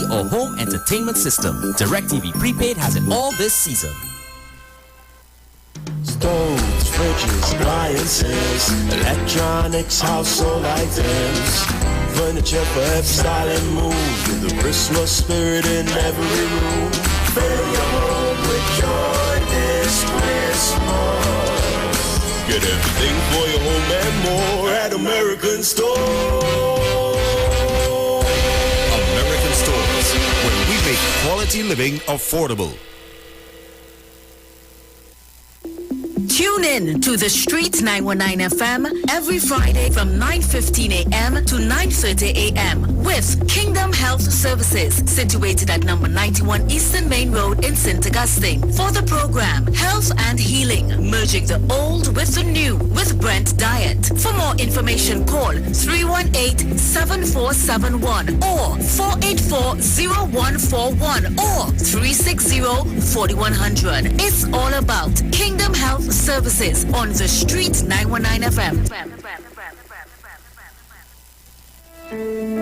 TV or home entertainment system. DirecTV Prepaid has it all this season. Stoves, fridges, appliances, electronics, household items, furniture for every style and mood, with the Christmas spirit in every room. Fill your home with joy this Christmas. Get everything for your home and more at American Stores. American Stores, where we make quality living affordable. Tune in to The Street 919 FM every Friday from 9:15 a.m. to 9:30 a.m. with Kingdom Health Services, situated at number 91 Eastern Main Road in St. Augustine. For the program, Health and Healing, merging the old with the new with Brent Diet. For more information, call 318-7471 or 484-0141 or 360-4100. It's all about Kingdom Health Services on The Street 919 FM.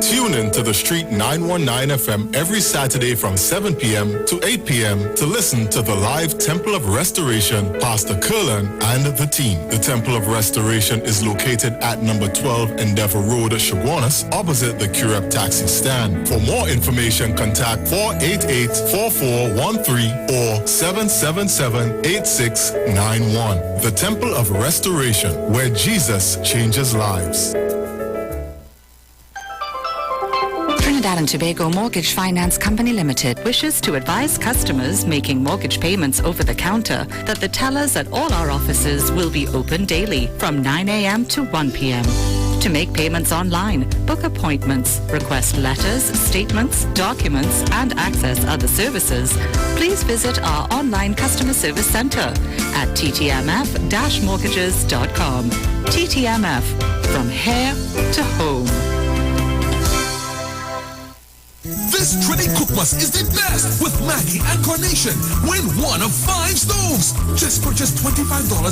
Tune in to The Street 919 FM every Saturday from 7 p.m. to 8 p.m. to listen to the live Temple of Restoration, Pastor Curlan and the team. The Temple of Restoration is located at number 12 Endeavor Road, Chaguanas, opposite the Curep taxi stand. For more information, contact 488-4413 or 777-8691. The Temple of Restoration, where Jesus changes lives. Trinidad and Tobago Mortgage Finance Company Limited wishes to advise customers making mortgage payments over the counter that the tellers at all our offices will be open daily from 9 a.m. to 1 p.m. To make payments online, book appointments, request letters, statements, documents, and access other services, please visit our online customer service center at ttmf-mortgages.com. TTMF, from here to home. This Trinity Cookmas is the best with Maggie and Carnation. Win one of 5 stoves. Just purchase $25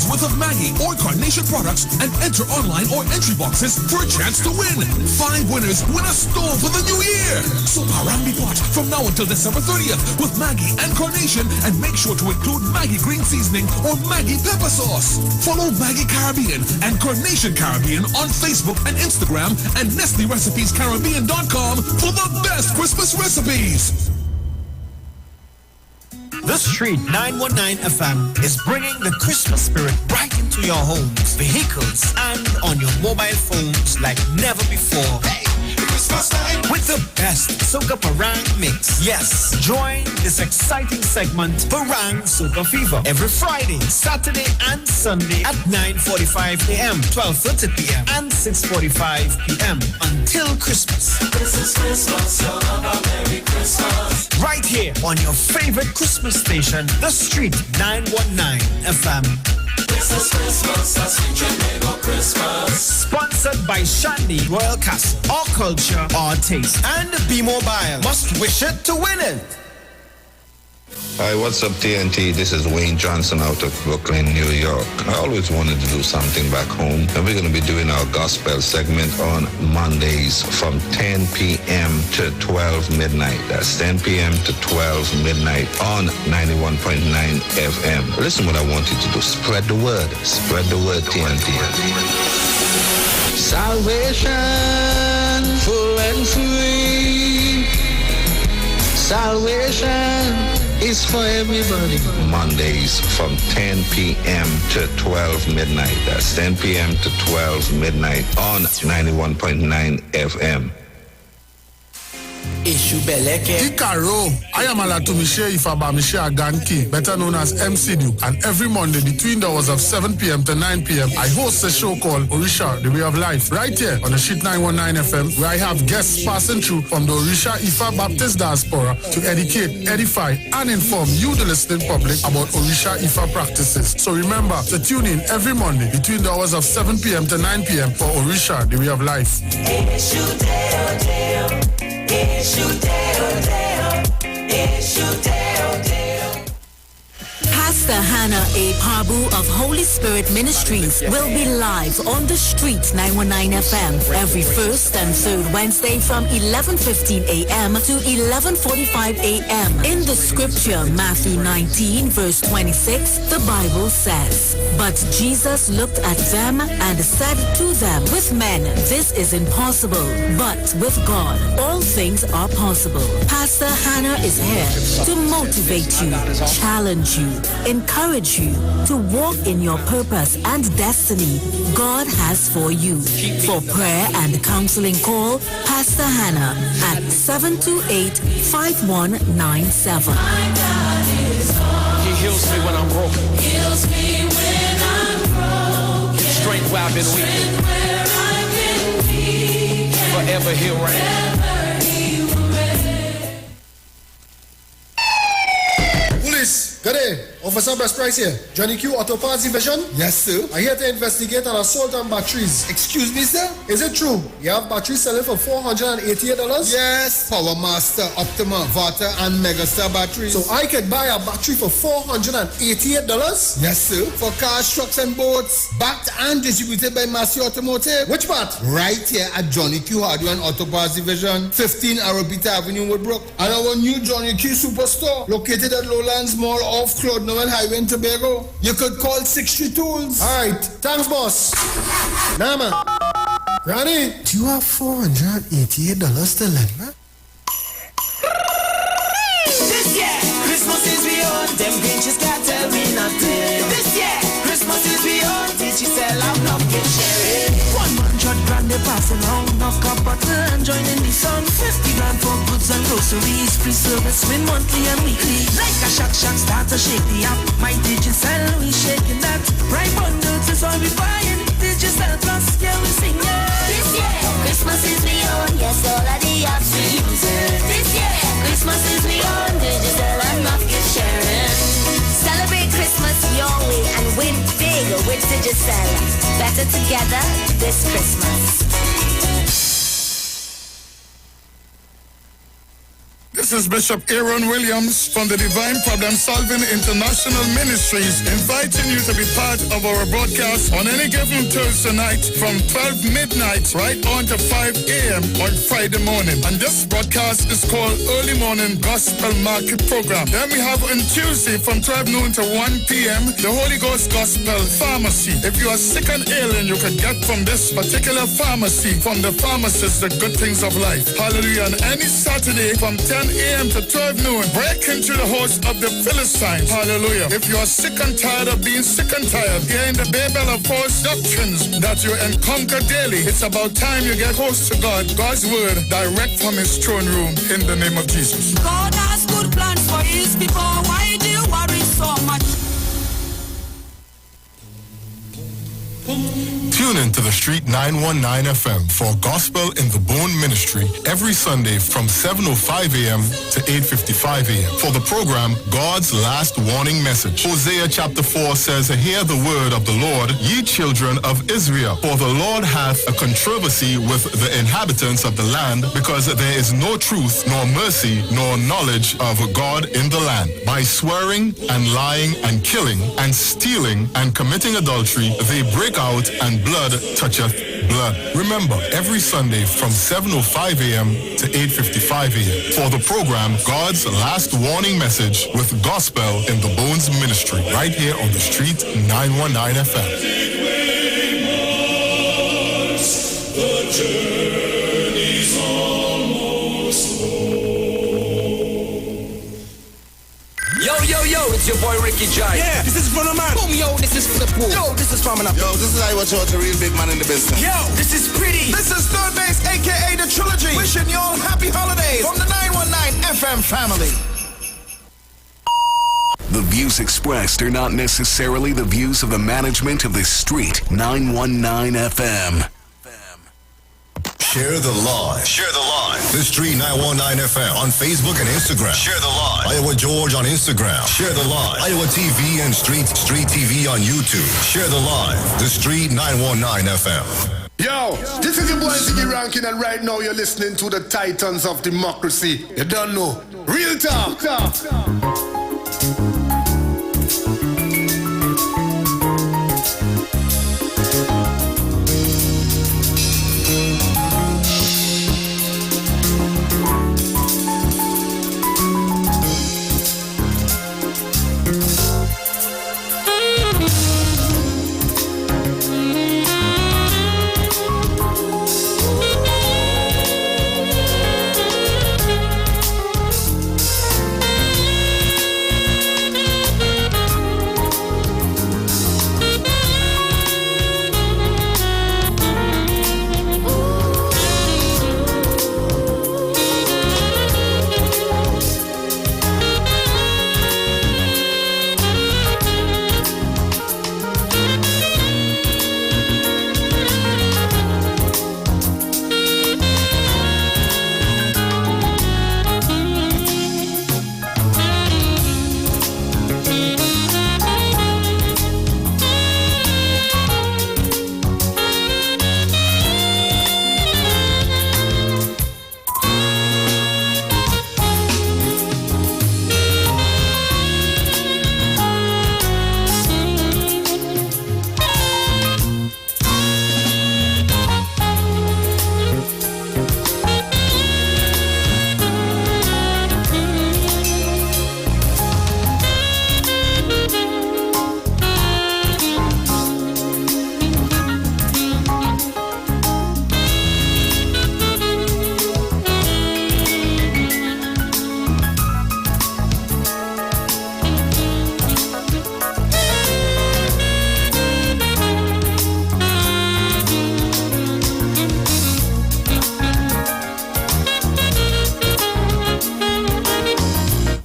worth of Maggie or Carnation products and enter online or entry boxes for a chance to win. 5 winners win a stove for the new year. So Harambe pot from now until December 30th with Maggie and Carnation, and make sure to include Maggie green seasoning or Maggie pepper sauce. Follow Maggie Caribbean and Carnation Caribbean on Facebook and Instagram and NestleRecipesCaribbean.com for the best Christmas recipes. The Street 919 FM is bringing the Christmas spirit right into your homes, vehicles, and on your mobile phones like never before. Hey, Christmas time with the best Soca Parang mix. Yes, join this exciting segment, Parang Soca Fever, every Friday, Saturday, and Sunday at 9:45 a.m., 12:30 p.m., and 6:45 p.m. until Christmas. This is Christmas, so have a Merry Christmas. Right here on your favorite Christmas station, The Street 919 FM. This is Christmas, a sweet Jamaica Christmas. Sponsored by Shandy Royal Castle. Our culture, our taste. And B-Mobile. Must wish it to win it. Hi, what's up, TNT? This is Wayne Johnson out of Brooklyn, New York. I always wanted to do something back home, and we're going to be doing our gospel segment on Mondays from 10 p.m. to 12 midnight. That's 10 p.m. to 12 midnight on 91.9 FM. Listen what I want you to do. Spread the word. Spread the word, TNT. Salvation, full and free. Salvation is for everybody. Mondays from 10 p.m. to 12 midnight. That's 10 p.m. to 12 midnight on 91.9 FM. Ikaro, I am Alatumishe Ifaba Mishe Aganki, better known as MCDU, and every Monday between the hours of 7 p.m. to 9 p.m. I host a show called Orisha, The Way of Life, right here on the Sheet 919 FM, where I have guests passing through from the Orisha Ifa Baptist Diaspora to educate, edify, and inform you, the listening public, about Orisha Ifa practices. So remember to tune in every Monday between the hours of 7 p.m. to 9 p.m. for Orisha, The Way of Life. Pastor Pastor Hannah A. Parbu of Holy Spirit Ministries will be live on the street 919 FM every first and third Wednesday from 11:15 a.m. to 11:45 a.m. In the scripture, Matthew 19 verse 26, the Bible says, "But Jesus looked at them and said to them, with men this is impossible, but with God all things are possible." Pastor Hannah is here to motivate you, challenge you, encourage you to walk in your purpose and destiny God has for you. For prayer and counseling, call Pastor Hannah at 728-5197. He heals me when I'm broken. Strength where I've been weak. Forever he'll reign. Good day. Officer Best Price here. Johnny Q Auto Parts Division? Yes, sir. I'm here to investigate an assault on batteries. Excuse me, sir? Is it true? You have batteries selling for $488? Yes. Power Master, Optima, Vata, and Megastar batteries. So I could buy a battery for $488? Yes, sir. For cars, trucks, and boats. Backed and distributed by Massey Automotive. Which part? Right here at Johnny Q Hardware and Auto Parts Division, 15 Arrowbita Avenue, Woodbrook. And our new Johnny Q Superstore, located at Lowlands Mall off Claude Noel Highway in Tobago. You could call 63 Tools. Alright, thanks boss. Nah man. Granny, do you have $488 to lend, man? This year, Christmas is beyond. Them Grinches can't tell me nothing. This year, Christmas is beyond. Did she sell out pumpkin cherry? 100 grand they passing out. Knock up bottle and join in the sun. 50 grand for goods and groceries. Free service with monthly and weekly. Like a shack start to shake the app. My Digicel, we shaking that. Right bundles is all we buying. Digicel Plus, yeah we sing it. This year, Christmas is beyond. Yes, all of the apps we use it. This year, Christmas is beyond. Digicel and pumpkin sharing. Celebrate Christmas your way and win big with Digicel. Better together this Christmas. This is Bishop Aaron Williams from the Divine Problem Solving International Ministries, inviting you to be part of our broadcast on any given Thursday night from 12 midnight right on to 5 a.m. on Friday morning. And this broadcast is called Early Morning Gospel Market Program. Then we have on Tuesday from 12 noon to 1 p.m. the Holy Ghost Gospel Pharmacy. If you are sick and ailing, you can get from this particular pharmacy, from the pharmacist, the good things of life. Hallelujah. And any Saturday from 10 a.m. to 12 noon, break into the host of the Philistines. Hallelujah. If you are sick and tired of being sick and tired, hearing the babel of false doctrines that you encounter daily, it's about time you get close to God, God's word, direct from his throne room, in the name of Jesus. God has good plans for his people. Why do you worry so much? Tune in to the Street 919 FM for Gospel in the Bone Ministry every Sunday from 7:05 a.m. to 8:55 a.m. for the program God's Last Warning Message. Hosea chapter 4 says, "Hear the word of the Lord, ye children of Israel, for the Lord hath a controversy with the inhabitants of the land, because there is no truth, nor mercy, nor knowledge of God in the land. By swearing and lying and killing and stealing and committing adultery, they break out, and blood toucheth blood." Remember, every Sunday from 7:05 a.m. to 8:55 a.m. for the program God's Last Warning Message with Gospel in the Bones Ministry, right here on the Street 919 FM. The journey's almost Yo, it's your boy Ricky Jai. Yeah, this is Brother Man. Boom, yo, this is Flippo. Yo, this is Farming Up. Yo, this is Iwer, the real big man in the business. Yo, this is Pretty. This is Third Base, a.k.a. The Trilogy. Wishing you all happy holidays from the 919 FM family. The views expressed are not necessarily the views of the management of the Street 919 FM. Share the live. Share the live. The Street 919 FM on Facebook and Instagram. Share the live. Iowa George on Instagram. Share the live. Iowa TV and Street TV on YouTube. Share the live. The Street 919 FM. Yo, this is your boy Ziggy Rankin, and right now you're listening to the Titans of Democracy. You don't know. Real talk.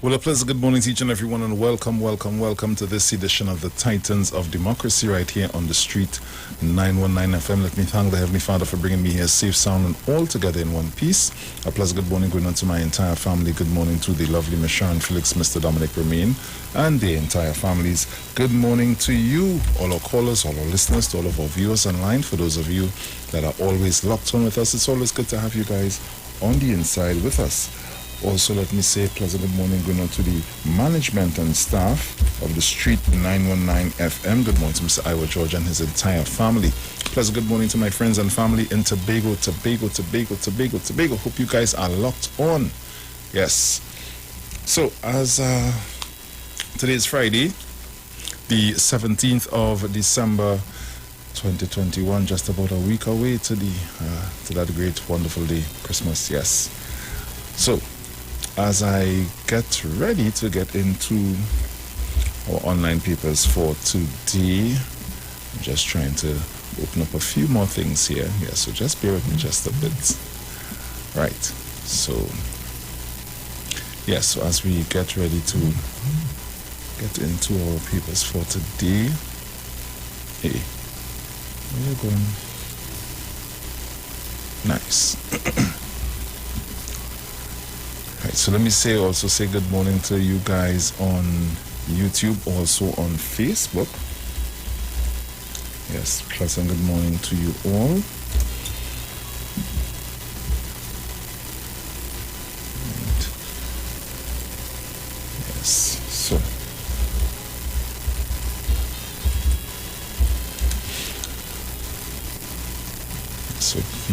Well, a pleasant good morning to each and everyone, and welcome to this edition of the Titans of Democracy right here on the street 919 FM. Let me thank the Heavenly Father for bringing me here safe, sound, and all together in one piece. A pleasant good morning going on to my entire family. Good morning to the lovely Miss Sharon Felix, Mr. Dominic Remain, and the entire families. Good morning to you, all our callers, all our listeners, to all of our viewers online. For those of you that are always locked on with us, it's always good to have you guys on the inside with us. Also, let me say pleasant good morning going on to the management and staff of the Street 919 FM. Good morning to Mr. Iwer George and his entire family. Pleasant good morning to my friends and family in Tobago. Hope you guys are locked on. Yes. So, as today is Friday, the 17th of December 2021, just about a week away to that great, wonderful day, Christmas. Yes. So, as I get ready to get into our online papers for today, I'm just trying to open up a few more things here. Yeah, so just bear with me just a bit. Right. So, yeah, so as we get ready to get into our papers for today, hey, where are you going? Nice. Right, so let me also say good morning to you guys on YouTube, also on Facebook. Yes, pleasant good morning to you all. Right. Yes, so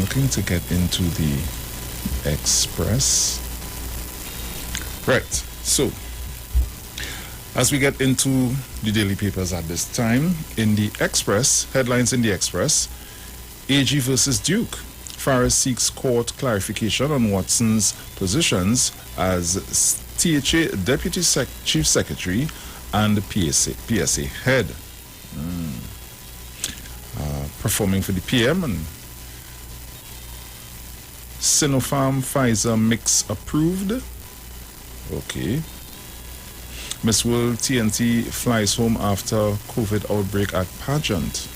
looking to get into the Express. Right, so as we get into the daily papers at this time, in the Express, headlines in the Express, AG versus Duke. Farris seeks court clarification on Watson's positions as THA Deputy Chief Secretary and PSA head. Performing for the PM and Sinopharm Pfizer mix approved. Okay. Miss World TNT flies home after COVID outbreak at pageant.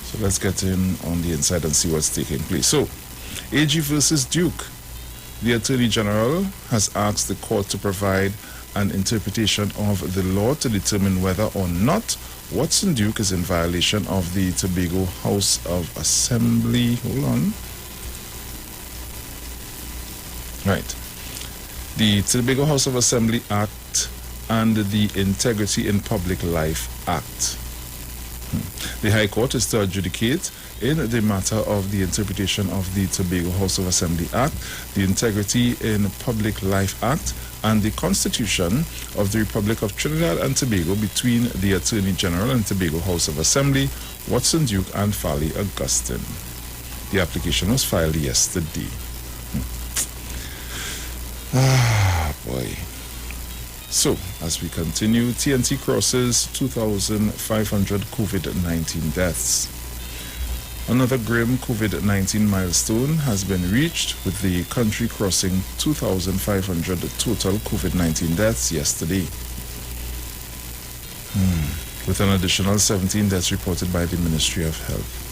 So let's get in on the inside and see what's taking place. So, AG versus Duke. The Attorney General has asked the court to provide an interpretation of the law to determine whether or not Watson Duke is in violation of the Tobago House of Assembly. Hold on. Right. The Tobago House of Assembly Act and the Integrity in Public Life Act. The High Court is to adjudicate in the matter of the interpretation of the Tobago House of Assembly Act, the Integrity in Public Life Act, and the Constitution of the Republic of Trinidad and Tobago between the Attorney General and Tobago House of Assembly, Watson Duke and Farley Augustine. The application was filed yesterday. Ah, boy. So, as we continue, TNT crosses 2,500 COVID-19 deaths. Another grim COVID-19 milestone has been reached, with the country crossing 2,500 total COVID-19 deaths yesterday. With an additional 17 deaths reported by the Ministry of Health.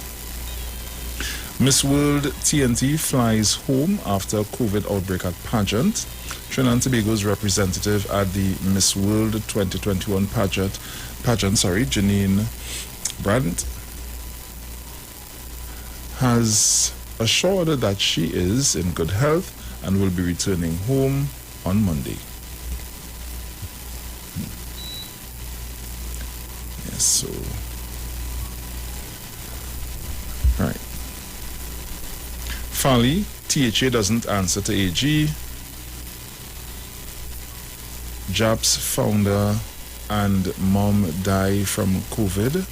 Miss World TNT flies home after COVID outbreak at pageant. Trinidad and Tobago's representative at the Miss World 2021 pageant, Janine Brandt, has assured that she is in good health and will be returning home on Monday. Yes, so... Right. Farley, THA doesn't answer to AG. JAP's founder and mom die from COVID.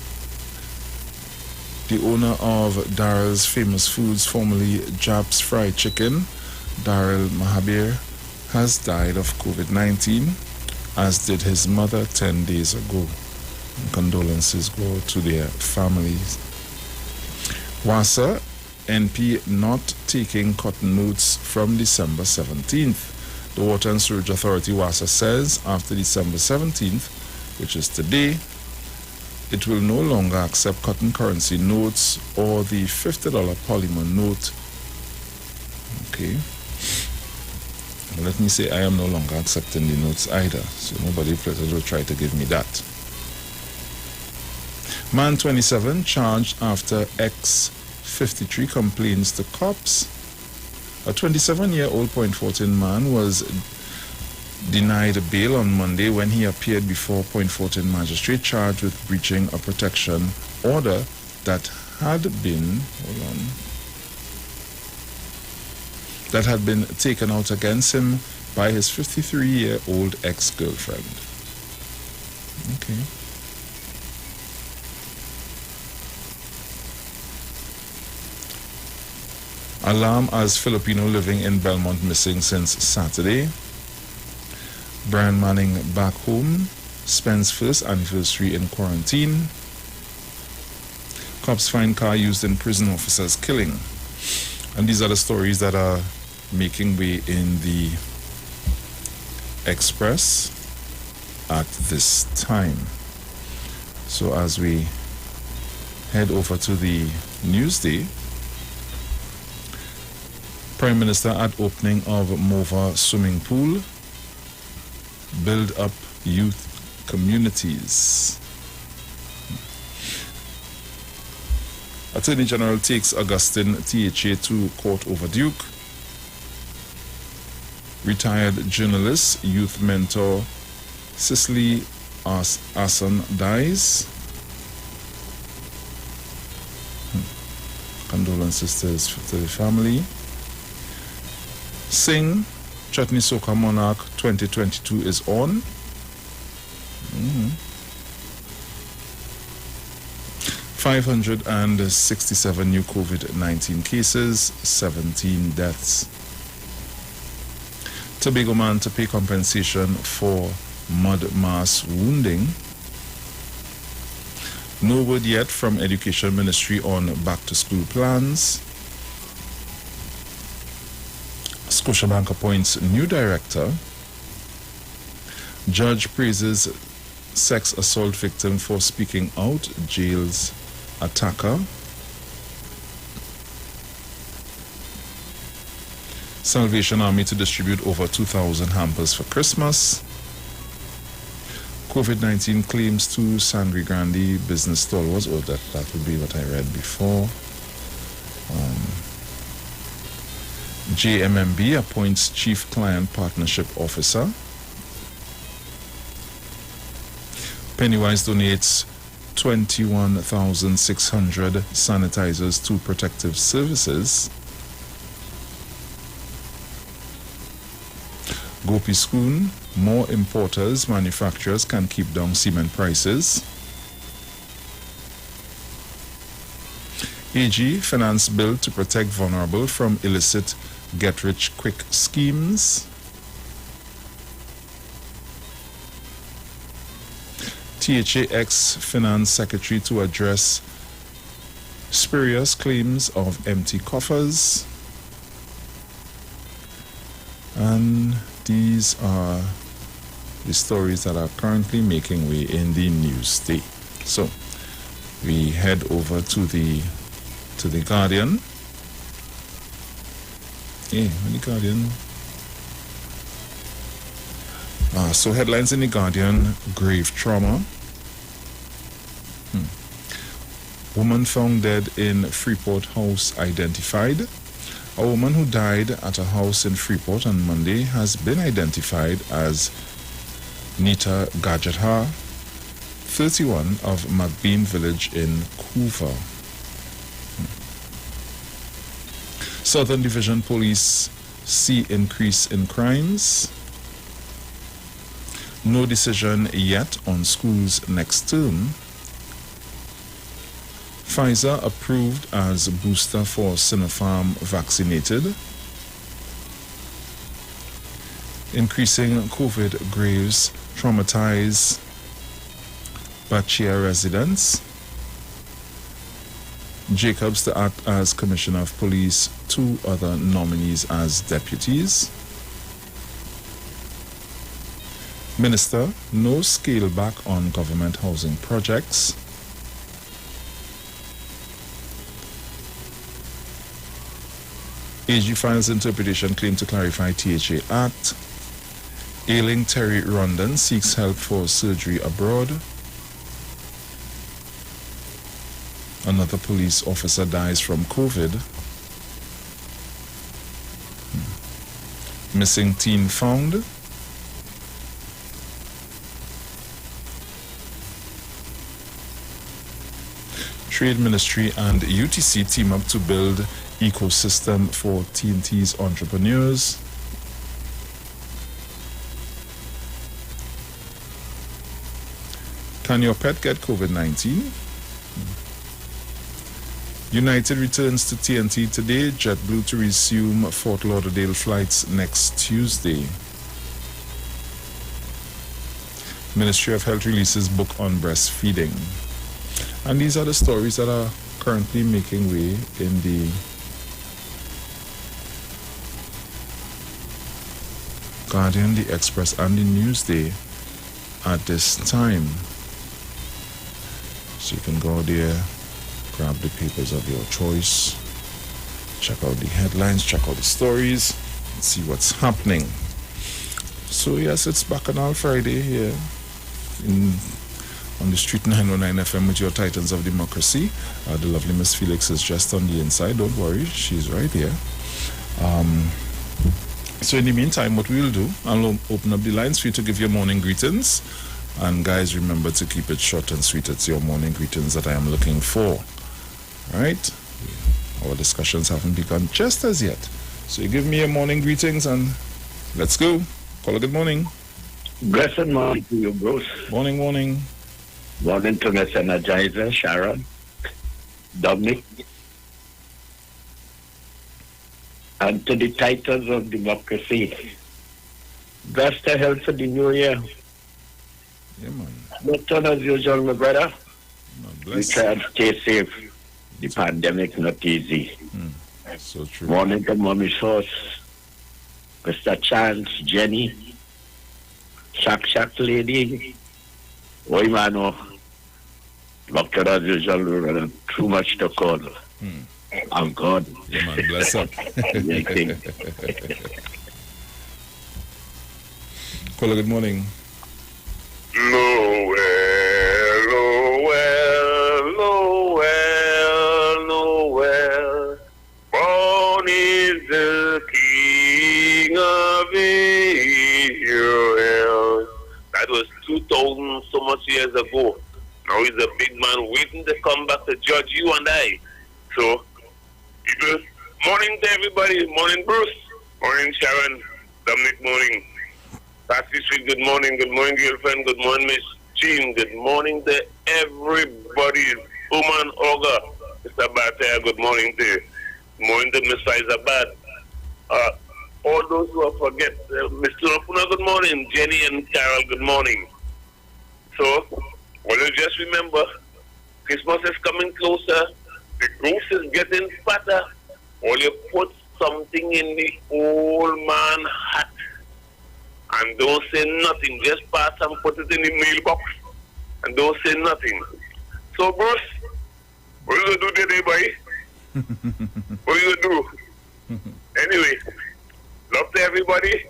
The owner of Darrell's Famous Foods, formerly JAP's Fried Chicken, Darrell Mahabir, has died of COVID-19, as did his mother 10 days ago. Condolences go to their families. WASA NP not taking cotton notes from December 17th. The Water and Sewage Authority, WASA, says after December 17th, which is today, it will no longer accept cotton currency notes or the $50 polymer note. Okay. Well, let me say I am no longer accepting the notes either, so nobody will try to give me that. Man 27 charged after ex-53 complains to cops. A 27-year-old Point 14 man was denied bail on Monday when he appeared before Point 14 magistrate charged with breaching a protection order that had been taken out against him by his 53-year-old ex-girlfriend. Okay. Alarm as Filipino living in Belmont missing since Saturday. Brian Manning back home, spends first anniversary in quarantine. Cops find car used in prison officers killing. And these are the stories that are making way in the Express at this time. So as we head over to the Newsday, Prime Minister at opening of Mova swimming pool, build up youth communities. Attorney General takes Augustine THA to court over Duke. Retired journalist, youth mentor Cicely Asan dies. Condolences to the family. Sing, Chutney Soca Monarch 2022 is on. 567 new COVID-19 cases, 17 deaths. Tobago man to pay compensation for mud mass wounding. No word yet from Education Ministry on back to school plans. Scotiabank appoints new director. Judge praises sex assault victim for speaking out, jails attacker. Salvation Army to distribute over 2,000 hampers for Christmas. COVID-19 claims to Sangre Grande business stalwarts. Oh, that would be what I read before. JMMB appoints Chief Client Partnership Officer. Pennywise donates 21,600 sanitizers to Protective Services. Gopi Schoon, more importers, manufacturers can keep down cement prices. AG, finance bill to protect vulnerable from illicit get-rich-quick schemes. THAX Finance Secretary to address spurious claims of empty coffers. And these are the stories that are currently making way in the Newsday. So we head over to the Guardian. The Guardian. So headlines in the Guardian: grave trauma. Woman found dead in Freeport house identified. A woman who died at a house in Freeport on Monday has been identified as Nita Gadgetha, 31, of McBean Village in Couva. Southern Division Police see increase in crimes. No decision yet on schools next term. Pfizer approved as booster for Sinopharm vaccinated. Increasing COVID graves traumatize Bachia residents. Jacobs to act as Commissioner of Police, 2 other nominees as deputies. Minister, no scale back on government housing projects. AG files interpretation claim to clarify THA Act. Ailing Terry Rondon seeks help for surgery abroad. Another police officer dies from COVID. Missing teen found. Trade Ministry and UTC team up to build ecosystem for TNT's entrepreneurs. Can your pet get COVID-19? United returns to TNT today. JetBlue to resume Fort Lauderdale flights next Tuesday. Ministry of Health releases book on breastfeeding. And these are the stories that are currently making way in the Guardian, the Express, and the Newsday at this time. So you can go there, grab the papers of your choice, check out the headlines, check out the stories, and see what's happening. So yes, it's Bacchanal Friday here on the Street 909 FM with your Titans of Democracy. The lovely Miss Felix is just on the inside. Don't worry, she's right here. So in the meantime, what we'll do, I'll open up the lines for you to give your morning greetings. And guys, remember to keep it short and sweet. It's your morning greetings that I am looking for. All right? Our discussions haven't begun just as yet. So you give me your morning greetings and let's go. Call a good morning. Blessed morning to you, Bruce. Morning, morning. Morning to Miss Energizer, Sharon, Dominic, and to the Titans of Democracy. Best of health for the new year. Yeah, man. Not done as usual, my brother. No, we try and stay safe. The pandemic not easy. So true. Morning to Mommy Sauce, Mr. Chance, Jenny, Shack Lady. Oi, mano. Doctor, as usual, we're too much to call. I'm God. Yeah, man, bless up. Caller, good morning. Noel, born is the King of Israel. That was 2,000 so much years ago. Now he's a big man waiting to come back to judge you and I. So, people, morning to everybody. Morning, Bruce. Morning, Sharon. Dominic, morning. Patsy Street, good morning. Good morning, girlfriend. Good morning, Miss Jean. Good morning to everybody. Woman, Olga. Mr. Bater, good morning to you. Good morning to Miss Faizabad. All those who have forget, Mr. Opuna, good morning. Jenny and Carol, good morning. So, well, you just remember, Christmas is coming closer. The goose is getting fatter. Or you put something in the old man hat and don't say nothing. Just pass and put it in the mailbox and don't say nothing. So, Bruce, what are you going to do today, boy? What are you going to do? Anyway, love to everybody.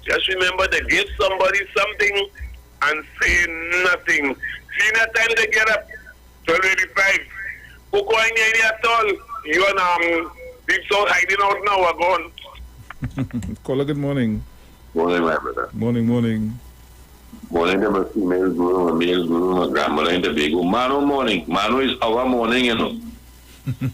Just remember to give somebody something and say nothing. See that time they get up, 12:85. Coco ain't here at all. You and Big South hiding out now are gone. Caller, good morning. Morning, my brother. Morning, morning. Morning to my female guru, my male guru, my grandmother in the big Mano morning. Mano is our morning, you know.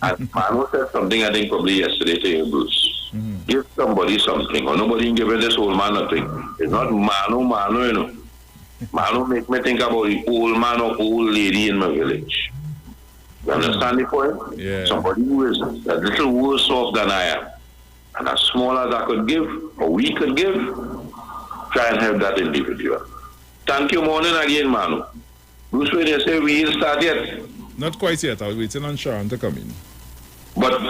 And Mano said something I think probably yesterday to you, Bruce. Give somebody something, or nobody can give this old man nothing. It's not Mano, you know. Mano make me think about the old man or old lady in my village. You understand the point? Yeah. Somebody who is a little worse off than I am. And as small as I could give, or we could give, try and help that individual. Thank you, morning again, Manu. Bruce, when you say we didn't start yet? Not quite yet. I was waiting on Sharon to come in. But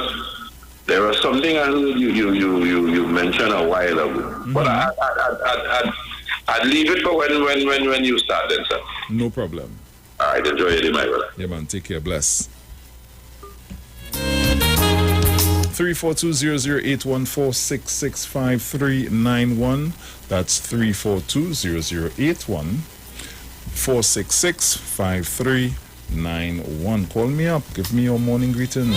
there was something I heard you mentioned a while ago. But I'd leave it for when you start then, sir. No problem. All right, enjoy your day, my brother. Yeah, man. Take care. Bless. 342-0081-466-5391. That's 342-0081-466-5391. Call me up. Give me your morning greetings.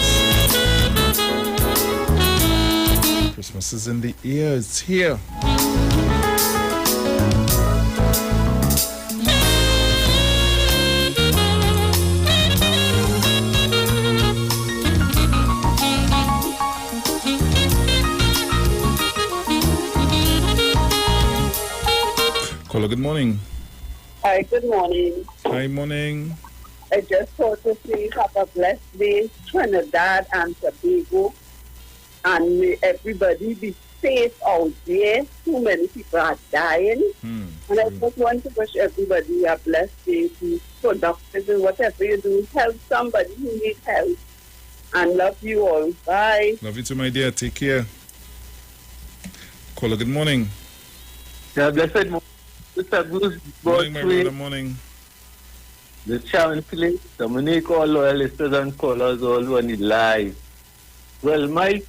Christmas is in the air. It's here. Caller, good morning. Hi, good morning. Hi, morning. I just thought to please have a blessed day, Trinidad and Tobago, and may everybody be safe out there. Too many people are dying. And I just want to wish everybody a blessed day, be productive in whatever you do. Help somebody who needs help. And love you all. Bye. Love you too, my dear. Take care. Caller, good morning. Yeah, blessed morning. Mr. Bruce, Morning, my brother. Morning. The chairman, Dominic, all loyalists and callers, all on the live. Well, my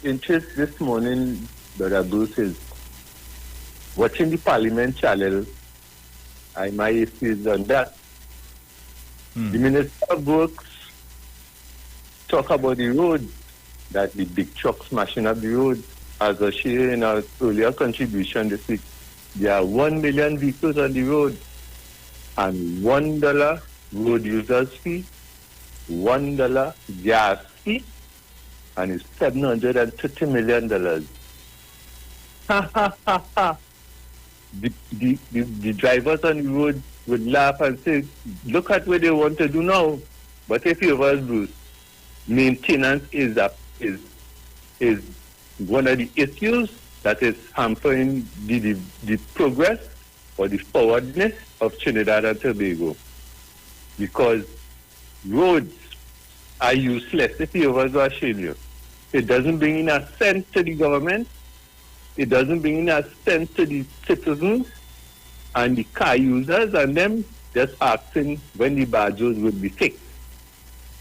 interest this morning, Brother Bruce, is watching the Parliament channel. My is on that. The Minister of Works talk about the road, that the big trucks smashing up the road. As a share in our earlier contribution this week, there are 1 million vehicles on the road and $1 road users fee, $1 gas fee, and it's $730 million. Ha ha ha ha. The drivers on the road would laugh and say, look at what they want to do now. But if you was Bruce, maintenance is one of the issues that is hampering the progress or the forwardness of Trinidad and Tobago. Because roads are useless if you was to show you. It doesn't bring in a cent to the government. It doesn't bring in a cent to the citizens and the car users, and them just asking when the badges would be fixed.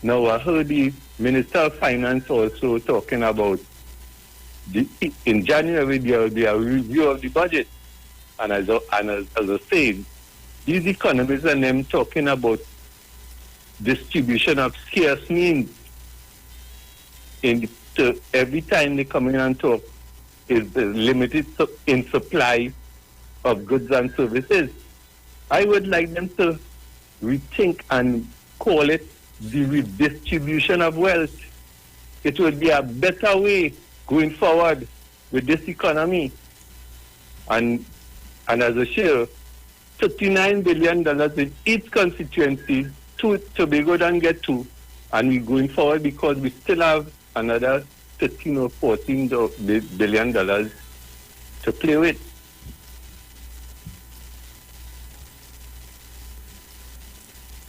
Now, I heard the Minister of Finance also talking about in January there will be a review of the budget. And as I said, these economists and them talking about distribution of scarce means every time they come in and talk is limited in supply of goods and services. I would like them to rethink and call it the redistribution of wealth. It would be a better way going forward with this economy. And as a share, $39 billion in each constituency, Tobago don't get to. And we're going forward because we still have another $13 or $14 billion to play with.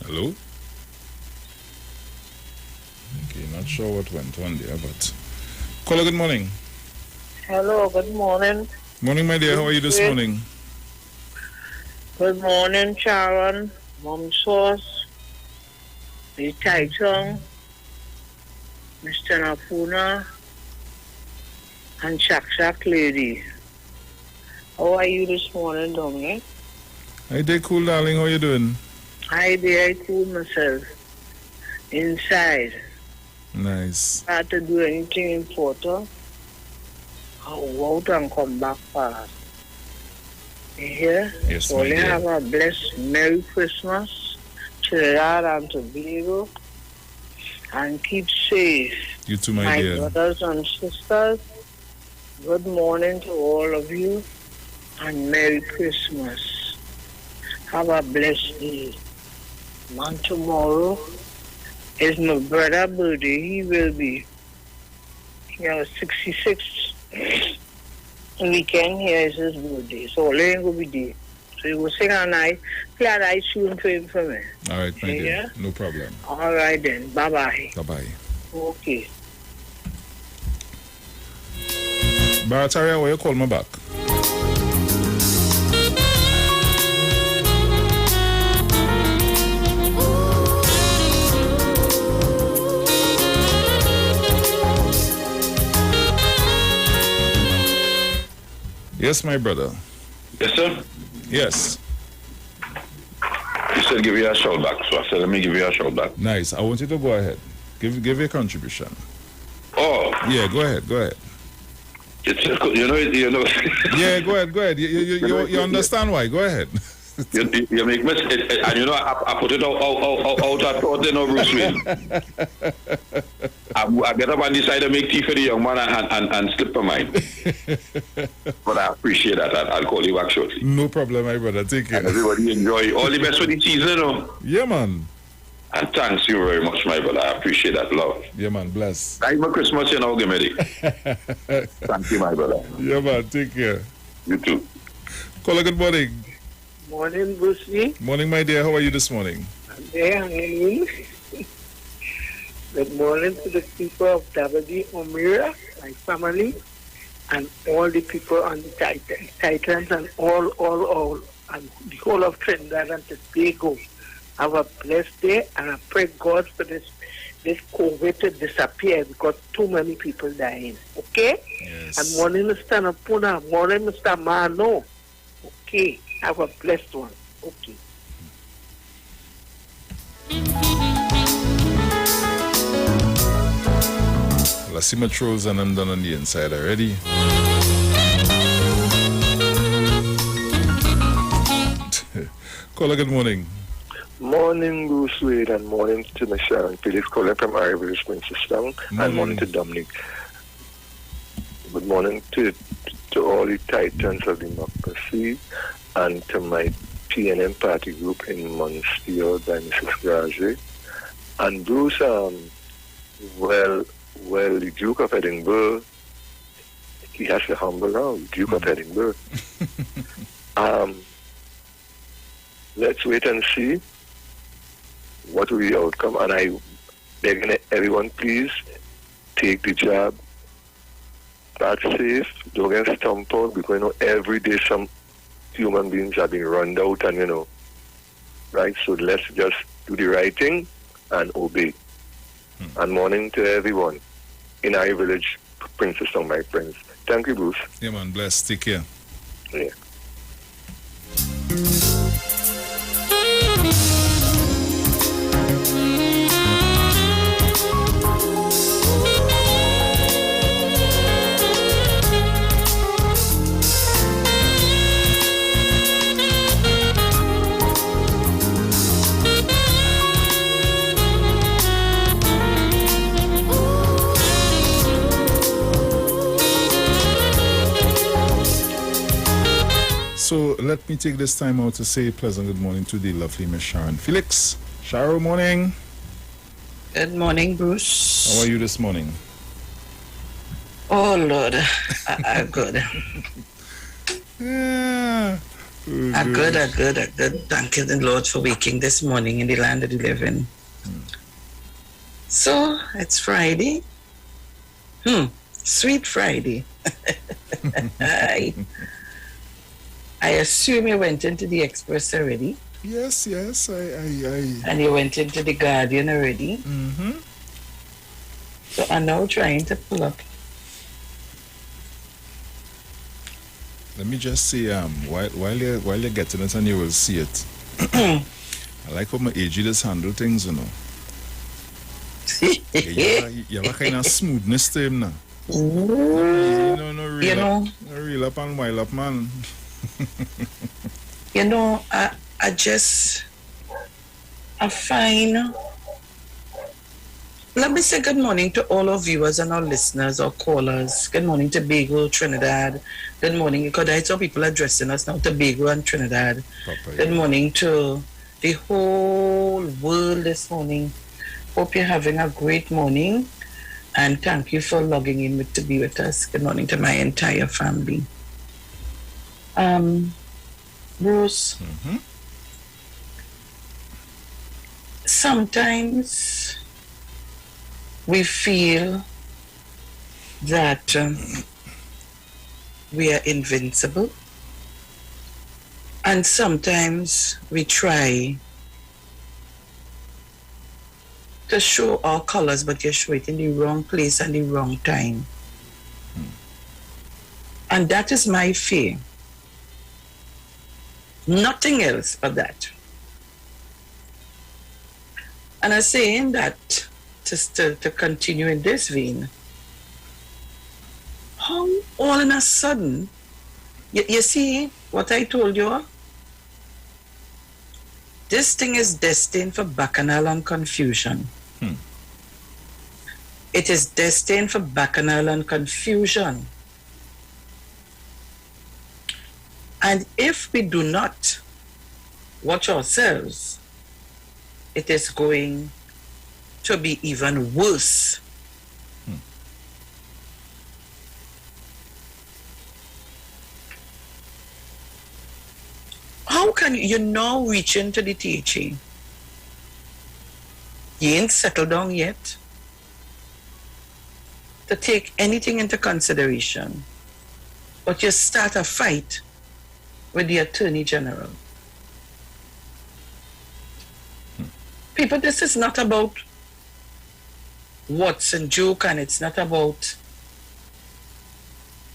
Hello? Okay, not sure what went on there, but... Caller, good morning. Hello, good morning. Morning, my dear. How are you this morning? Good morning, Sharon, Mom Sauce, the Titan, Mr. Napuna, and Shak Lady. How are you this morning, Dominic? Hi there, cool darling. How you doing? Hi there, I cool myself. Inside. Nice. I had to do anything important. I'll go out and come back fast. You hear? Yes, so my you dear. have a blessed Merry Christmas, Trinidad and Tobago, and keep safe. You too, my dear. Brothers and sisters, good morning to all of you, and Merry Christmas. Have a blessed day. And tomorrow is my brother's birthday. He will be 66. Weekend here is his birthday. So all ain't gonna be there. So you will sing and I play a nice tune for him for me. All right, my dear. Yeah? No problem. All right then. Bye-bye. Bye-bye. Okay. Barataria, will you call me back? Yes, my brother. Yes, sir? Yes. You said give you a shout back, so I said let me give you a shout back. Nice. I want you to go ahead. Give your contribution. Oh. Yeah, go ahead. It's you know. Yeah, go ahead. You understand why? Go ahead. You make mistake, and you know I put it out I thought they know Bruce Wayne. I get up and decide to make tea for the young man and slip my mind. But I appreciate that. I'll call you back shortly. No problem, my brother. Take care. And everybody enjoy. All the best for the season, you know. Yeah, man. And thanks you very much, my brother. I appreciate that love. Yeah, man. Bless. I'm a Christmas, you know, Gemedi. Thank you, my brother. Yeah, man. Take care. You too. Caller, good morning. Morning, Brucey. Morning, my dear. How are you this morning? There, hanging. Good morning to the people of Davide, Omira, my family, and all the people on the Titans and all, and the whole of Trinidad and Tobago. Have a blessed day, and I pray God for this COVID to disappear because too many people dying. Okay? Yes. And morning, Mr. Napuna. Morning, Mr. Mano. Okay. Have a blessed one. Okay. I see my trolls and I'm done on the inside already. Caller, good morning. Morning, Bruce Wade, and morning to Michelle and Phyllis calling from Iwer, Princetown, and morning to Dominic. Good morning to all the Titans of Democracy and to my PNM party group in Montreal by Mrs. Graze. And Bruce, well, the Duke of Edinburgh, he has to humble now, Duke of Edinburgh. Let's wait and see what will be the outcome. And I beg everyone, please take the jab. That's safe. Don't get stumped out because, you know, every day some human beings are being run out and, you know, right? So let's just do the right thing and obey. And morning to everyone in our village, Princetown, my friends. Thank you, Bruce. Yeah, man. Bless. Take care. Yeah. So let me take this time out to say pleasant good morning to the lovely Miss Sharon Felix. Sharon, morning. Good morning, Bruce. How are you this morning? Oh, Lord. I'm good. Yeah. I'm good. Thank you, the Lord, for waking this morning in the land of the living. So, it's Friday. Sweet Friday. I assume you went into the Express already. Yes. And you went into the Guardian already. Mm-hmm. So I'm now trying to pull up. Let me just say, while you're getting it and you will see it. I like how my AG just handle things, you know. You have a kind of smoothness to him now. No reel up and wild up, man. You know, I find. Let me say good morning to all our viewers and our listeners, our callers. Good morning to Tobago, Trinidad. Good morning, because I saw people addressing us now, Tobago and Trinidad. Good morning to the whole world this morning. Hope you're having a great morning. And thank you for logging in to be with us. Good morning to my entire family. Bruce, sometimes we feel that we are invincible, and sometimes we try to show our colors, but you show it in the wrong place and the wrong time. And that is my fear. Nothing else but that. And I'm saying that to continue in this vein, how all in a sudden, you see what I told you? This thing is destined for bacchanal and confusion. It is destined for bacchanal and confusion. And if we do not watch ourselves, it is going to be even worse. How can you now reach into the THA? You ain't settled down yet to take anything into consideration, but you start a fight with the Attorney General. People, this is not about Watson joke, and it's not about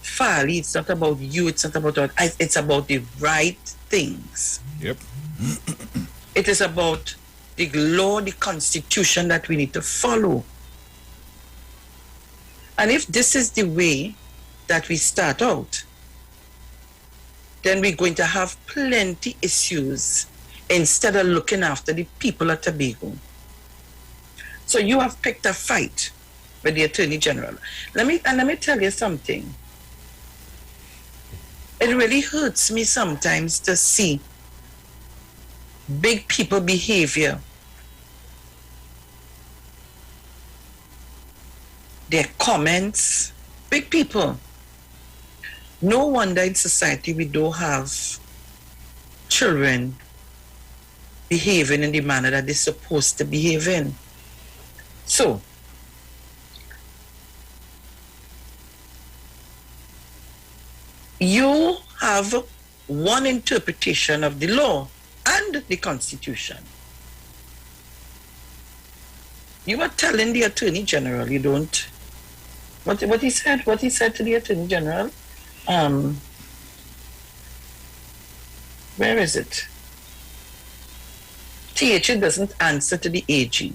Farley, it's not about you, it's not about it's about the right things. Yep. It is about the law, the constitution that we need to follow. And if this is the way that we start out, then we're going to have plenty issues instead of looking after the people of Tobago. So you have picked a fight with the Attorney General. Let me tell you something. It really hurts me sometimes to see big people behavior. Their comments, big people. No wonder in society we don't have children behaving in the manner that they're supposed to behave in. So, you have one interpretation of the law and the Constitution. You are telling the Attorney General you don't. What he said to the Attorney General? Where is it? THA doesn't answer to the AG.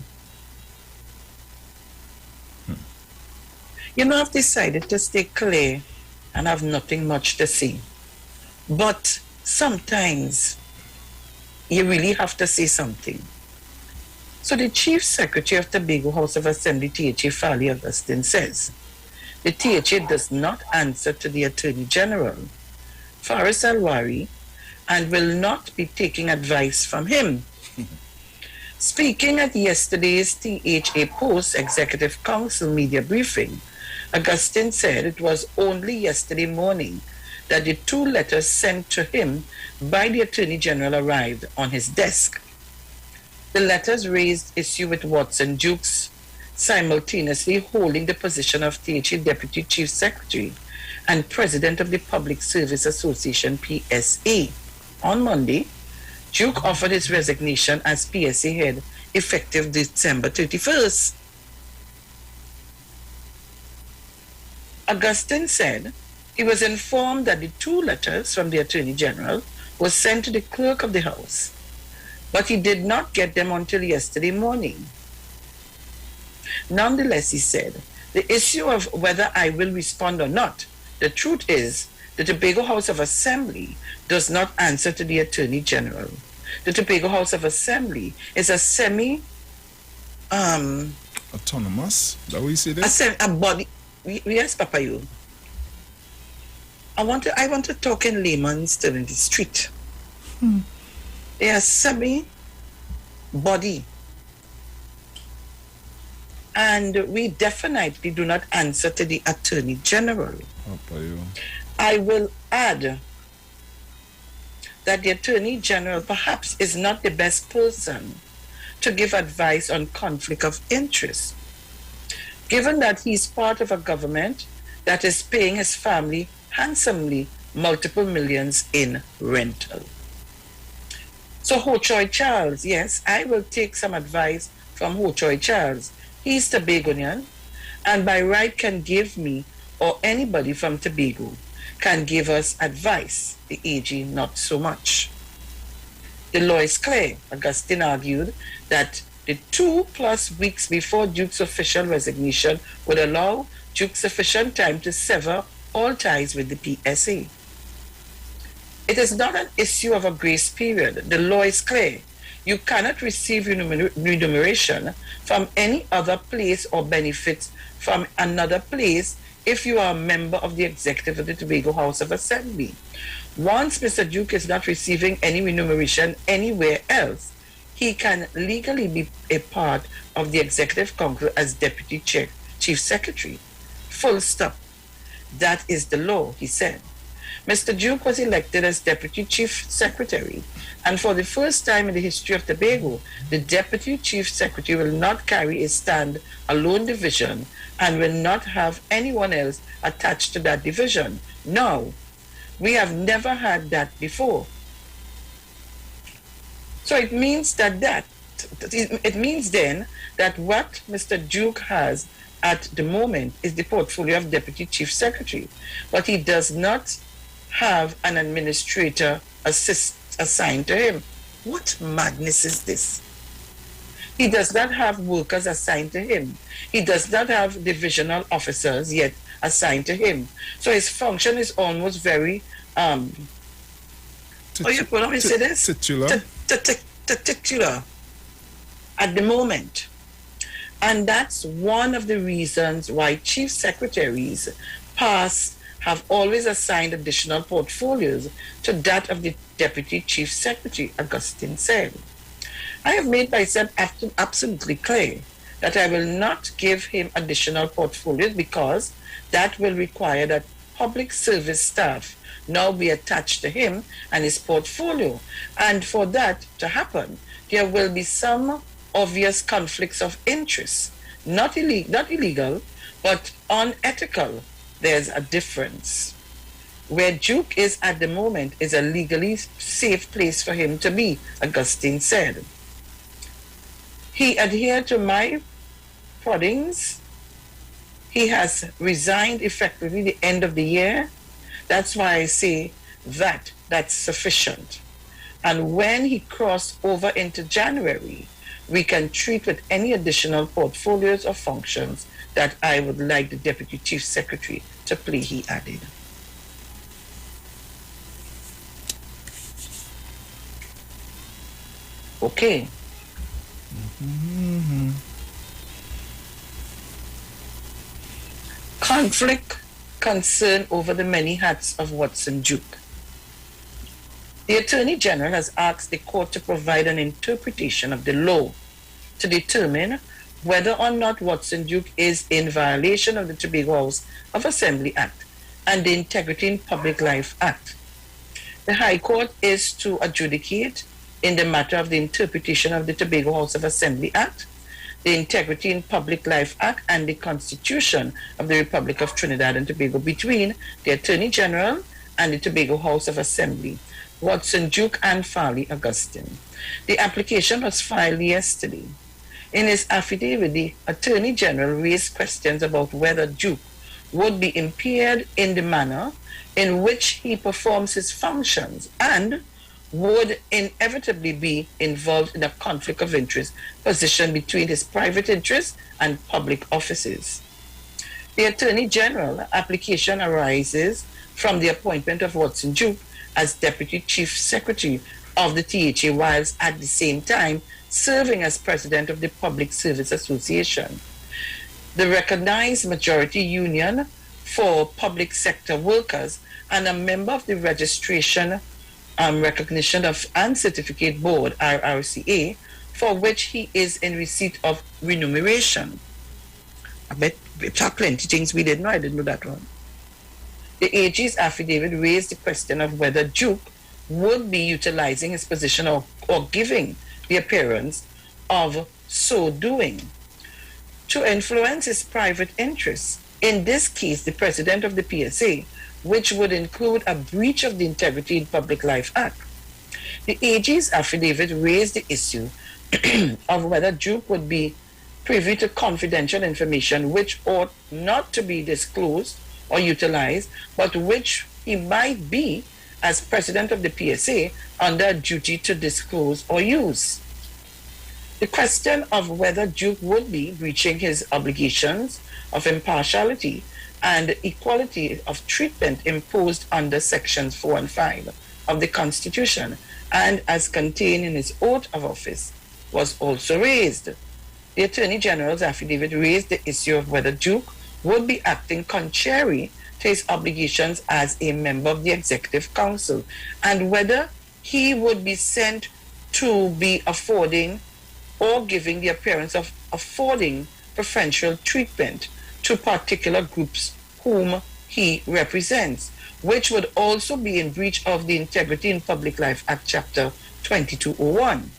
You know, I've decided to stay clear and have nothing much to say. But sometimes you really have to say something. So the Chief Secretary of Tobago House of Assembly, THA Farley Augustine, says the THA does not answer to the Attorney General, Faris Alwari, and will not be taking advice from him. Speaking at yesterday's THA Post Executive Council media briefing, Augustine said it was only yesterday morning that the two letters sent to him by the Attorney General arrived on his desk. The letters raised issue with Watson Jukes simultaneously holding the position of THA Deputy Chief Secretary and President of the Public Service Association, PSA. On Monday, Duke offered his resignation as PSA head effective December 31st. Augustine said he was informed that the two letters from the Attorney General were sent to the Clerk of the House, but he did not get them until yesterday morning. Nonetheless, he said, the issue of whether I will respond or not, the truth is the Tobago House of Assembly does not answer to the Attorney General. The Tobago House of Assembly is a autonomous? That what you say there? A body. Yes, Papa, you. I want to talk in layman's terms in the street. They are semi-body. And we definitely do not answer to the Attorney General. Papa, you. I will add that the Attorney General perhaps is not the best person to give advice on conflict of interest, given that he's part of a government that is paying his family handsomely multiple millions in rental. So Ho Choi Charles, yes, I will take some advice from Ho Choi Charles. He's Tobagonian and by right can give me or anybody from Tobago can give us advice, the AG not so much. The law is clear. Augustine argued that the 2+ weeks before Duke's official resignation would allow Duke sufficient time to sever all ties with the PSA. It is not an issue of a grace period. The law is clear. You cannot receive remuneration from any other place or benefits from another place if you are a member of the executive of the Tobago House of Assembly. Once Mr. Duke is not receiving any remuneration anywhere else, he can legally be a part of the Executive Council as Deputy Chief Secretary. Full stop. That is the law, he said. Mr. Duke was elected as Deputy Chief Secretary, and for the first time in the history of Tobago, the Deputy Chief Secretary will not carry a stand-alone division and will not have anyone else attached to that division. No, we have never had that before. So it means it means then that what Mr. Duke has at the moment is the portfolio of Deputy Chief Secretary, but he does not have an administrator assigned to him. What madness is this? He does not have workers assigned to him. He does not have divisional officers yet assigned to him. So his function is almost very titular at the moment. And that's one of the reasons why chief secretaries past have always assigned additional portfolios to that of the Deputy Chief Secretary, Augustine said. I have made myself absolutely clear that I will not give him additional portfolios because that will require that public service staff now be attached to him and his portfolio. And for that to happen, there will be some obvious conflicts of interest, not illegal, but unethical. There's a difference. Where Duke is at the moment is a legally safe place for him to be, Augustine said. He adhered to my proddings. He has resigned effectively the end of the year. That's why I say that's sufficient. And when he crossed over into January, we can treat with any additional portfolios or functions that I would like the Deputy Chief Secretary to play, he added. Okay. Mm-hmm. Conflict, concern over the many hats of Watson Duke. The Attorney General has asked the court to provide an interpretation of the law to determine whether or not Watson Duke is in violation of the Tobago House of Assembly Act and the Integrity in Public Life Act. The High Court is to adjudicate in the matter of the interpretation of the Tobago House of Assembly Act, the Integrity in Public Life Act, and the Constitution of the Republic of Trinidad and Tobago between the Attorney General and the Tobago House of Assembly, Watson Duke and Farley Augustine. The application was filed yesterday. In his affidavit, the Attorney General raised questions about whether Duke would be impaired in the manner in which he performs his functions and would inevitably be involved in a conflict of interest position between his private interests and public offices. The Attorney General application arises from the appointment of Watson Duke as Deputy Chief Secretary of the THA, whilst at the same time serving as President of the Public Service Association, the recognized majority union for public sector workers, and a member of the Registration, Recognition of and Certificate Board, RRCA, for which he is in receipt of remuneration. I bet it's plenty things we didn't know. I didn't know that one. The AG's affidavit raised the question of whether Duke would be utilizing his position or giving the appearance of so doing to influence his private interests, in this case the President of the PSA, which would include a breach of the Integrity in Public Life Act. The AG's affidavit raised the issue of whether Duke would be privy to confidential information which ought not to be disclosed or utilized, but which he might be, as president of the PSA, under a duty to disclose or use. The question of whether Duke would be breaching his obligations of impartiality and equality of treatment imposed under sections 4 and 5 of the Constitution and as contained in his oath of office was also raised. The Attorney General's affidavit raised the issue of whether Duke would be acting contrary to his obligations as a member of the Executive Council and whether he would be sent to be affording or giving the appearance of affording preferential treatment to particular groups whom he represents, which would also be in breach of the Integrity in Public Life Act, Chapter 2201.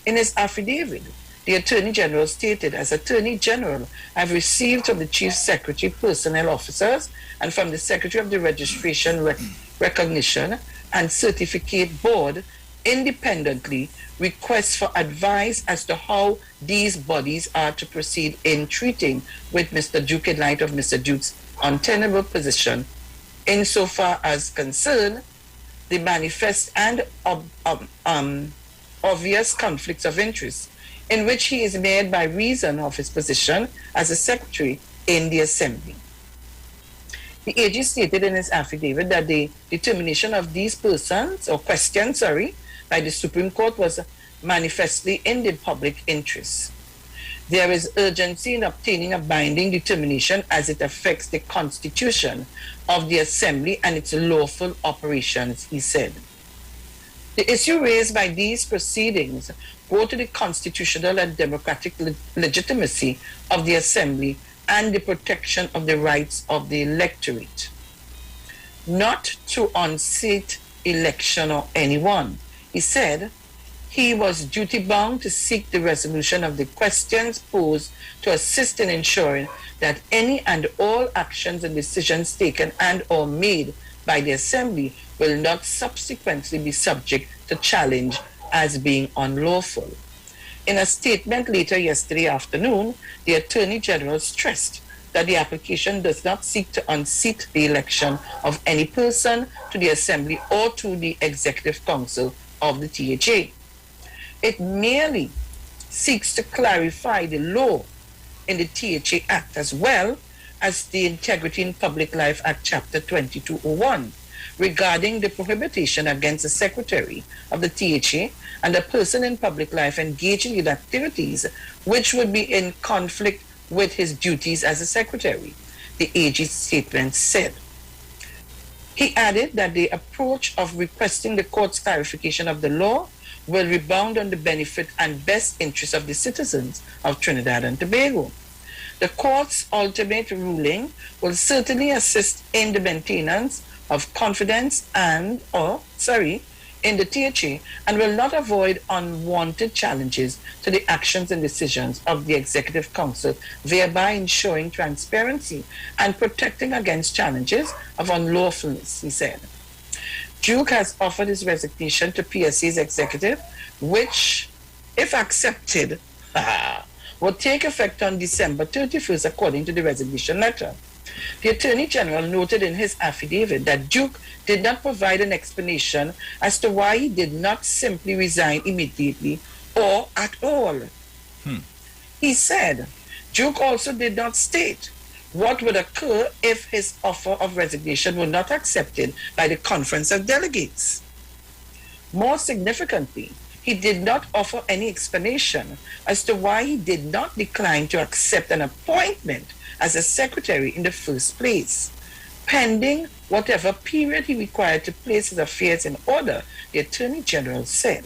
In his affidavit, the Attorney General stated, as Attorney General, I have received from the Chief Secretary, personnel officers, and from the Secretary of the Registration, Recognition, and Certificate Board, independently, requests for advice as to how these bodies are to proceed in treating with Mr. Duke in light of Mr. Duke's untenable position insofar as concern the manifest and obvious conflicts of interest in which he is made by reason of his position as a secretary in the Assembly. The AG stated in his affidavit that the determination of these persons, or questions, by the Supreme Court was manifestly in the public interest. There is urgency in obtaining a binding determination as it affects the Constitution of the Assembly and its lawful operations, he said. The issue raised by these proceedings go to the constitutional and democratic legitimacy of the Assembly and the protection of the rights of the electorate, not to unseat election or anyone. He said he was duty-bound to seek the resolution of the questions posed to assist in ensuring that any and all actions and decisions taken and or made by the Assembly will not subsequently be subject to challenge as being unlawful. In a statement later yesterday afternoon, the Attorney General stressed that the application does not seek to unseat the election of any person to the Assembly or to the Executive Council of the THA. It merely seeks to clarify the law in the THA Act as well as the Integrity in Public Life Act, Chapter 2201, regarding the prohibition against the Secretary of the THA and a person in public life engaging in activities which would be in conflict with his duties as a Secretary, the AG statement said. He added that the approach of requesting the court's clarification of the law will rebound on the benefit and best interest of the citizens of Trinidad and Tobago. The court's ultimate ruling will certainly assist in the maintenance of confidence in the THA and will not avoid unwanted challenges to the actions and decisions of the Executive Council, thereby ensuring transparency and protecting against challenges of unlawfulness, he said. Duke has offered his resignation to PSC's executive, which, if accepted, will take effect on December 31st, according to the resignation letter. The Attorney General noted in his affidavit that Duke did not provide an explanation as to why he did not simply resign immediately or at all. He said Duke also did not state what would occur if his offer of resignation were not accepted by the Conference of Delegates. More significantly, he did not offer any explanation as to why he did not decline to accept an appointment as a secretary in the first place, pending whatever period he required to place his affairs in order, the Attorney General said.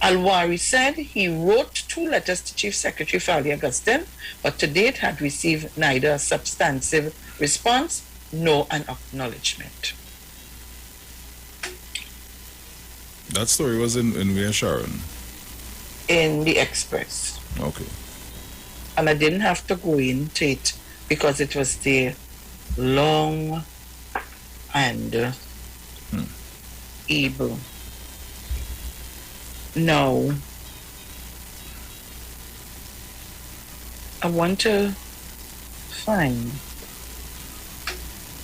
Alwari said he wrote 2 letters to Chief Secretary Fali Augustine, but to date had received neither a substantive response nor an acknowledgement. That story was in where, Sharon? In the Express. Okay. And I didn't have to go into it because it was there long and able. Now, I want to find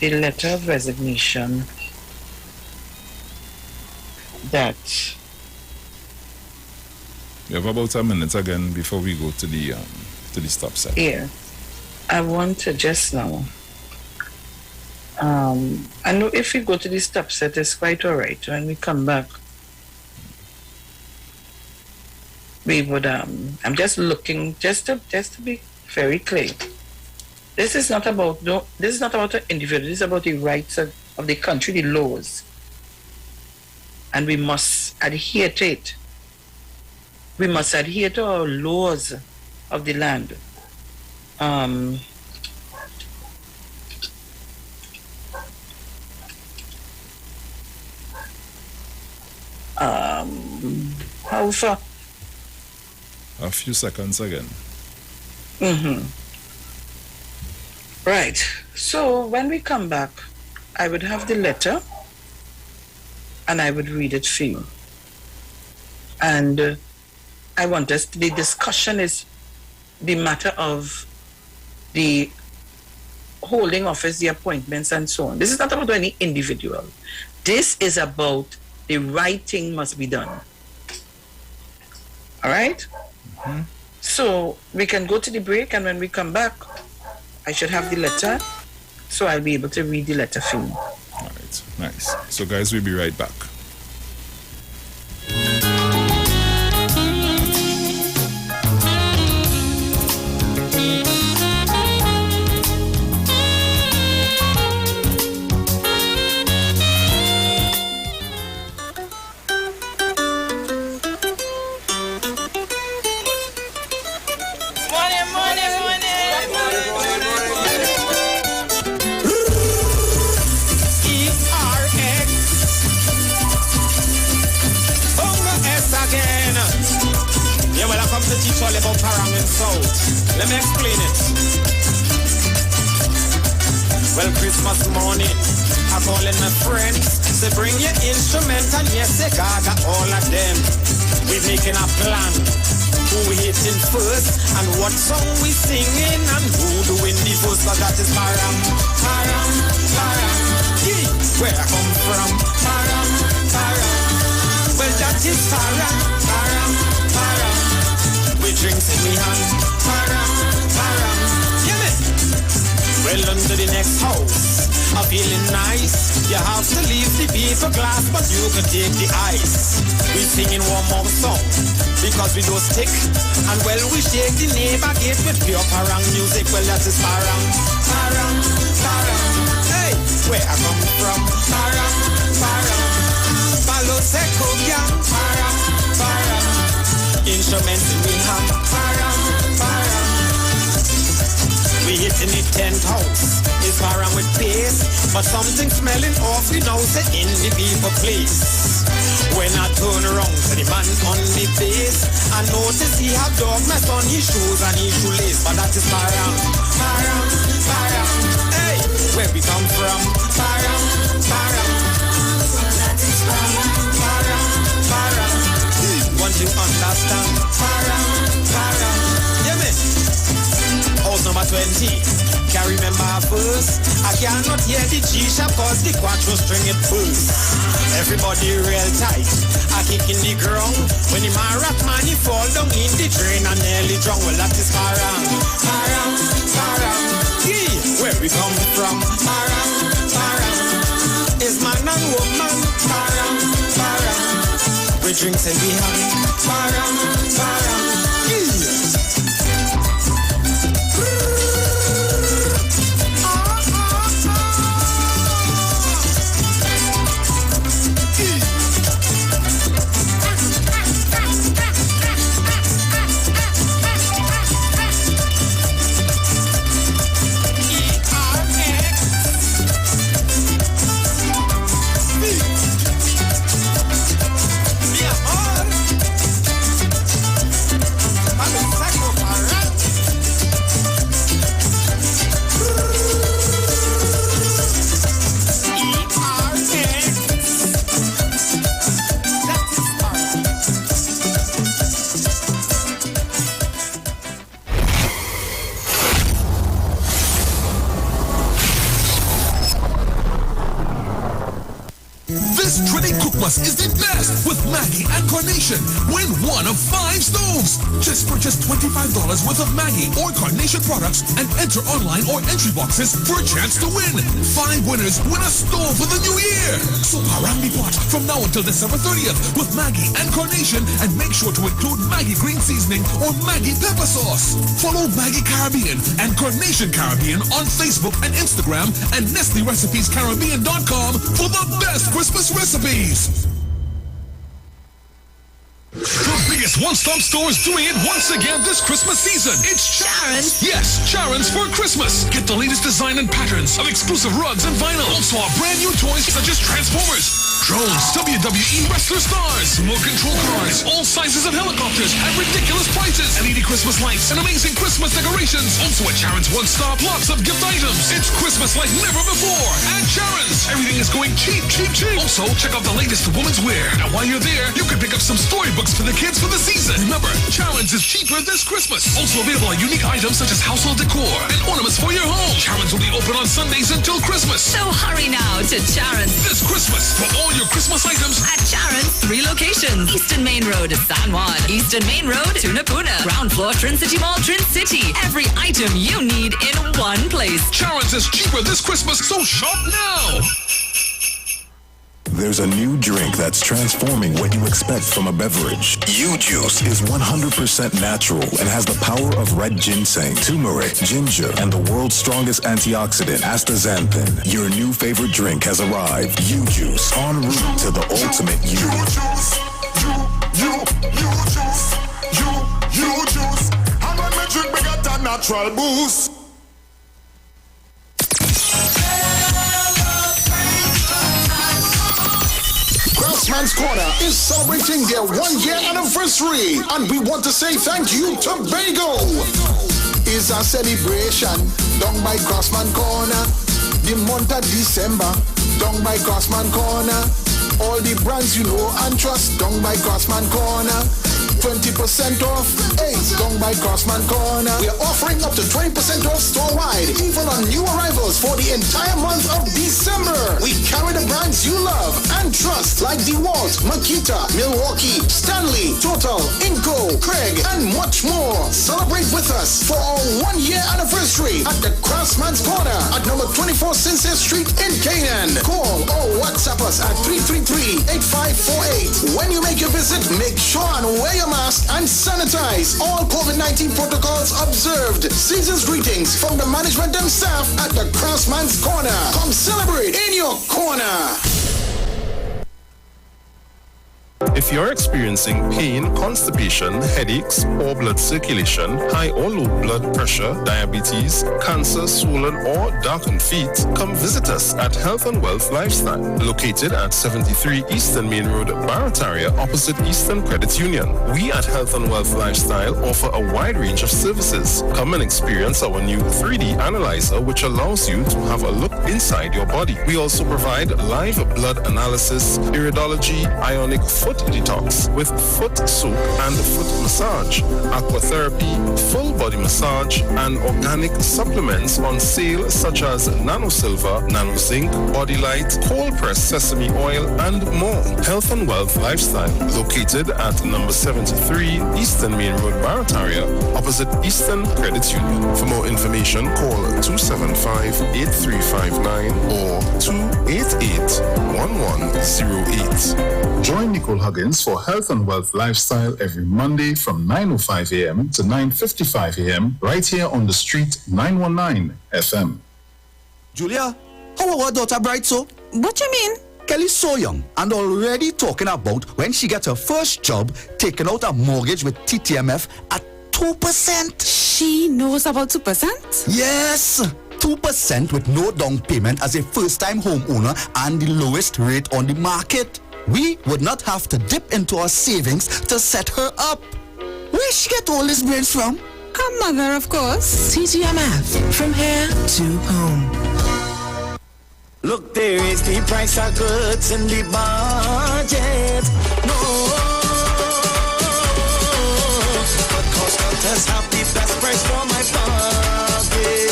the letter of resignation that... We have about a minute again before we go to the stop set. Yeah. I want to just now... I know if we go to the stop set, it's quite all right. When we come back, we would... I'm just looking, just to be very clear. This is not about an individual. This is about the rights of the country, the laws. And we must adhere to it. We must adhere to our laws of the land. How far? A few seconds again. Right. So when we come back, I would have the letter and I would read it for you. And I want us, the discussion is the matter of the holding office, the appointments and so on. This is not about any individual. This is about the right thing must be done. All right? So we can go to the break, and when we come back, I should have the letter, so I'll be able to read the letter for you. All right, nice. So guys, we'll be right back. Teach all about Parang and South. Let me explain it. Well, Christmas morning, I calling my friends. Say bring your instrument and yes, they got all of them. We making a plan. Who we hitting first and what song we singing and who doing the first. But that is Parang, Parang, Parang. Yeah, where I come from. Parang, Parang. Well, that is Parang, Parang, Parang. We drinks in we hand, Parang, Parang, yeah man. Well, under the next house, I'm feeling nice. You have to leave the beer glass, but you can take the ice. We singing one more song, because we don't stick. And well, we shake the neighbor gate with pure Parang music. Well, that is Parang, Parang, Parang. Hey, where I come from, Parang, Parang. Palo Seco, yeah, Parang, Parang. Instruments in we have, Parang, Parang. We hitting the 10th house, it's Parang with pace. But something smelling awfully now, say in the people place. When I turn around to the man on the base, I notice he have dog mess on his shoes and his shoelace. But that is Parang, Parang, Parang. Hey, where we come from, Parang, Parang. That is Parang, Parang, Parang. Want to understand? Parang, Parang. Yeah, man. House number 20. Can't remember first. I cannot hear the G-sharp cause the quattro string it pulls. Everybody real tight. I kick in the ground. When the man rock man, he fall down in the drain and nearly drown. Well, that is Parang, Parang, Parang. Yeah, where we come from? Parang, Parang. Is man and woman? Parang, Parang. We drinks and we have Parang, Parang, yeah. Christmas is the best with Maggie and Carnation. Win one of 5 stoves. Just purchase $25 worth of Maggie or Carnation products and enter online or entry boxes for a chance to win. 5 winners win a stove for the new year. So around the pot from now until December 30th with Maggie and Carnation, and make sure to include Maggie green seasoning or Maggie pepper sauce. Follow Maggie Caribbean and Carnation Caribbean on Facebook and Instagram and NestleRecipesCaribbean.com for the best Christmas recipes. The biggest one-stop store is doing it once again this Christmas season. It's Charon's. Yes, Charon's for Christmas. Get the latest design and patterns of exclusive rugs and vinyl. Also our brand new toys such as Transformers, drones, WWE wrestler stars, remote control cars, all sizes of helicopters at ridiculous prices, LED Christmas lights and amazing Christmas decorations. Also at Charon's One Stop, lots of gift items. It's Christmas like never before. At Charon's, everything is going cheap, cheap, cheap. Also, check out the latest women's wear. And while you're there, you can pick up some storybooks for the kids for the season. Remember, Charon's is cheaper this Christmas. Also available are unique items such as household decor and ornaments for your home. Charon's will be open on Sundays until Christmas. So hurry now to Charon's this Christmas for all your Christmas items. At Charon's, 3 locations. Eastern Main Road, San Juan. Eastern Main Road, Tunapuna. Ground floor, Trin City Mall, Trin City. Every item you need in one place. Charon's is cheaper this Christmas, so shop now. There's a new drink that's transforming what you expect from a beverage. U-Juice is 100% natural and has the power of red ginseng, turmeric, ginger, and the world's strongest antioxidant, astaxanthin. Your new favorite drink has arrived. U-Juice, en route to the ultimate you. U-Juice. I'm on my drink, we got that natural boost. Craftsman's Corner is celebrating their 1-year anniversary, and we want to say thank you to Bagel. It's a celebration done by Craftsman Corner. The month of December, done by Craftsman Corner. All the brands you know and trust, done by Craftsman Corner. 20% off, hey, done by Craftsman Corner. We are offering up to 20% off store-wide, even on new arrivals for the entire month of December. We carry the brands you love and trust, like DeWalt, Makita, Milwaukee, Stanley, Total, Inco, Craig, and much more. Celebrate with us for our 1-year anniversary at the Craftsman's Corner at number 24 Sincere Street in Canaan. Call or WhatsApp us at 333-8548. When you make your visit, make sure and wear your mask and sanitize. All COVID-19 protocols observed. Season's greetings from the management and staff at the Craftsman's Corner. Come celebrate in your corner. If you're experiencing pain, constipation, headaches, poor blood circulation, high or low blood pressure, diabetes, cancer, swollen or darkened feet, come visit us at Health and Wealth Lifestyle, located at 73 Eastern Main Road, Barataria, opposite Eastern Credit Union. We at Health and Wealth Lifestyle offer a wide range of services. Come and experience our new 3D analyzer, which allows you to have a look inside your body. We also provide live blood analysis, iridology, ionic foot detox with foot soap and foot massage, aquatherapy, full body massage, and organic supplements on sale such as Nano Silver, Nano Zinc, Body Light, cold pressed sesame oil, and more. Health and Wealth Lifestyle, located at number 73 Eastern Main Road, Barataria, opposite Eastern Credit Union. For more information, call 275-8359 or 288-1108. Join Nicole Huggins for Health and Wealth Lifestyle every Monday from 9:05 a.m. to 9:55 a.m. right here on the street 919 FM. Julia, how our daughter bright so? What you mean? Kelly's so young and already talking about when she gets her first job, taking out a mortgage with TTMF at 2%. She knows about 2%? Yes. 2% with no down payment as a first-time homeowner and the lowest rate on the market. We would not have to dip into our savings to set her up. Where she get all these brains from? Her mother, of course. TTMF, from here to home. Look, there is the price of goods in the budget. No, but cost counters have the best price for my pocket.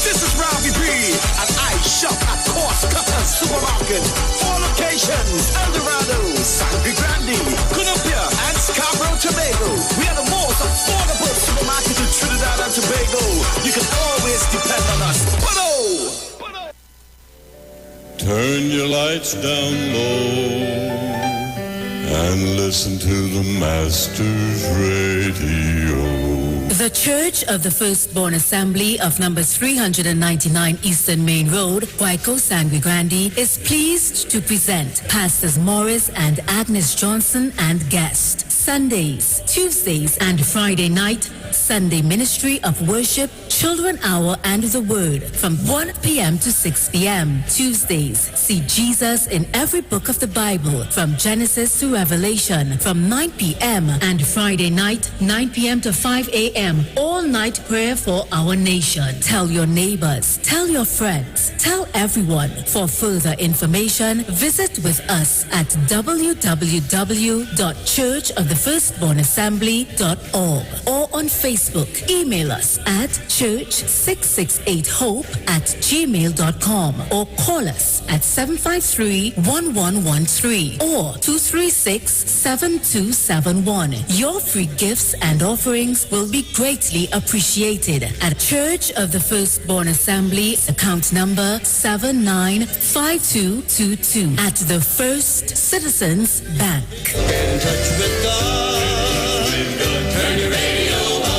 This is Robbie B, and I shop at Cost Cutters Supermarket. Morgan. Four locations, El Dorado, Sangre Grande, Columbia, and Scarborough, Tobago. We are the most affordable supermarket in Trinidad and Tobago. You can always depend on us. Turn your lights down low and listen to the Master's Radio. The Church of the Firstborn Assembly of number 399 Eastern Main Road, Guayco, Sangre Grande, is pleased to present Pastors Morris and Agnes Johnson and guests. Sundays, Tuesdays, and Friday night, Sunday Ministry of Worship, Children Hour, and the Word from 1 p.m. to 6 p.m. Tuesdays, see Jesus in every book of the Bible from Genesis to Revelation from 9 p.m. and Friday night, 9 p.m. to 5 a.m. all night prayer for our nation. Tell your neighbors, tell your friends, tell everyone. For further information, visit with us at www.churchofthefirstbornassembly.org or on Facebook. Email us at church668hope@gmail.com or call us at 753-1113 or 236-7271. Your free gifts and offerings will be greatly appreciated at Church of the Firstborn Assembly, account number 795222 at the First Citizens Bank. Get in touch with God. Turn your radio on.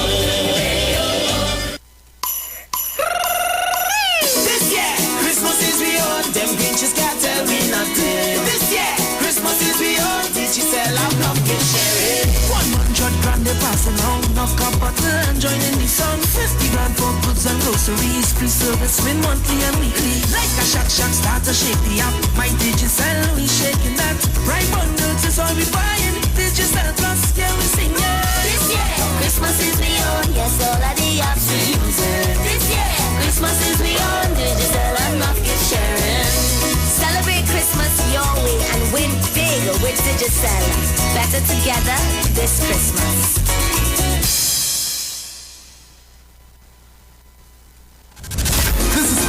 This year, Christmas is beyond. Them Grinches can't tell me nothing. This year, Christmas is beyond. Did you sell out pumpkin sherry? 100 grand they passing out. Enough bottle and joining the sun. 50 grand for goods and groceries. Free service with monthly and weekly. Like a shack start to shake the app. My Digicel, we shaking that. Right bundles is all we buying. Digicel plus, yeah, we sing it. This year, Christmas is beyond. Yes, all of the apps we use it. This year, Christmas is beyond. Digicel and enough gift sharing. Celebrate Christmas your way and win big with Digicel. Better together this Christmas.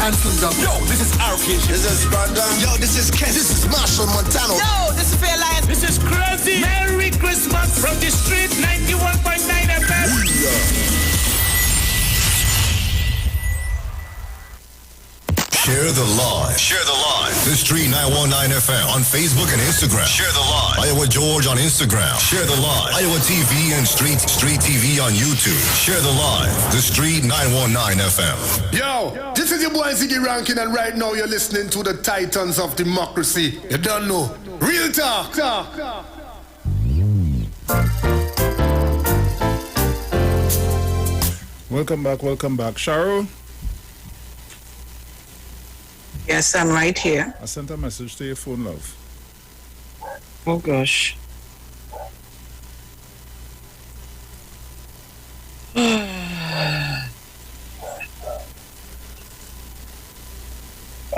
Yo, this is Arcade. This is Brandon. Yo, this is Ken. This is Marshall Montano. Yo, this is Fair Lion. This is Crazy. Merry Christmas from the street 91.9 FM. Share the live. Share the live. The Street 919 FM on Facebook and Instagram. Share the live. Iowa George on Instagram. Share the live. Iowa TV and Street TV on YouTube. Share the live. The Street 919 FM. Yo, this is your boy Ziggy Rankin, and right now you're listening to the Titans of Democracy. You don't know. Real talk. Welcome back. Cheryl? Yes, I'm right here. I sent a message to your phone, love. Oh, gosh.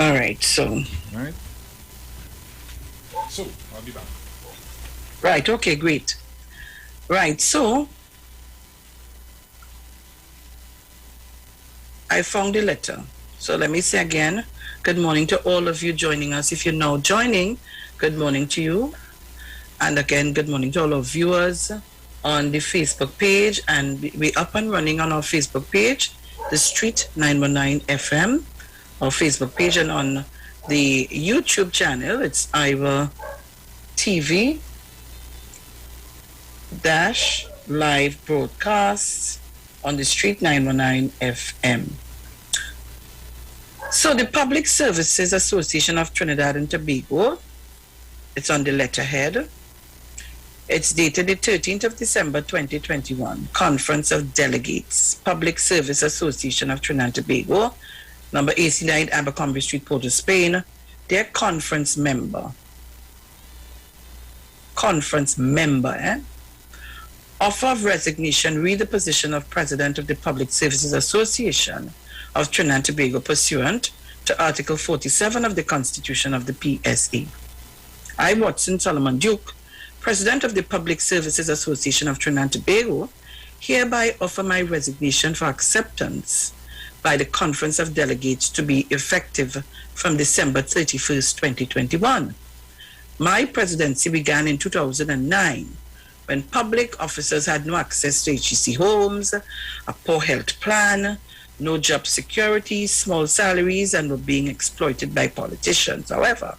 All right, so. Right. So, I'll be back. Right, okay, great. Right, so. I found the letter. So let me say again, good morning to all of you joining us. If you're now joining, good morning to you. And again, good morning to all our viewers on the Facebook page. And we're up and running on our Facebook page, the Street 919 FM, our Facebook page, and on the YouTube channel, it's Iwer TV live broadcasts on the Street 919 FM. So the Public Services Association of Trinidad and Tobago, it's on the letterhead. It's dated the 13th of December 2021. Conference of Delegates, Public Service Association of Trinidad and Tobago, number 89 Abercrombie Street, Port of Spain. They're conference member. Offer of resignation, read the position of President of the Public Services Association of Trinidad and Tobago pursuant to Article 47 of the Constitution of the PSA. I, Watson Solomon Duke, President of the Public Services Association of Trinidad and Tobago, hereby offer my resignation for acceptance by the Conference of Delegates to be effective from December 31st, 2021. My presidency began in 2009 when public officers had no access to HEC homes, a poor health plan, no job security, small salaries, and were being exploited by politicians. However,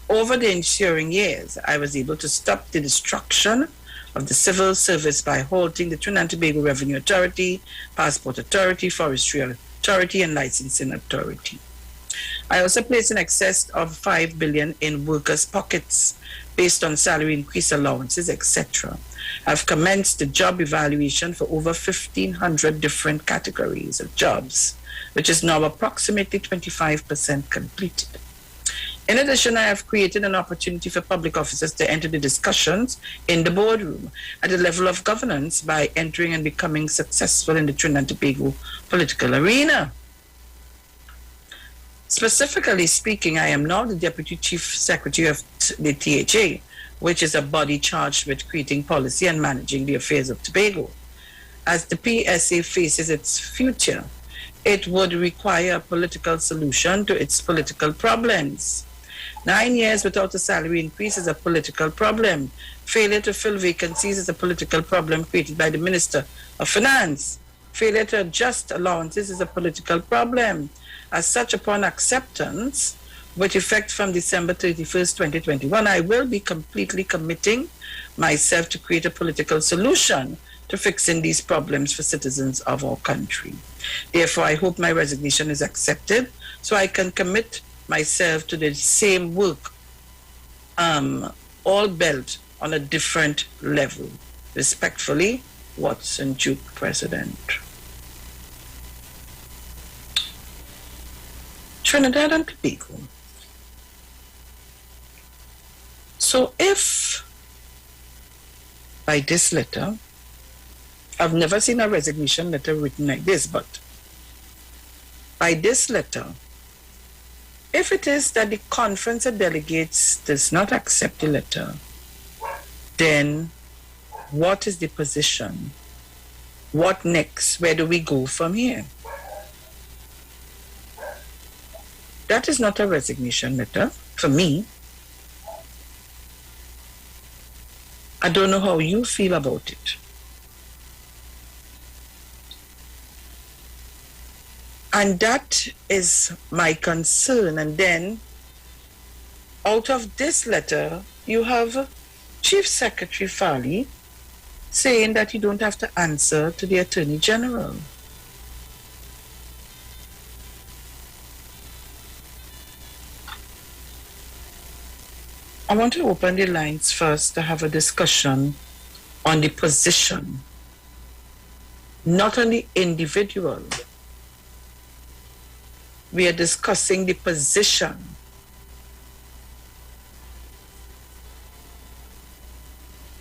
over the ensuing years, I was able to stop the destruction of the civil service by halting the Trinidad and Tobago Revenue Authority, Passport Authority, Forestry Authority, and Licensing Authority. I also placed in excess of $5 billion in workers' pockets based on salary increase allowances, etc. I've commenced the job evaluation for over 1,500 different categories of jobs, which is now approximately 25% completed. In addition, I have created an opportunity for public officers to enter the discussions in the boardroom at the level of governance by entering and becoming successful in the Trinidad and Tobago political arena. Specifically speaking, I am now the Deputy Chief Secretary of the THA, which is a body charged with creating policy and managing the affairs of Tobago. As the PSA faces its future, it would require a political solution to its political problems. 9 years without a salary increase is a political problem. Failure to fill vacancies is a political problem created by the Minister of Finance. Failure to adjust allowances is a political problem. As such, upon acceptance, with effect from December 31st, 2021, I will be completely committing myself to create a political solution to fixing these problems for citizens of our country. Therefore, I hope my resignation is accepted so I can commit myself to the same work, all built on a different level. Respectfully, Watson Duke, President. Trinidad and Tobago. So if by this letter, I've never seen a resignation letter written like this, but by this letter, if it is that the Conference of Delegates does not accept the letter, then what is the position? What next? Where do we go from here? That is not a resignation letter for me. I don't know how you feel about it. And that is my concern. And then out of this letter, you have Chief Secretary Farley saying that you don't have to answer to the Attorney General. I want to open the lines first to have a discussion on the position, not on the individual. We are discussing the position.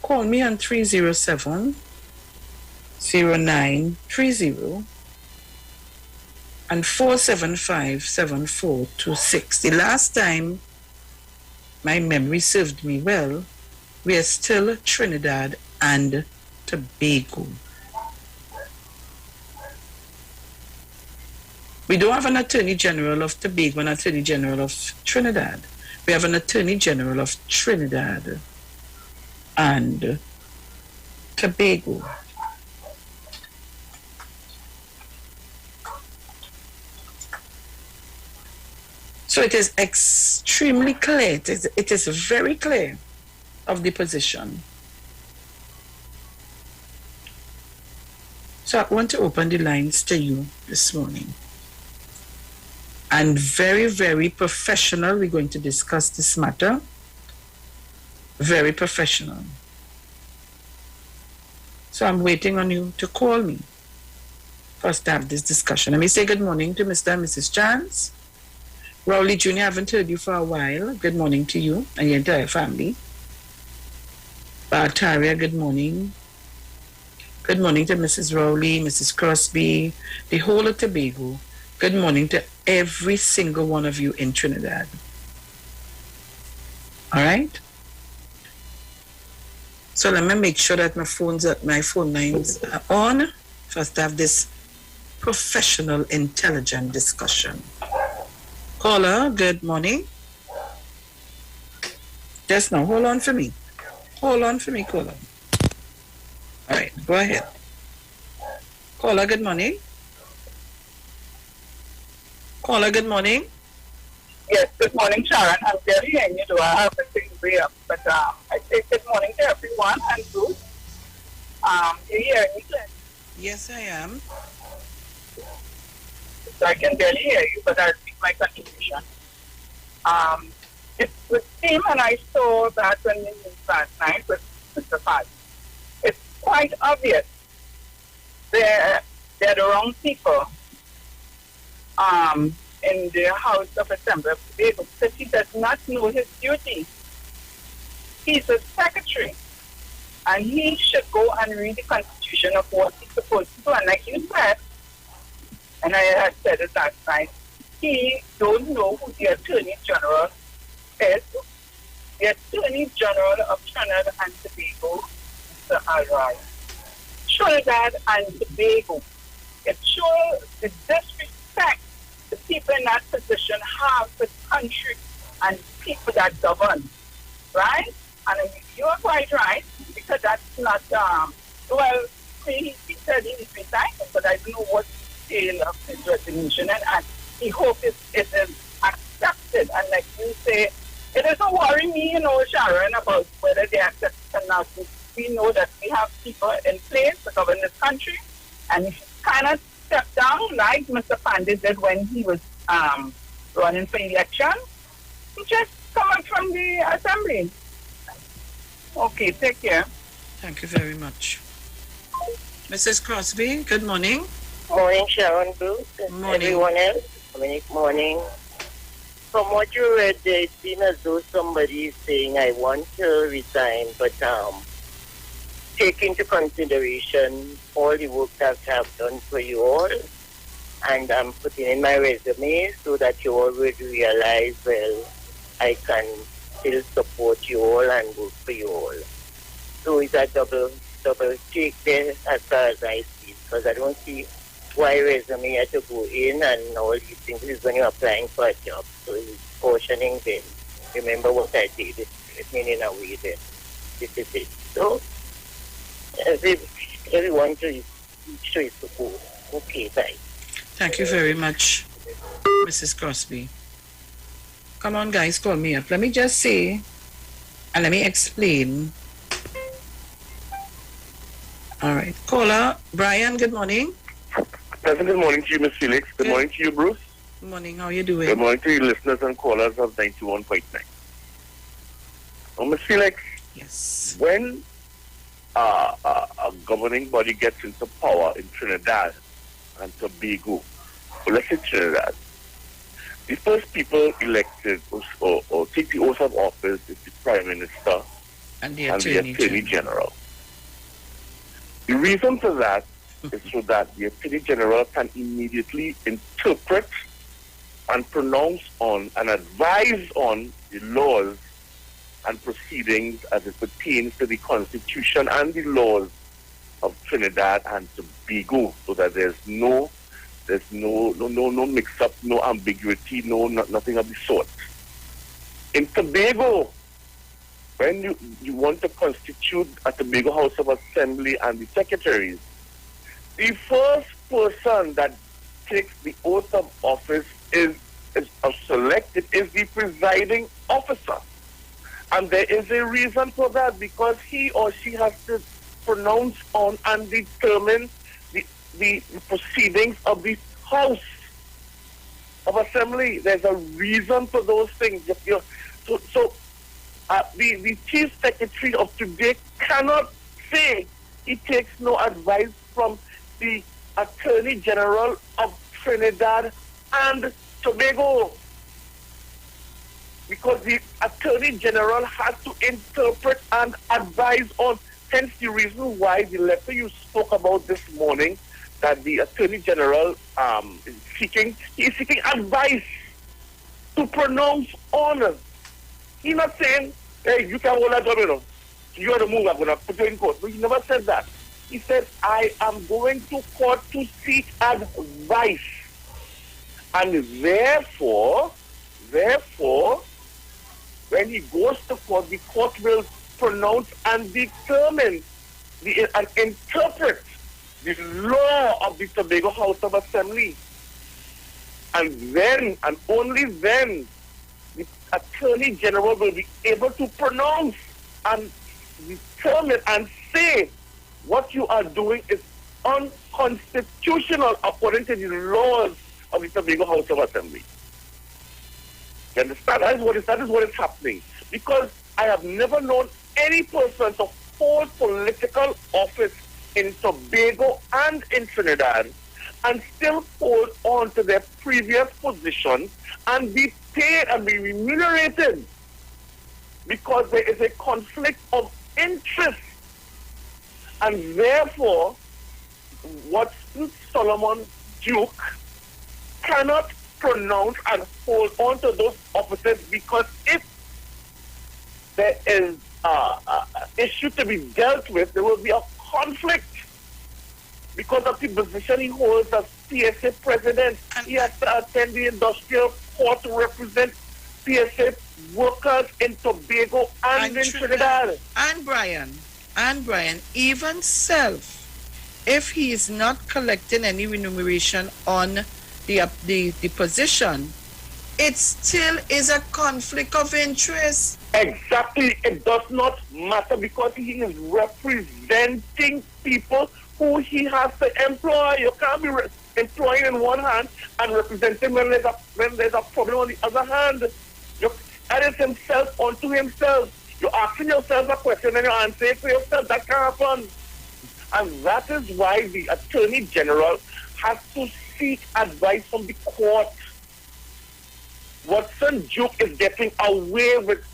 Call me on 307-0930 and 475-7426. The last time my memory served me well, we are still Trinidad and Tobago. We don't have an Attorney General of Tobago and Attorney General of Trinidad. We have an Attorney General of Trinidad and Tobago. So it is extremely clear, it is very clear of the position. So I want to open the lines to you this morning. And very, very professional, we're going to discuss this matter. Very professional. So I'm waiting on you to call me for us to have this discussion. Let me say good morning to Mr. and Mrs. Chance. Rowley Jr., I haven't heard you for a while. Good morning to you and your entire family. Bartaria, good morning. Good morning to Mrs. Rowley, Mrs. Crosby, the whole of Tobago. Good morning to every single one of you in Trinidad. All right? So let me make sure that my phone lines are on for us to have this professional, intelligent discussion. Caller, good morning. Just now, hold on for me. Hold on for me, caller. All right, go ahead. Caller, good morning. Caller, good morning. Yes, good morning, Sharon. I'm very young, you know, I have a thing way up, but I say good morning to everyone and Bruce. You hear me? Yes, I am. So I can barely hear you, but I'll make my contribution. It was him and I saw that when we moved last night with Mr. Fad. It's quite obvious they're the wrong people in the House of Assembly of Tobago because he does not know his duty. He's a secretary, and he should go and read the Constitution of what he's supposed to do. And like you said, and I had said it last night, he don't know who the Attorney General is. The Attorney General of Trinidad and Tobago, Mr. Alroy. Trinidad and Tobago. It shows the disrespect the people in that position have for country and people that govern. Right? And you are quite right, because that's not, well, he said he's resigning, but I don't know what scale of his resignation, and he hopes it is accepted. And like you say, it doesn't worry me, you know, Sharon, about whether they accept it or not. We know that we have people in place to govern this country, and if he cannot step down, like Mr. Pandit did when he was running for election, he just come out from the assembly. Okay, take care. Thank you very much. Mrs. Crosby, good morning. Morning, Sharon, Bruce, and morning. Everyone else. Dominic, morning. From what you read there, it seems as though somebody is saying, I want to resign, but take into consideration all the work that I've done for you all, and I'm putting in my resume so that you all would realize, well, I can still support you all and work for you all. So it's a double take there as far as I see, because I don't see why resume had to go in and all these things is when you're applying for a job. So it's cautioning them. Remember what I did, it mean in a way that this is it. So everyone show his support. Okay, bye. Thank you very much, Mrs. Crosby. Come on, guys, call me up. Let me just say, and let me explain. All right. Caller, Brian, good morning. Pleasant good morning to you, Miss Felix. Good morning to you, Bruce. Good morning. How are you doing? Good morning to you, listeners and callers of 91.9. Miss Felix. Yes. When a governing body gets into power in Trinidad and Tobago, well, let's say Trinidad, the first people elected or take the oath of office is the Prime Minister and the Attorney General. The reason for that is so that the Attorney General can immediately interpret and pronounce on and advise on the laws and proceedings as it pertains to the Constitution and the laws of Trinidad and Tobago, so that there's no mix-up, no ambiguity, nothing of the sort. In Tobago, when you want to constitute a Tobago House of Assembly and the secretaries, the first person that takes the oath of office is selected is the presiding officer. And there is a reason for that, because he or she has to pronounce on and determine the proceedings of the House of Assembly. There's a reason for those things. The Chief Secretary of today cannot say he takes no advice from the Attorney General of Trinidad and Tobago, because the Attorney General has to interpret and advise on. Hence the reason why the letter you spoke about this morning, that the Attorney General is seeking advice to pronounce on. He's not saying, hey, you can hold that job, you know. You are the move, I'm going to put you in court. No, he never said that. He said, I am going to court to seek advice. And therefore, when he goes to court, the court will pronounce and determine and interpret the law of the Tobago House of Assembly. And then, and only then, the Attorney General will be able to pronounce and determine and say what you are doing is unconstitutional according to the laws of the Tobago House of Assembly. You understand? That is what is happening. Because I have never known any person to hold political office in Tobago and in Trinidad and still hold on to their previous position and be paid and be remunerated because there is a conflict of interest. And therefore, Watson Solomon Duke cannot pronounce and hold on to those offices because if there is an issue to be dealt with, there will be a conflict because of the position he holds as PSA president. He has to attend the industrial court to represent PSA workers in Tobago and in Trinidad. And Brian, even if he is not collecting any remuneration on the position, it still is a conflict of interest. Exactly. It does not matter because he is representing people who he has to employ. You can't be employing in one hand and representing when there's a problem on the other hand. That is himself unto himself. You're asking yourself a question and you're answering for yourself. That can't happen. And that is why the Attorney General has to seek advice from the court. Watson Duke is getting away with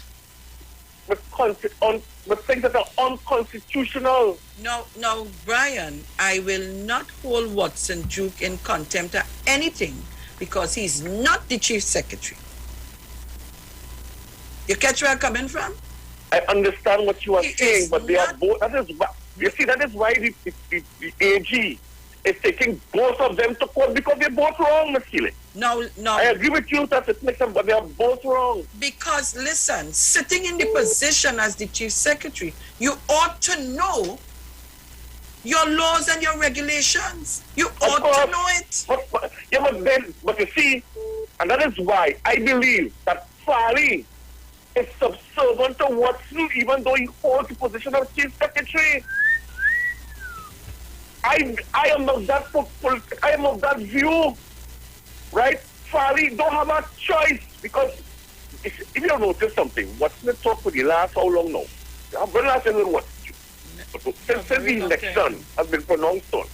things that are unconstitutional. No, Brian, I will not hold Watson Duke in contempt or anything because he's not the chief secretary. You catch where I'm coming from? I understand what you are saying, but they are both. That is why the AG is taking both of them to court because they're both wrong, Ms. Keeling. No. I agree with you that it makes them, but they are both wrong. Because, listen, sitting in the position as the chief secretary, you ought to know your laws and your regulations. You ought to know it. But you see, and that is why I believe that Fari is subservient to Watson, even though he holds the position of chief secretary. I am of that view, right? Fari don't have a choice because if you notice something, Watson has talked for the last how long now? When last time what? Since the election has been pronounced on.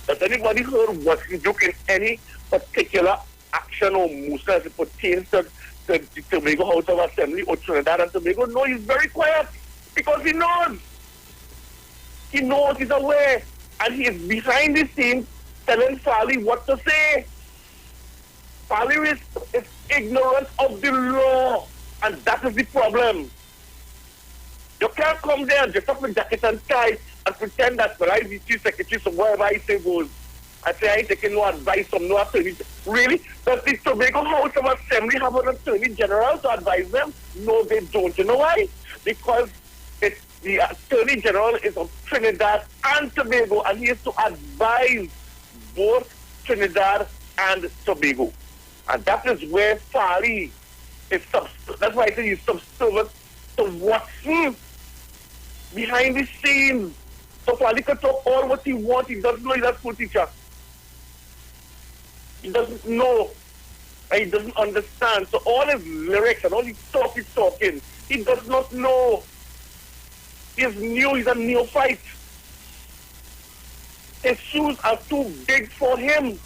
Has anybody heard Watson Duke in any particular action or motion as it pertains to the Tobago House of Assembly or Trinidad and Tobago? No, he's very quiet because he knows. He knows, he's aware. And he is behind the scenes telling Fali what to say. Fali is ignorant of the law. And that is the problem. You can't come there and dress up with jacket and tie and pretend that, well, I'm the chief secretary, so wherever I say goes. I say I ain't taking no advice from no attorney. Really? Does the Tobago House of Assembly have an attorney general to advise them? No, they don't. You know why? Because the Attorney General is of Trinidad and Tobago, and he is to advise both Trinidad and Tobago. And that is where Fari is that's why I say he's subservient to Watson behind the scenes. So Fari can talk all what he wants. He doesn't know he's a school teacher. He doesn't know. And he doesn't understand. So all his lyrics and all his talk he's talking, he does not know. He's new, he's a neophyte. His shoes are too big for him.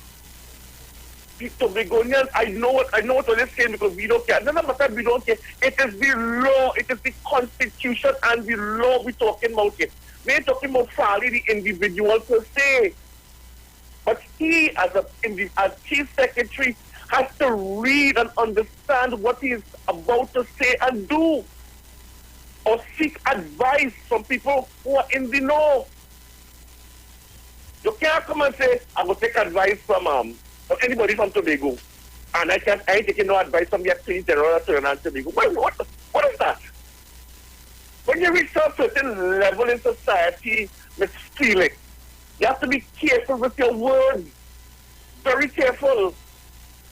The Tobagonians, I know what they're saying because we don't care. It doesn't matter if we don't care. It is the law, it is the constitution and the law we're talking about here. We're talking about Fali, the individual per se. But he, as chief secretary, has to read and understand what he is about to say and do. Or seek advice from people who are in the know. You can't come and say, I'm going to take advice from anybody from Tobago. And I ain't taking no advice from the Attorney General of Trinidad and Tobago. What is that? When you reach a certain level in society, Ms. Felix, you have to be careful with your words. Very careful.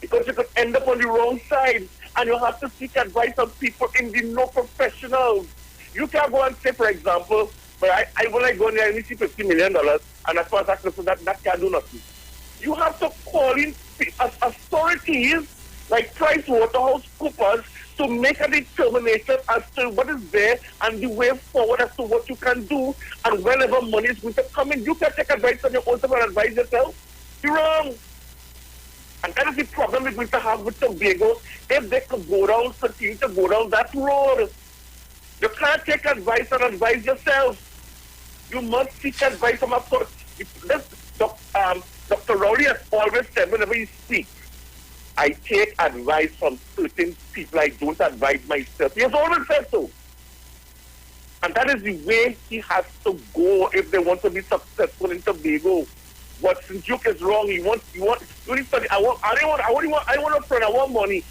Because you could end up on the wrong side. And you have to seek advice from people in the no professionals. You can't go and say, for example, but I when I go in there and see $50 million, and as far as I can say, that can't do nothing. You have to call in authorities like PricewaterhouseCoopers to make a determination as to what is there and the way forward as to what you can do. And whenever money is going to come in, you can take advice on your own and advise yourself. You're wrong. And that is the problem we're going to have with Tobago if they could continue to go down that road. You can't take advice and advise yourself. You must seek advice from a court. Dr. Rowley has always said whenever he speaks, I take advice from certain people. I don't advise myself. He has always said so. And that is the way he has to go if they want to be successful in Tobago. What Duke is wrong. I want a friend, I want money.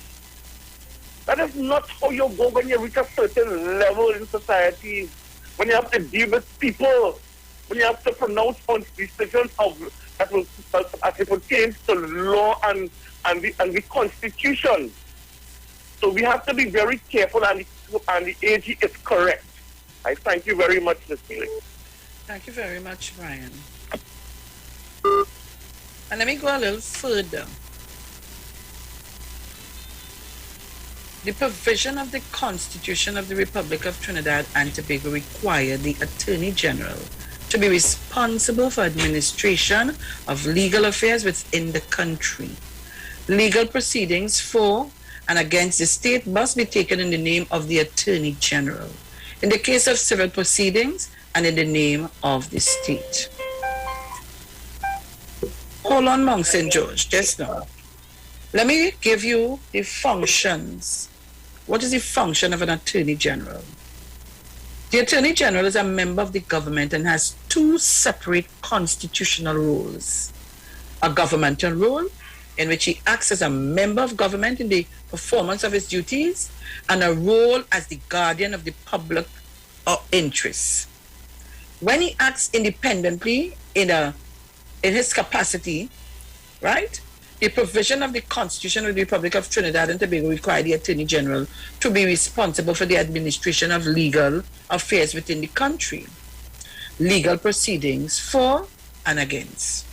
That is not how you go when you reach a certain level in society. When you have to deal with people, when you have to pronounce on decisions that will as it pertains to law and the Constitution. So we have to be very careful, and the AG is correct. I thank you very much, Ms. Felix. Thank you very much, Brian. And let me go a little further. The provision of the Constitution of the Republic of Trinidad and Tobago require the Attorney General to be responsible for administration of legal affairs within the country. Legal proceedings for and against the state must be taken in the name of the Attorney General. In the case of civil proceedings, and in the name of the state. Hold on, Mount St. George, just now. Let me give you the functions. What is the function of an Attorney General? The Attorney General is a member of the government and has two separate constitutional roles. A governmental role, in which he acts as a member of government in the performance of his duties, and a role as the guardian of the public interests. When he acts independently in his capacity, right? The provision of the Constitution of the Republic of Trinidad and Tobago require the Attorney General to be responsible for the administration of legal affairs within the country. Legal proceedings for and against.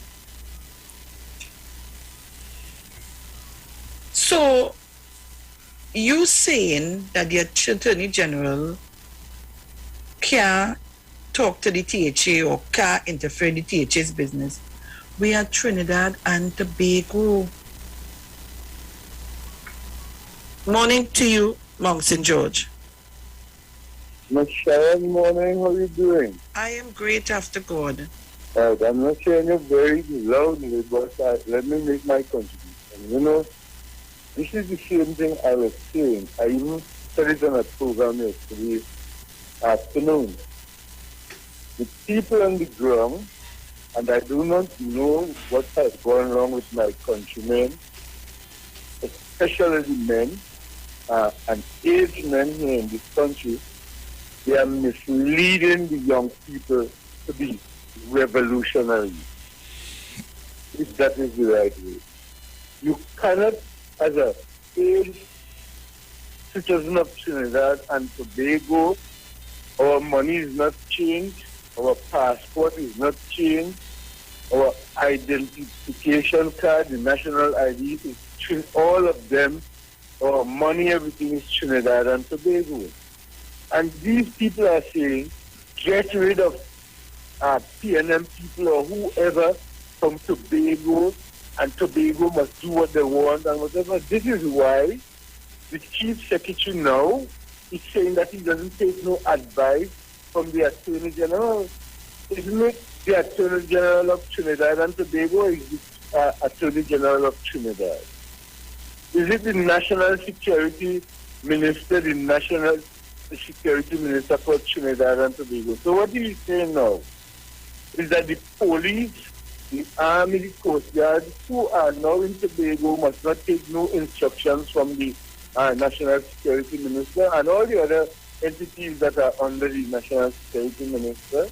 So, you saying that the Attorney General can't talk to the THA or can't interfere in the THA's business. We are Trinidad and Tobago. Morning to you, Mount St. George. Miss Sharon, morning. How are you doing? I am great after God. Right, I'm not saying it very loudly, but let me make my contribution. You know, this is the same thing I was saying. I even said it on a program yesterday afternoon. The people on the ground, and I do not know what has gone wrong with my countrymen, especially the men and aged men here in this country. They are misleading the young people to be revolutionary, if that is the right way. You cannot, as a aged citizen of Trinidad and Tobago, our money is not changed, our passport is not changed, our identification card, the national ID, is all of them, our money, everything is Trinidad and Tobago. And these people are saying, get rid of PNM people or whoever from Tobago, and Tobago must do what they want and whatever. This is why the Chief Secretary now is saying that he doesn't take no advice from the Attorney General. Isn't it the Attorney General of Trinidad and Tobago, or is the Attorney General of Trinidad? Is it the National Security Minister, the National Security Minister for Trinidad and Tobago? So what he is saying now is that the police the Army, the Coast Guard, who are now in Tobago, must not take no instructions from the National Security Minister and all the other entities that are under the National Security Minister.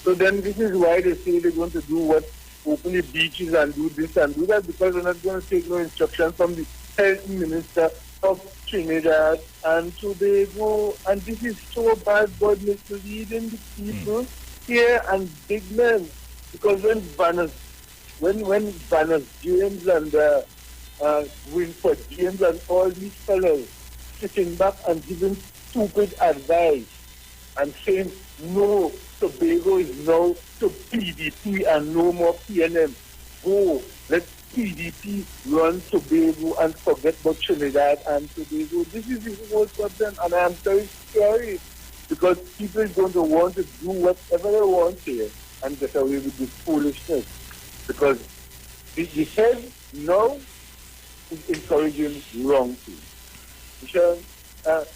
So then this is why they say they're going to do what, open the beaches and do this and do that, because they're not going to take no instructions from the Health Minister of Trinidad and Tobago. And this is so bad, God misleading the people here and big men. Because when Banners James and Winford James and all these fellows sitting back and giving stupid advice and saying, no, Tobago is now to PDP and no more PNM. Go, let PDP run Tobago and forget about Trinidad and Tobago. This is the whole problem, and I am very sorry because people are going to want to do whatever they want here and get away with this foolishness. Because the head now is encouraging wrong things. Michelle,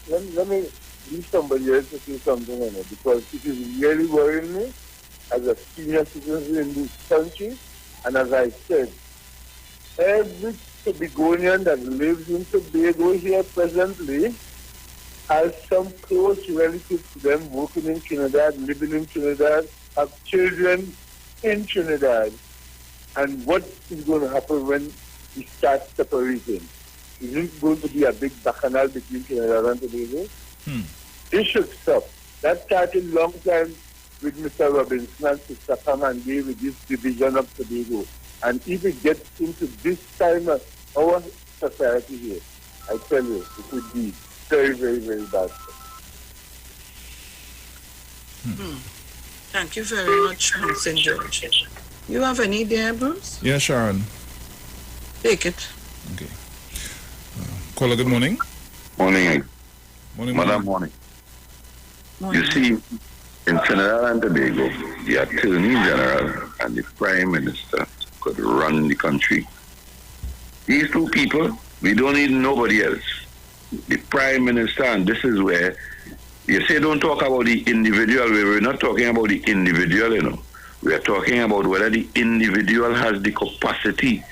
let me leave somebody else to say something on it, because it is really worrying me as a senior citizen in this country. And as I said, every Tobagonian that lives in Tobago here presently has some close relatives to them working in Trinidad, living in Trinidad, have children in Trinidad. And what is going to happen when we start separating? Is it going to be a big bacchanal between Trinidad and Tobago? This should stop. That started long time with Mr. Robinson and Sister Kamande with this division of Tobago. And if it gets into this time of our society here, I tell you, it would be very, very, very bad. Thank you very much, St. George. You have any there, Bruce? Yeah, Sharon. Take it. Okay. Caller, good morning. Morning. Morning. Madam, morning. You see, in Trinidad and Tobago, the Attorney General and the Prime Minister could run the country. These two people, we don't need nobody else. The Prime Minister, and this is where you say don't talk about the individual. We're not talking about the individual, you know. We are talking about whether the individual has the capacity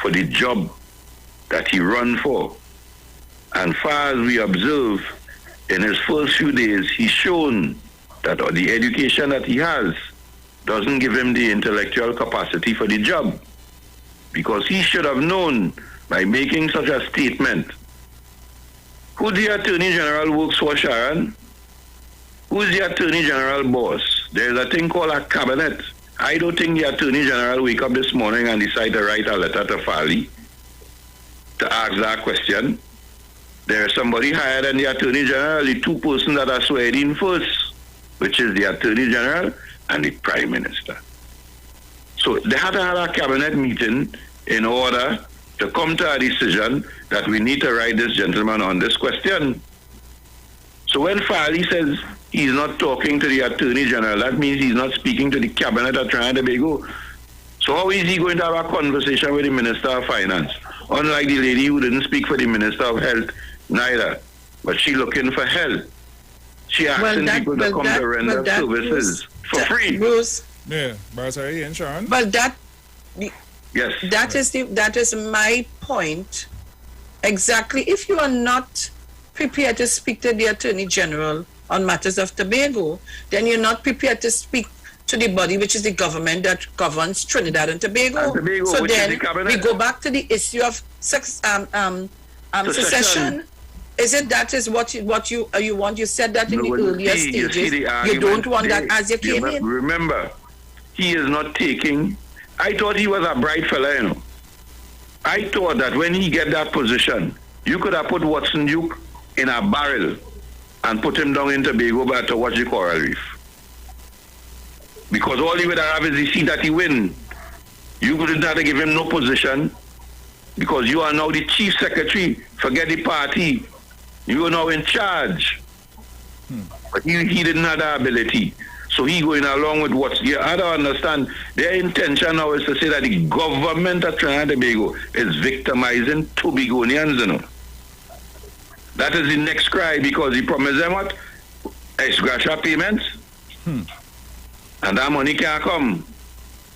for the job that he run for. And far as we observe, in his first few days, he's shown that the education that he has doesn't give him the intellectual capacity for the job. Because he should have known by making such a statement. Who the Attorney General works for, Sharon? Who's the Attorney General boss? There's a thing called a cabinet. I don't think the Attorney General wake up this morning and decide to write a letter to Fali to ask that question. There's somebody higher than the Attorney General, the two persons that are swearing in first, which is the Attorney General and the Prime Minister. So they had to have a cabinet meeting in order to come to a decision that we need to write this gentleman on this question. So when Fali says he's not talking to the Attorney General, that means he's not speaking to the cabinet of Trinidad and Tobago. So how is he going to have a conversation with the Minister of Finance? Unlike the lady who didn't speak for the Minister of Health, neither. But she looking for help. She asking people to come to render services for free. Bruce. Yeah, Barsari and Sharon. But that... Yes. That is my point. Exactly. If you are not prepared to speak to the Attorney General on matters of Tobago, then you're not prepared to speak to the body which is the government that governs Trinidad and Tobago. So then we go back to the issue of secession. Is it that is what you want? You said that in the earlier stages. You don't want that as you came in. Remember, he is not taking. I thought he was a bright fella, you know. I thought that when he get that position, you could have put Watson Duke in a barrel and put him down in Tobago back to watch the coral reef. Because all he would have is the seat that he win. You couldn't have to give him no position because you are now the chief secretary. Forget the party. You are now in charge. But he didn't have the ability. So he going along with what you have to understand. Their intention now is to say that the government of Trinidad and Tobago is victimizing Tobagonians, you know. That is the next cry because he promised them what? Ex gratia payments. And that money can't come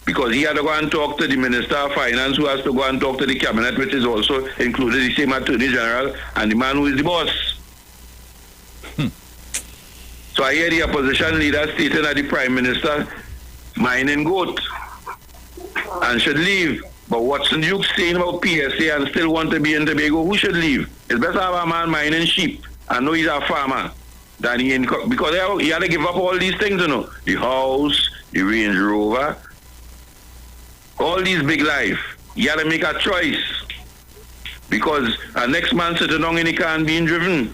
because he had to go and talk to the Minister of Finance, who has to go and talk to the Cabinet, which is also included the same Attorney General, and the man who is the boss. So I hear the opposition leader stating that the Prime Minister mining goat and should leave. But what's Duke saying about PSA and still want to be in Tobago? Who should leave? It's better have a man mining sheep and know he's a farmer than because he had to give up all these things, the house, the Range Rover, all these big life. He had to make a choice because next man sitting down in the car and being driven.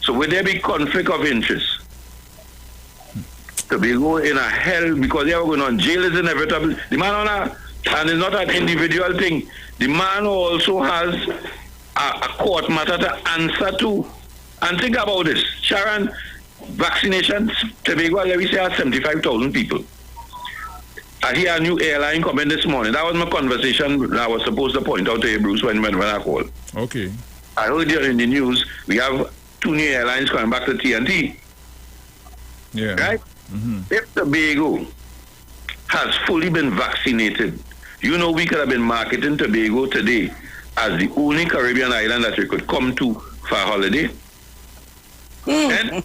So would there be conflict of interest? Tobago in a hell because they are going on. Jail is inevitable. The man on and it's not an individual thing. The man also has a court matter to answer to. And think about this. Sharon, vaccinations, Tobago, let me say, has 75,000 people. I hear a new airline coming this morning. That was my conversation I was supposed to point out to you, Bruce, when I called. Okay. I heard you in the news, we have 2 new airlines coming back to TNT. Yeah. Right? Mm-hmm. If Tobago has fully been vaccinated, we could have been marketing Tobago today as the only Caribbean island that you could come to for a holiday. And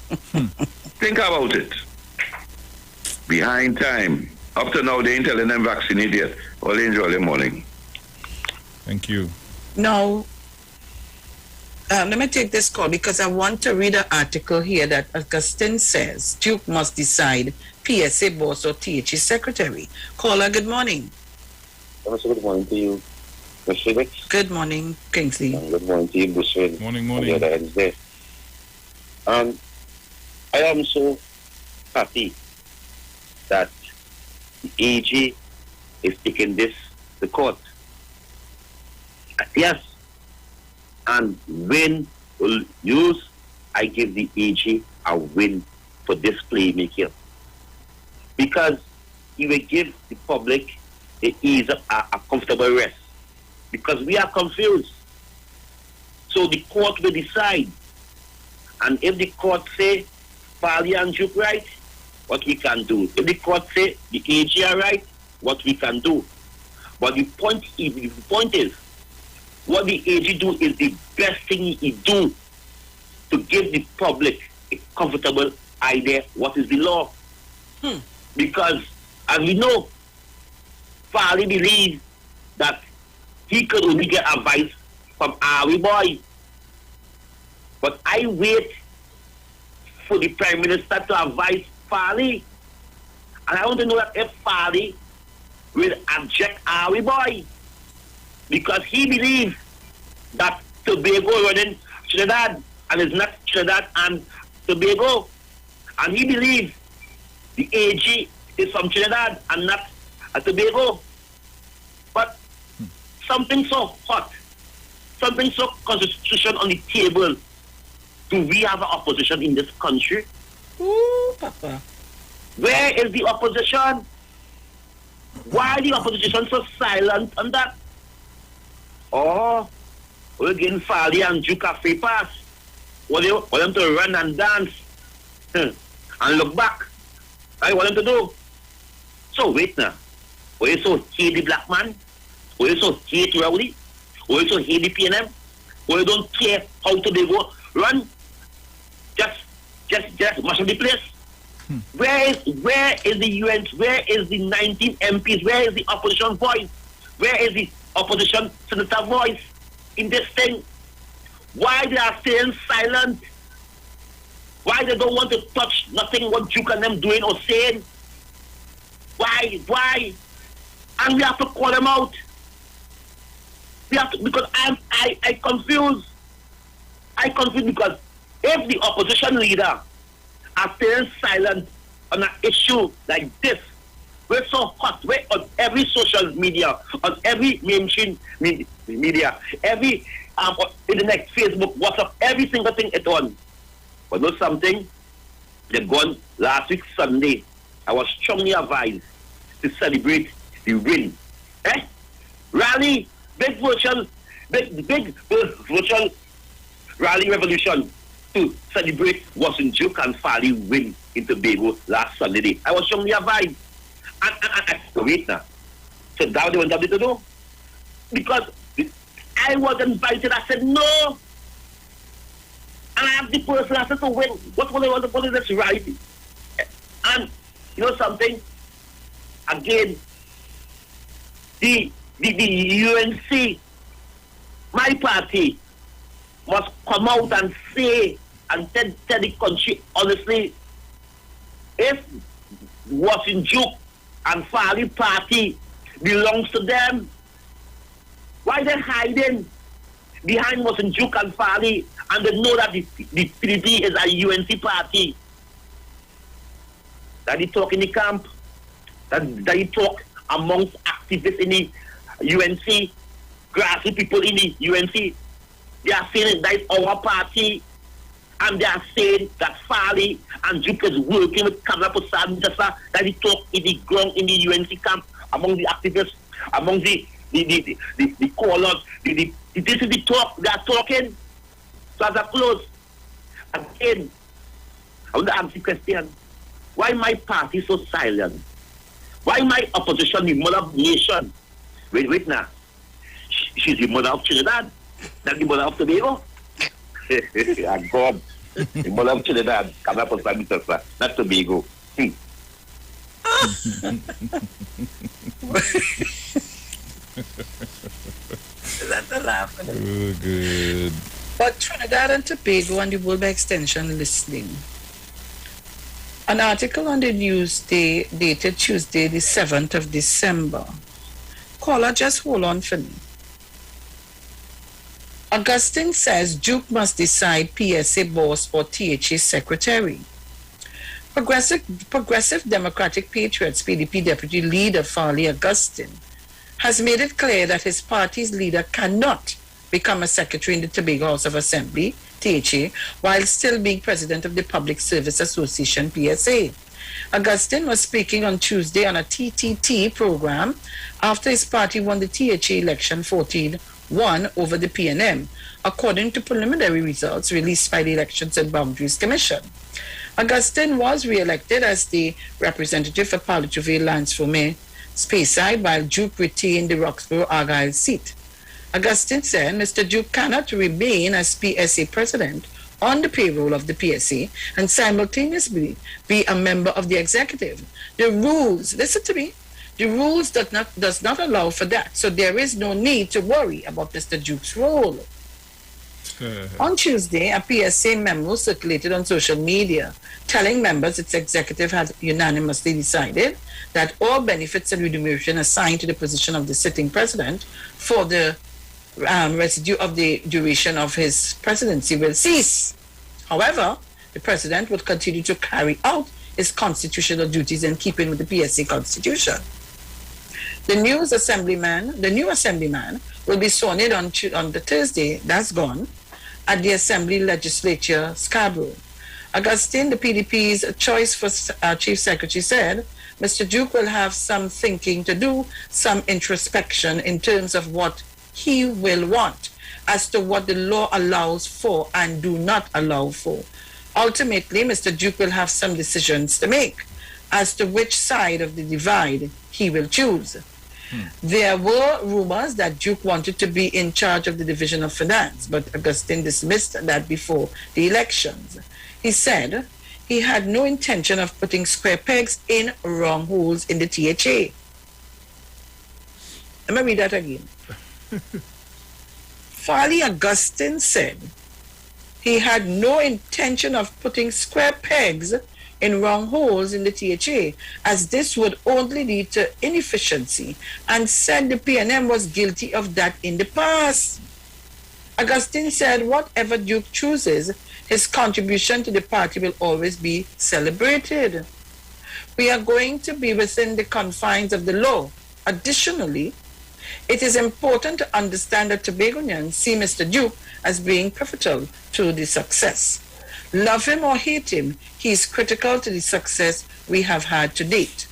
think about it. Behind time. Up to now, they ain't telling them vaccinate yet. All enjoy their morning. Thank you. Now, let me take this call because I want to read an article here that Augustine says Duke must decide PSA boss or THE secretary. Caller, good morning. Good morning to you, Ms. Felix. Good morning, Kingsley. And good morning to you, Bruce. Morning. I am so happy that the AG is taking this to court. Yes, and win will use. I give the AG a win for this playmaking because he will give the public the ease of a comfortable rest because we are confused. So the court will decide, and if the court say Farley and Duke right, what we can do. If the court say the AG are right, what we can do. But the point is, what the AG do is the best thing he do to give the public a comfortable idea what is the law. Because, as we know, Farley believes that he could only get advice from our boy. But I wait for the Prime Minister to advise Farley. And I want to know that if Farley will object our boy. Because he believes that Tobago running Trinidad and it's not Trinidad and Tobago. And he believes the AG is from Trinidad and not Tobago. But something so hot, something so constitution on the table, do we have an opposition in this country? Ooh, Papa. Where is the opposition? Why the opposition so silent on that? Oh, we're getting Farley and Duke a free pass. Want them to run and dance and look back. I want them to do. So wait now. Why you so hate the black man? Why you so hate Rowley? Why you so hate the PNM? Why you don't care how to they go run? Just mash up the place. Where is the UN? Where is the 19 MPs? Where is the opposition voice? Where is the opposition senator voice in this thing? Why they are staying silent? Why they don't want to touch nothing what Duke and them doing or saying? Why? And we have to call them out. We have to, because I confused. I confused because if the opposition leader are staying silent on an issue like this, we're so hot, we're on every social media, on every mainstream media, every internet, Facebook, WhatsApp, every single thing it's on. But know something? They've gone last week Sunday. I was strongly advised to celebrate the win. Rally, big virtual rally revolution to celebrate Watson Duke and Farley win in Tobago last Sunday. I was strongly advised. Wait now. So that they wanted to do. Because I was invited, I said no. And I asked the person, I said, so when, what is this right? And you know something? Again, the UNC, my party, must come out and say and tell the country honestly, if Washington Duke and Farley party belongs to them, why they hiding behind Washington Duke and Farley and they know that the PDP is a UNC party? That he talk in the camp, that he talk amongst activists in the UNC, grassroots people in the UNC. They are saying that it's our party, and they are saying that Farley and Duke is working with Kamala Prasad Jassa, that he talk in the ground in the UNC camp among the activists, among the callers. This is the talk they are talking. So as I close, again, I want to ask the question, why my party so silent? Why my opposition, the mother of the nation? Wait now. She's the mother of Trinidad, not the mother of Tobago. And God, the mother of Trinidad, Kamala Prasad Jassa, not Tobago. That's a laugh. Oh, good. But Trinidad and Tobago and the world by extension listening. An article on the Newsday dated Tuesday, the 7th of December. Caller, just hold on for me. Augustine says Duke must decide PSA boss or THA secretary. Progressive Democratic Patriots PDP Deputy Leader Farley Augustine has made it clear that his party's leader cannot become a secretary in the Tobago House of Assembly, THA, while still being president of the Public Service Association, PSA. Augustine was speaking on Tuesday on a TTT program after his party won the THA election 14-1 over the PNM, according to preliminary results released by the Elections and Boundaries Commission. Augustine was re-elected as the representative for Palutuville Lansfome Speyside, while Duke retained the Roxborough-Argyle seat. Augustine said Mr. Duke cannot remain as PSA president on the payroll of the PSA and simultaneously be a member of the executive. The rules, listen to me, the rules does not allow for that, so there is no need to worry about Mr. Duke's role. On Tuesday, a PSA memo circulated on social media telling members its executive had unanimously decided that all benefits and remuneration assigned to the position of the sitting president for the residue of the duration of his presidency will cease. However, the president would continue to carry out his constitutional duties in keeping with the PSA constitution. The new assemblyman will be sworn in on the Thursday, that's gone, at the Assembly Legislature Scarborough. Augustine, the PDP's choice for Chief Secretary, said Mr. Duke will have some thinking to do, some introspection in terms of what he will want as to what the law allows for and do not allow for. Ultimately, Mr. Duke will have some decisions to make as to which side of the divide he will choose. There were rumors that Duke wanted to be in charge of the Division of Finance, but Augustine dismissed that before the elections. He said he had no intention of putting square pegs in wrong holes in the THA. Let me read that again. Farley Augustine said he had no intention of putting square pegs in wrong holes in the THA, as this would only lead to inefficiency, and said the PNM was guilty of that in the past. Augustine said whatever Duke chooses, his contribution to the party will always be celebrated. We are going to be within the confines of the law. Additionally, it is important to understand that Tobagonians see Mr. Duke as being pivotal to the success. Love him or hate him, he is critical to the success we have had to date.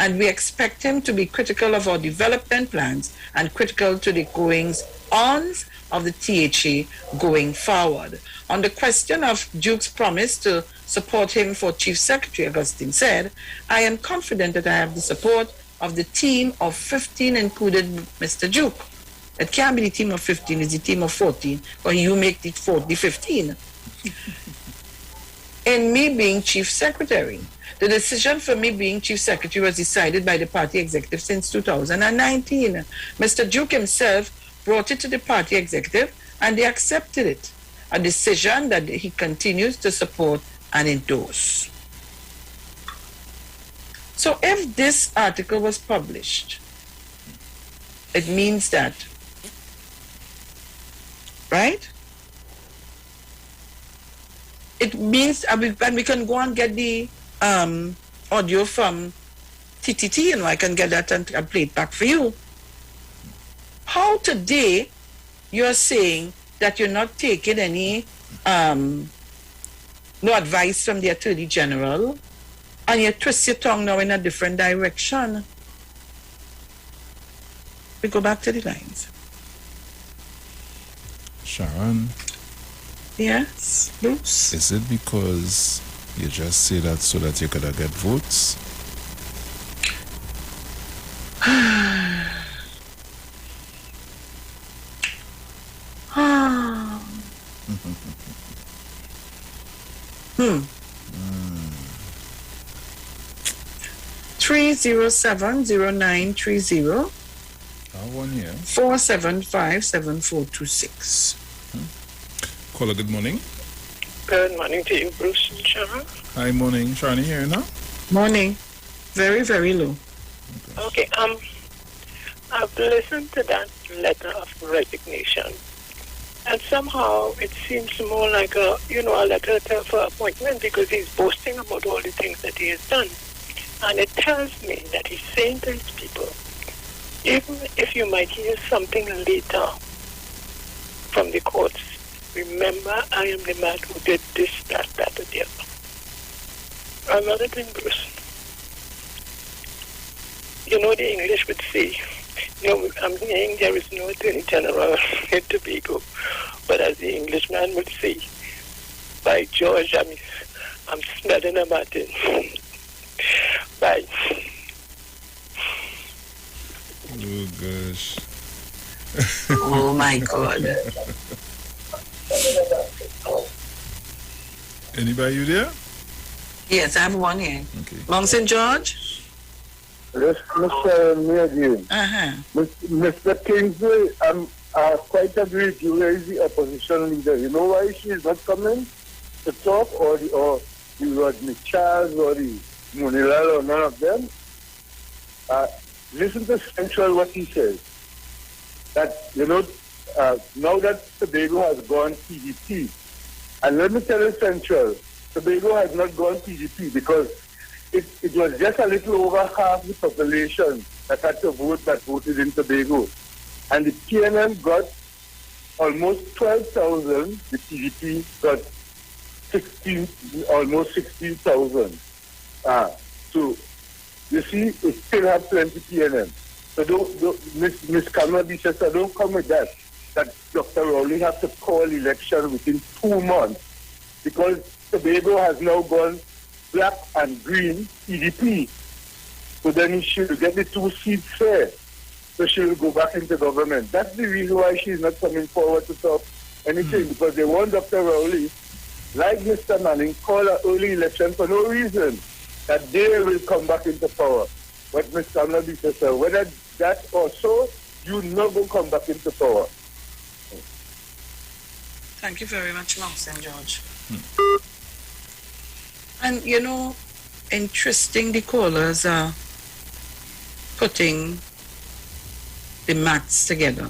and we expect him to be critical of our development plans and critical to the goings-ons of the THA going forward. On the question of Duke's promise to support him for Chief Secretary, Augustine said, I am confident that I have the support of the team of 15, included Mr. Duke. It can't be the team of 15, it's the team of 14, or you make the 15. In me being Chief Secretary, the decision for me being Chief Secretary was decided by the party executive since 2019. Mr. Duke himself brought it to the party executive and they accepted it, a decision that he continues to support and endorse. So if this article was published, it means that, right? It means, and we can go and get the audio from TTT, and I can get that and play it back for you. How today you're saying that you're not taking any no advice from the Attorney General, and you twist your tongue now in a different direction? We go back to the lines. Sharon? Yes, Bruce? Is it because you just say that so that you could get votes? Hmm. 307-0930 1 year. 475-7426. Caller, good morning. Good morning to you, Bruce and Sharon. Hi, morning. Sharon, you here now? Morning. Very, very low. Okay, I've listened to that letter of resignation, and somehow it seems more like a letter for appointment, because he's boasting about all the things that he has done. And it tells me that he's saying to his people, even if you might hear something later from the courts, remember, I am the man who did this, that, and the other. Another thing, Bruce. You know, the English would say, I'm saying there is no Attorney General in Tobago, but as the Englishman would say, by George, I'm smelling a Martin. Bye. Oh, gosh. Oh, my God. Anybody you there? Yes, I have one here. Okay. Mount St. George? Yes, Mr. Mayor. Mr. Kingsley, I quite agree with you. Where is the opposition leader? You know why she is not coming to talk, or the Rodney Charles or the Munilal, or none of them? Listen to Central what he says. That, now that Tobago has gone PDP, and let me tell you, Central, Tobago has not gone PDP because it was just a little over half the population that had to vote that voted in Tobago. And the PNM got almost 12,000, the PDP got almost 16,000. So, you see, it still have plenty PNM. So Miss Kamala Bishop, don't come with that Dr. Rowley has to call election within 2 months, because Tobago has now gone black and green PDP. So then she will get the 2 seats fair. So she will go back into government. That's the reason why she's not coming forward to talk anything, because they want Dr. Rowley, like Mr. Manning, call an early election for no reason, that they will come back into power. But Mr. Kamala Bishop, whether that or so, you not going to come back into power. Thank you very much, Mount St. George. And, interesting, the callers are putting the maths together.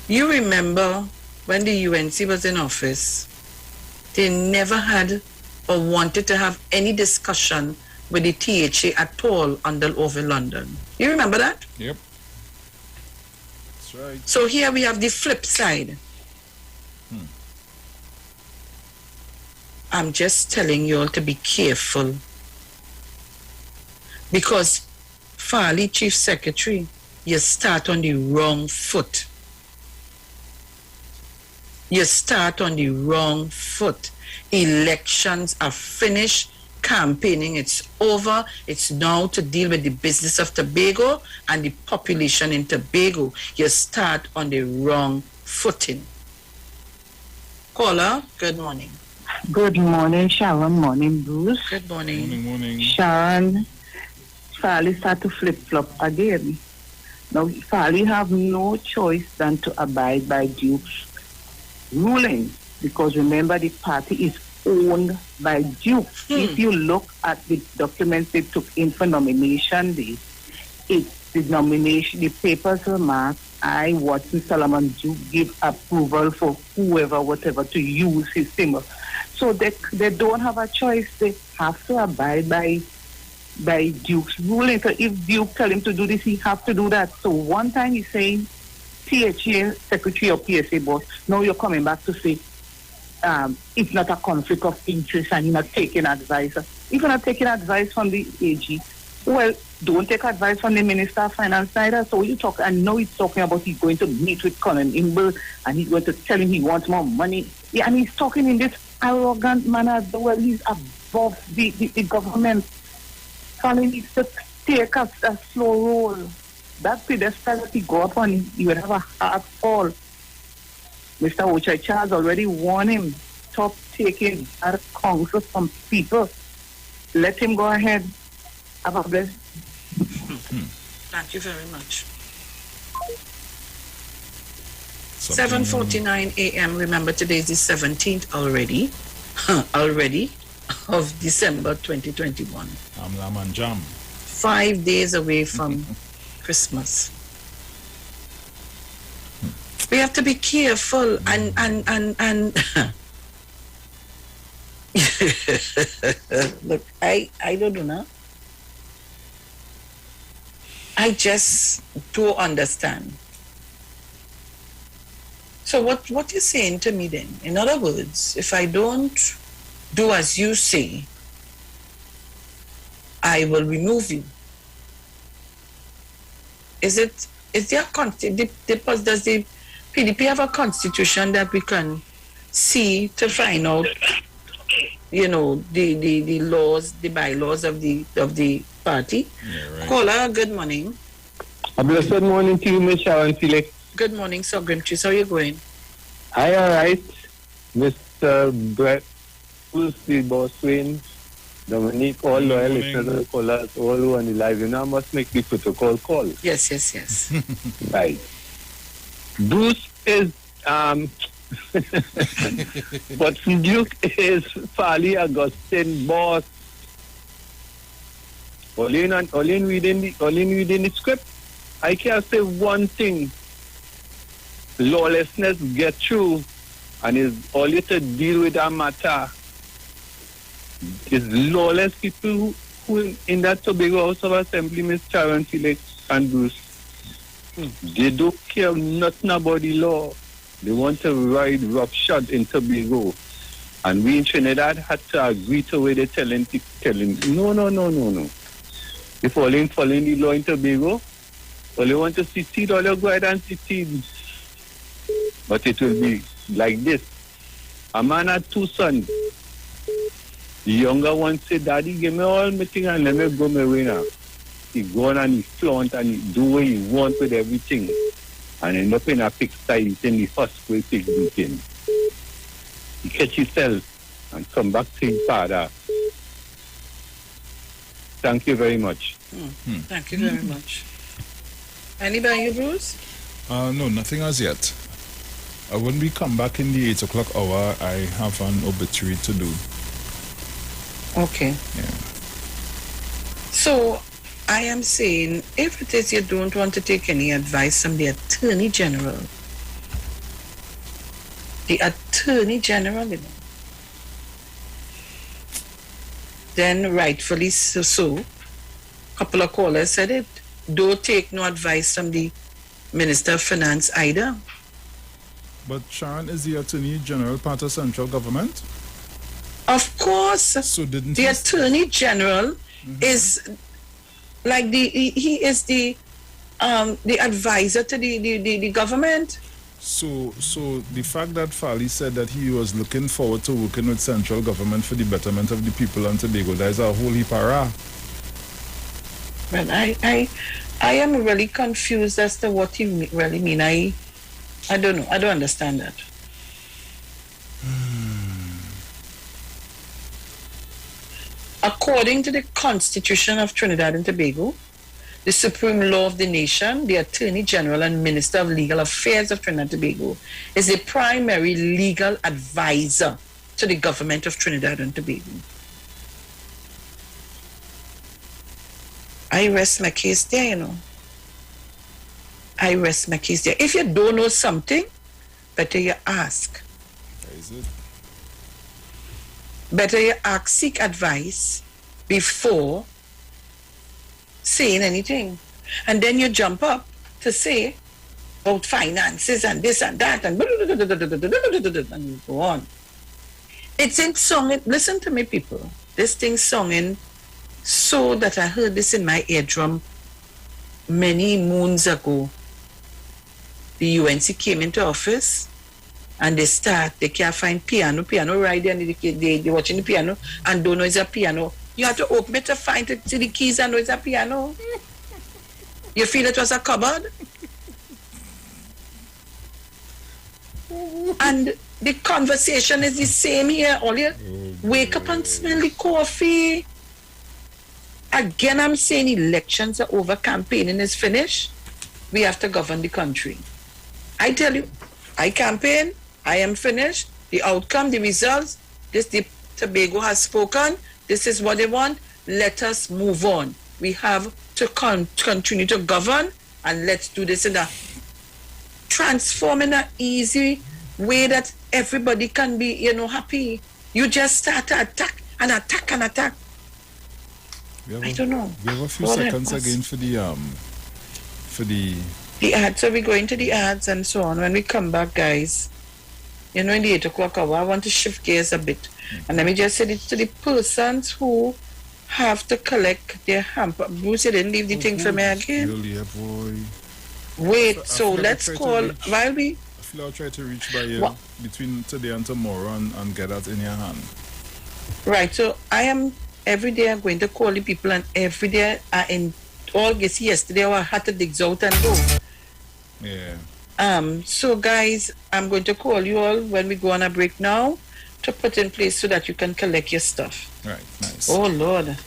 You remember when the UNC was in office, they never had or wanted to have any discussion with the THA at all over London. You remember that? Yep. That's right. So here we have the flip side. I'm just telling you all to be careful. Because Farley Chief Secretary, you start on the wrong foot. You start on the wrong foot. Elections are finished. Campaigning, it's over. It's now to deal with the business of Tobago and the population in Tobago. You start on the wrong footing. Caller, good morning. Good morning, Sharon. Morning, Bruce. Good morning. Morning. Sharon, Farley start to flip-flop again. Now, Farley have no choice than to abide by Duke's ruling, because remember, the party is owned by Duke. If you look at the documents they took in for nomination day, it's the nomination, the papers were marked, I, Watson, Solomon, Duke give approval for whoever, whatever, to use his symbol. So they don't have a choice. They have to abide by Duke's ruling. So if Duke tell him to do this, he have to do that. So one time he's saying, THA Secretary or PSA boss, now you're coming back to say, it's not a conflict of interest and you're not taking advice. If you're not taking advice from the AG, well, don't take advice from the Minister of Finance either. So you talk, and now he's talking about he's going to meet with Colin Imber and he's going to tell him he wants more money. Yeah, and he's talking in this arrogant manner. Well, he's above the government. Colin needs to take a slow roll. That pedestal that he go up on, he would have a hard fall. Mr. Ochai Charles already warned him, stop taking our counsel from people. Let him go ahead. Have a blessed. Thank you very much. 7:49 a.m. Remember, today is the 17th already. Already of December 2021. Lam and jam. 5 days away from Christmas. We have to be careful and look, I don't know. I just don't understand. So what you're saying to me then? In other words, if I don't do as you say, I will remove you. Is there does the PDP have a constitution that we can see to find out, you know, the laws, the bylaws of the party? Yeah, right. Caller, good morning. A blessed morning to you, Miss Sharon Felix. Good morning, Sir Grimtree. How are you going? Hi, all right. Mr. Brett, who's the boss Wayne, Dominique, all loyal listeners and callers, all who are on the live, you know, I must make the protocol call. Yes. Right. Bruce is, but Duke is Farley Augustine boss. All in reading the script, I can say one thing. Lawlessness get through, and is all you to deal with that matter is lawless people who in that Tobago House of Assembly, Miss Sharon Felix and Bruce. They don't care nothing about the law. They want to ride roughshod in Tobago. And we in Trinidad had to agree to where they tell him, no. If all in following the law in Tobago, all they want to succeed, all they go ahead and succeed. But it will be like this. A man had two sons. The younger one said, Daddy, give me all my things and let me go my way now. He go on and he flaunt and he do what he want with everything. And end up in a pigsty eating the first way pig eating. He catch himself and come back to his father. Thank you very much. Thank you very much. Anybody, you, Bruce? No, nothing as yet. When we come back in the 8 o'clock hour, I have an obituary to do. Okay. Yeah. So, I am saying, if it is you don't want to take any advice from the Attorney General, then rightfully so, a couple of callers said it, don't take no advice from the Minister of Finance either. But Sharon, is the Attorney General part of central government? Of course. So didn't the Attorney General is like he is the advisor to the government. So the fact that Fali said that he was looking forward to working with central government for the betterment of the people on Tobago, that is a whole heap of rah. Well, I am really confused as to what you really mean. I don't know. I don't understand that. According to the Constitution of Trinidad and Tobago, the supreme law of the nation, the Attorney General and Minister of Legal Affairs of Trinidad and Tobago, is the primary legal advisor to the government of Trinidad and Tobago. I rest my case there, you know. I rest my case there. If you don't know something, better you ask. Is it? Better you ask, seek advice before saying anything. And then you jump up to say about finances and this and that and you go on. It's in song. Listen to me, people. This thing songing so that I heard this in my eardrum many moons ago. The UNC came into office and they can't find piano right there, and they watching the piano and don't know it's a piano. You have to open it to find the keys and know it's a piano. You feel it was a cupboard? And the conversation is the same here. All you wake up and smell the coffee. Again, I'm saying elections are over, campaigning is finished. We have to govern the country. I tell you, I campaign, I am finished. The outcome, the results, the Tobago has spoken. This is what they want. Let us move on. We have to continue to govern, and let's do this in a transform in an easy way that everybody can be, happy. You just start to attack and attack and attack. I don't know. We have a few seconds again for the ads. So we go into the ads and so on. When we come back, guys, in the 8 o'clock hour, I want to shift gears a bit. And let me just say this to the persons who have to collect their hamper. Bruce, you didn't leave the thing for me again? Really, boy. Wait, so let's call while we... I feel I'll try to reach by you between today and tomorrow and get that in your hand. Right, so I am... Every day I'm going to call the people, and every day in August, yesterday I had to dig out and go. Yeah. So guys, I'm going to call you all when we go on a break now to put in place so that you can collect your stuff. Right, nice. Oh Lord.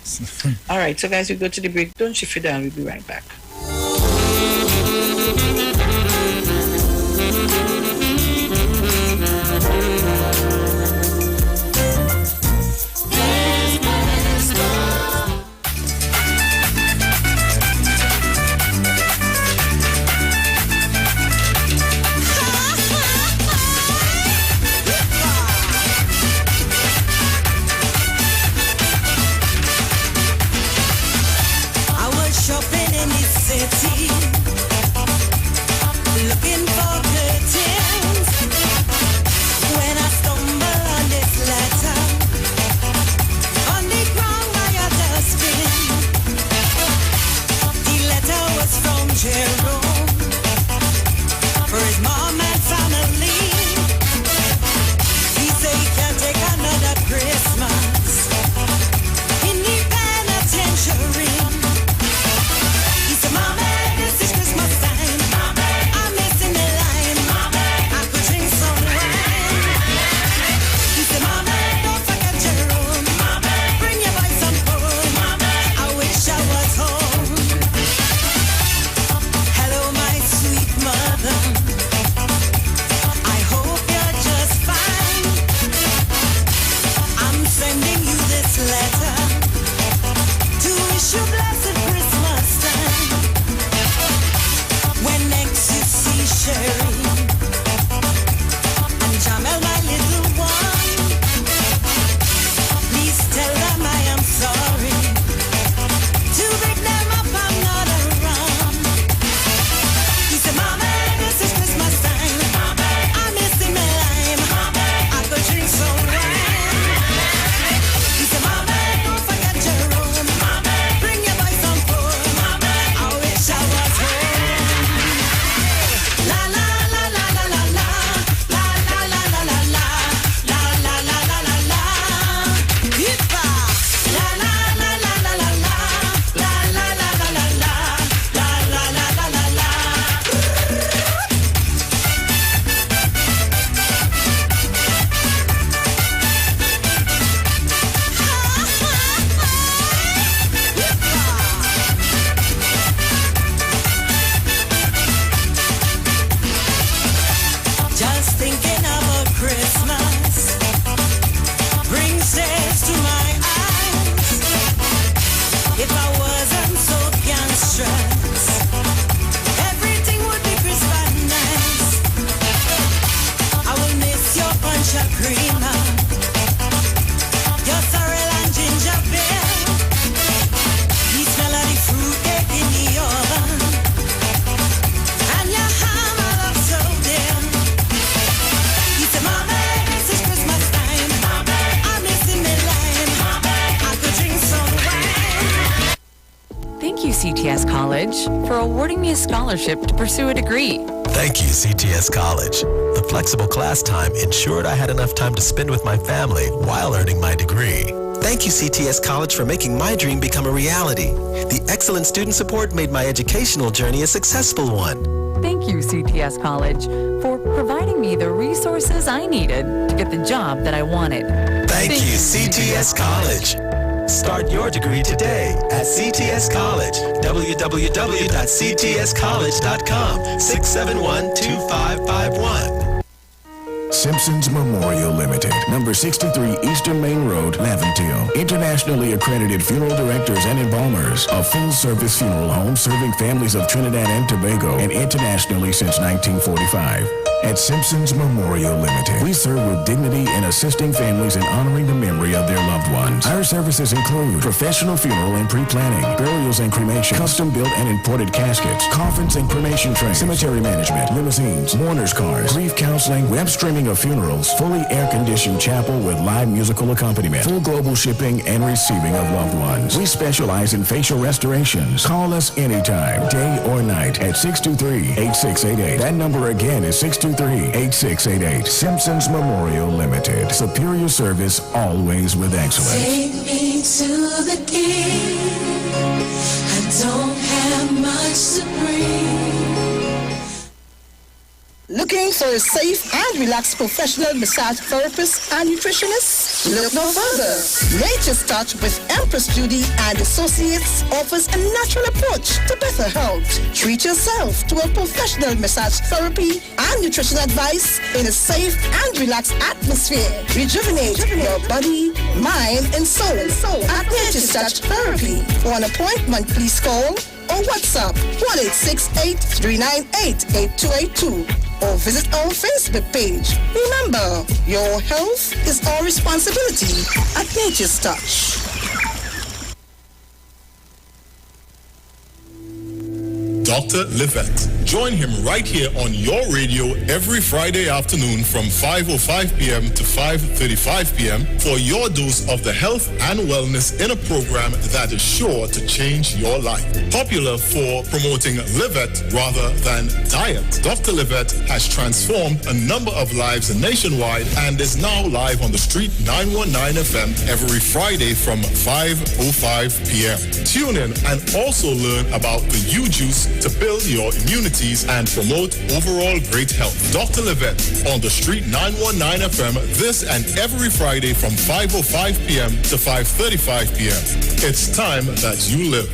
All right, so guys, we go to the break. Don't shift it down. We'll be right back. Shopping in the CTS College, for awarding me a scholarship to pursue a degree. Thank you, CTS College. The flexible class time ensured I had enough time to spend with my family while earning my degree. Thank you, CTS College, for making my dream become a reality. The excellent student support made my educational journey a successful one. Thank you, CTS College, for providing me the resources I needed to get the job that I wanted. Thank you, CTS College. Start your degree today at CTS College. www.ctscollege.com 671-2551. Simpson's Memorial Limited, number 63 Eastern Main Road, Laventille. Internationally accredited funeral directors and embalmers. A full-service funeral home serving families of Trinidad and Tobago and internationally since 1945. At Simpson's Memorial Limited, we serve with dignity in assisting families and honoring the memory of their loved ones. Our services include professional funeral and pre-planning, burials and cremation, custom-built and imported caskets, coffins and cremation trays, cemetery management, limousines, mourners cars, grief counseling, web streaming of funerals, fully air-conditioned chapel with live musical accompaniment, full global shipping and receiving of loved ones. We specialize in facial restorations. Call us anytime, day or night, at 623-8688. That number again is 623-8688. Simpsons Memorial Limited. Superior service, always with excellence. Take me to the king. I don't have much to bring. Looking for a safe and relaxed professional massage therapist and nutritionist? Look no further. Nature's Touch with Empress Judy and Associates offers a natural approach to better health. Treat yourself to a professional massage therapy and nutrition advice in a safe and relaxed atmosphere. Rejuvenate your body, mind, and soul at Nature's Touch Therapy. For an appointment, please call or WhatsApp 1-868-398-8282 or visit our Facebook page. Remember, your health is our responsibility at Nature's Touch. Dr. Livette. Join him right here on your radio every Friday afternoon from 5:05 p.m. to 5:35 p.m. for your dose of the health and wellness in a program that is sure to change your life. Popular for promoting Livette rather than diet, Dr. Livette has transformed a number of lives nationwide and is now live on the Street 919 FM every Friday from 5:05 p.m. Tune in and also learn about the U-Juice to build your immunities and promote overall great health. Dr. Livette on the Street 919 FM this and every Friday from 5:05 p.m. to 5:35 p.m. It's time that you live.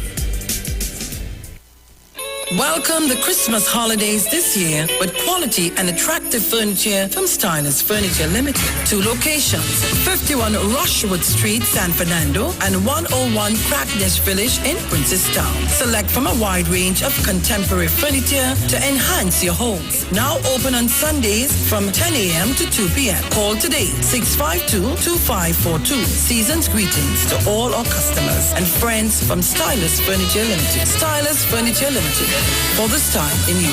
Welcome the Christmas holidays this year with quality and attractive furniture from Stylist Furniture Limited. 2 locations, 51 Rushwood Street, San Fernando and 101 Crackness Village in Princestown. Select from a wide range of contemporary furniture to enhance your homes. Now open on Sundays from 10 a.m. to 2 p.m. Call today, 652-2542. Season's greetings to all our customers and friends from Stylist Furniture Limited. Stylist Furniture Limited. For this time in you.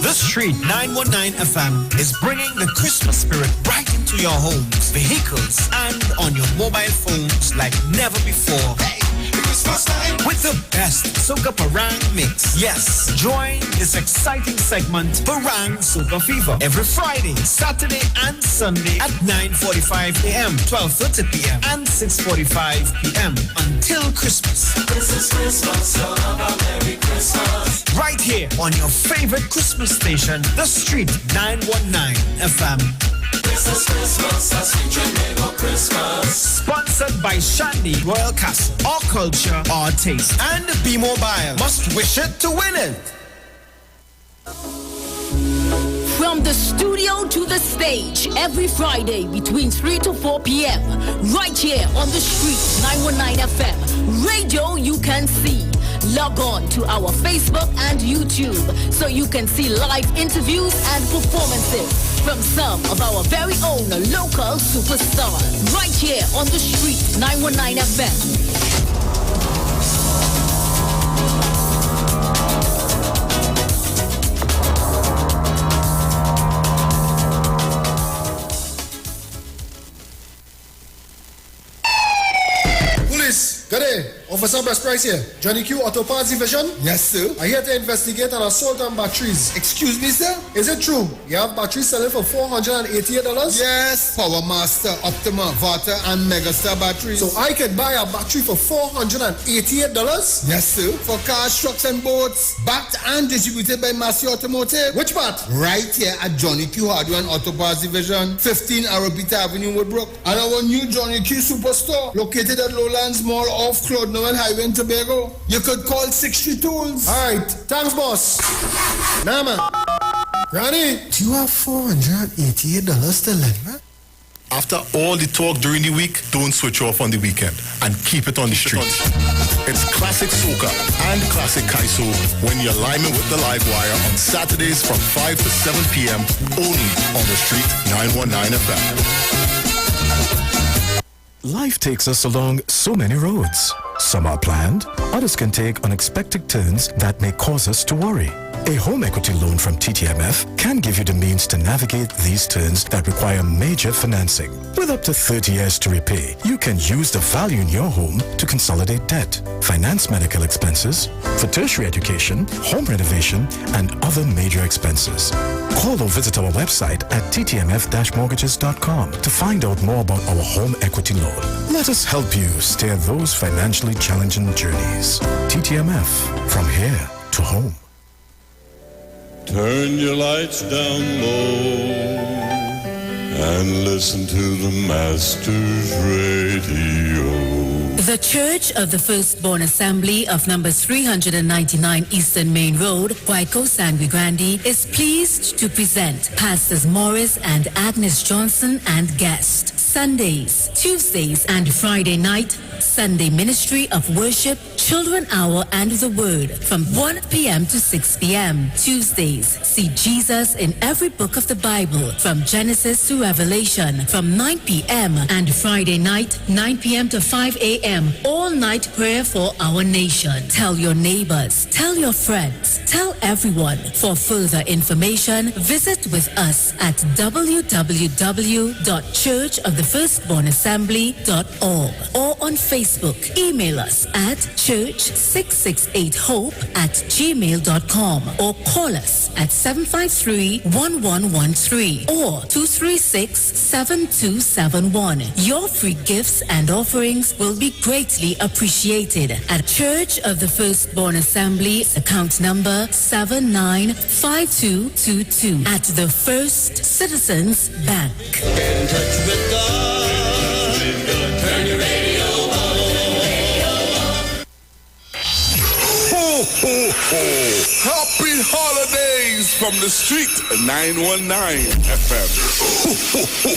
The Street 919 FM is bringing the Christmas spirit right into your homes, vehicles, and on your mobile phones like never before. Hey, Christmas time! With the best Soca Parang mix. Yes, join this exciting segment, Parang Soca Fever, every Friday, Saturday, and Sunday at 9:45 a.m., 12:30 p.m., and 6:45 p.m. until Christmas. This is Christmas, so have a Merry Christmas. Right here on your favorite Christmas station, The Street 919 FM. Christmas, Christmas, a sweet Trinidad Christmas. Sponsored by Shandy Royal Castle. Our culture, our taste. And B-Mobile. Must wish it to win it. From the studio to the stage, every Friday between 3 to 4 p.m. Right here on The Street 919 FM. Radio you can see. Log on to our Facebook and YouTube so you can see live interviews and performances from some of our very own local superstars. Right here on The Street 919 FM. Police, gade, Officer Best Price here. Johnny Q Auto Parts Division? Yes, sir. I'm here to investigate an assault on batteries. Excuse me, sir? Is it true you have batteries selling for $488? Yes, Power Master, Optima, Vata, and Megastar batteries. So I can buy a battery for $488? Yes, sir. For cars, trucks, and boats. Backed and distributed by Massey Automotive. Which part? Right here at Johnny Q Hardware and Auto Parts Division, 15 Arrowbita Avenue, Woodbrook. And our new Johnny Q Superstore, located at Lowlands Mall off Claude Noel Highway in Tobago. You could call 60 Tools. Alright, thanks, boss. Nah, man. Granny, do you have $488 to lend, man? After all the talk during the week, don't switch off on the weekend and keep it on the street. It's classic soca and classic kaiso when you're liming with the live wire on Saturdays from 5 to 7 p.m. only on the street 919 FM. Life takes us along so many roads. Some are planned, others can take unexpected turns that may cause us to worry. A home equity loan from TTMF can give you the means to navigate these turns that require major financing. With up to 30 years to repay, you can use the value in your home to consolidate debt, finance medical expenses, for tertiary education, home renovation, and other major expenses. Call or visit our website at ttmf-mortgages.com to find out more about our home equity loan. Let us help you steer those financially challenging journeys. TTMF, from here to home. Turn your lights down low and listen to the Master's Radio. The Church of the Firstborn Assembly of number 399 Eastern Main Road, Guayco, Sangre Grande, is pleased to present Pastors Morris and Agnes Johnson and guest. Sundays, Tuesdays, and Friday night, Sunday Ministry of Worship, Children Hour, and the Word from 1 p.m. to 6 p.m. Tuesdays, see Jesus in every book of the Bible from Genesis to Revelation from 9 p.m. and Friday night, 9 p.m. to 5 a.m. all-night prayer for our nation. Tell your neighbors, tell your friends, tell everyone. For further information, visit with us at www.churchofthefirstbornassembly.org or on Facebook. Email us at church668hope@gmail.com or call us at 753-1113 or 236-7271. Your free gifts and offerings will be greatly appreciated at Church of the Firstborn Assembly, account number 795222 at the First Citizens Bank. Get in touch with God. Turn your radio on. Ho, ho, ho. Happy holidays from the street 919 FM. Ho, ho, ho.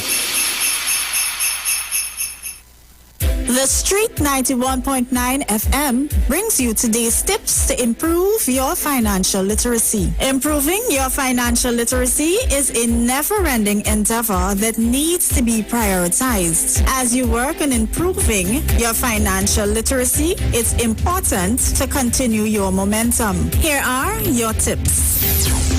The Street 91.9 FM brings you today's tips to improve your financial literacy. Improving your financial literacy is a never-ending endeavor that needs to be prioritized. As you work on improving your financial literacy, it's important to continue your momentum. Here are your tips.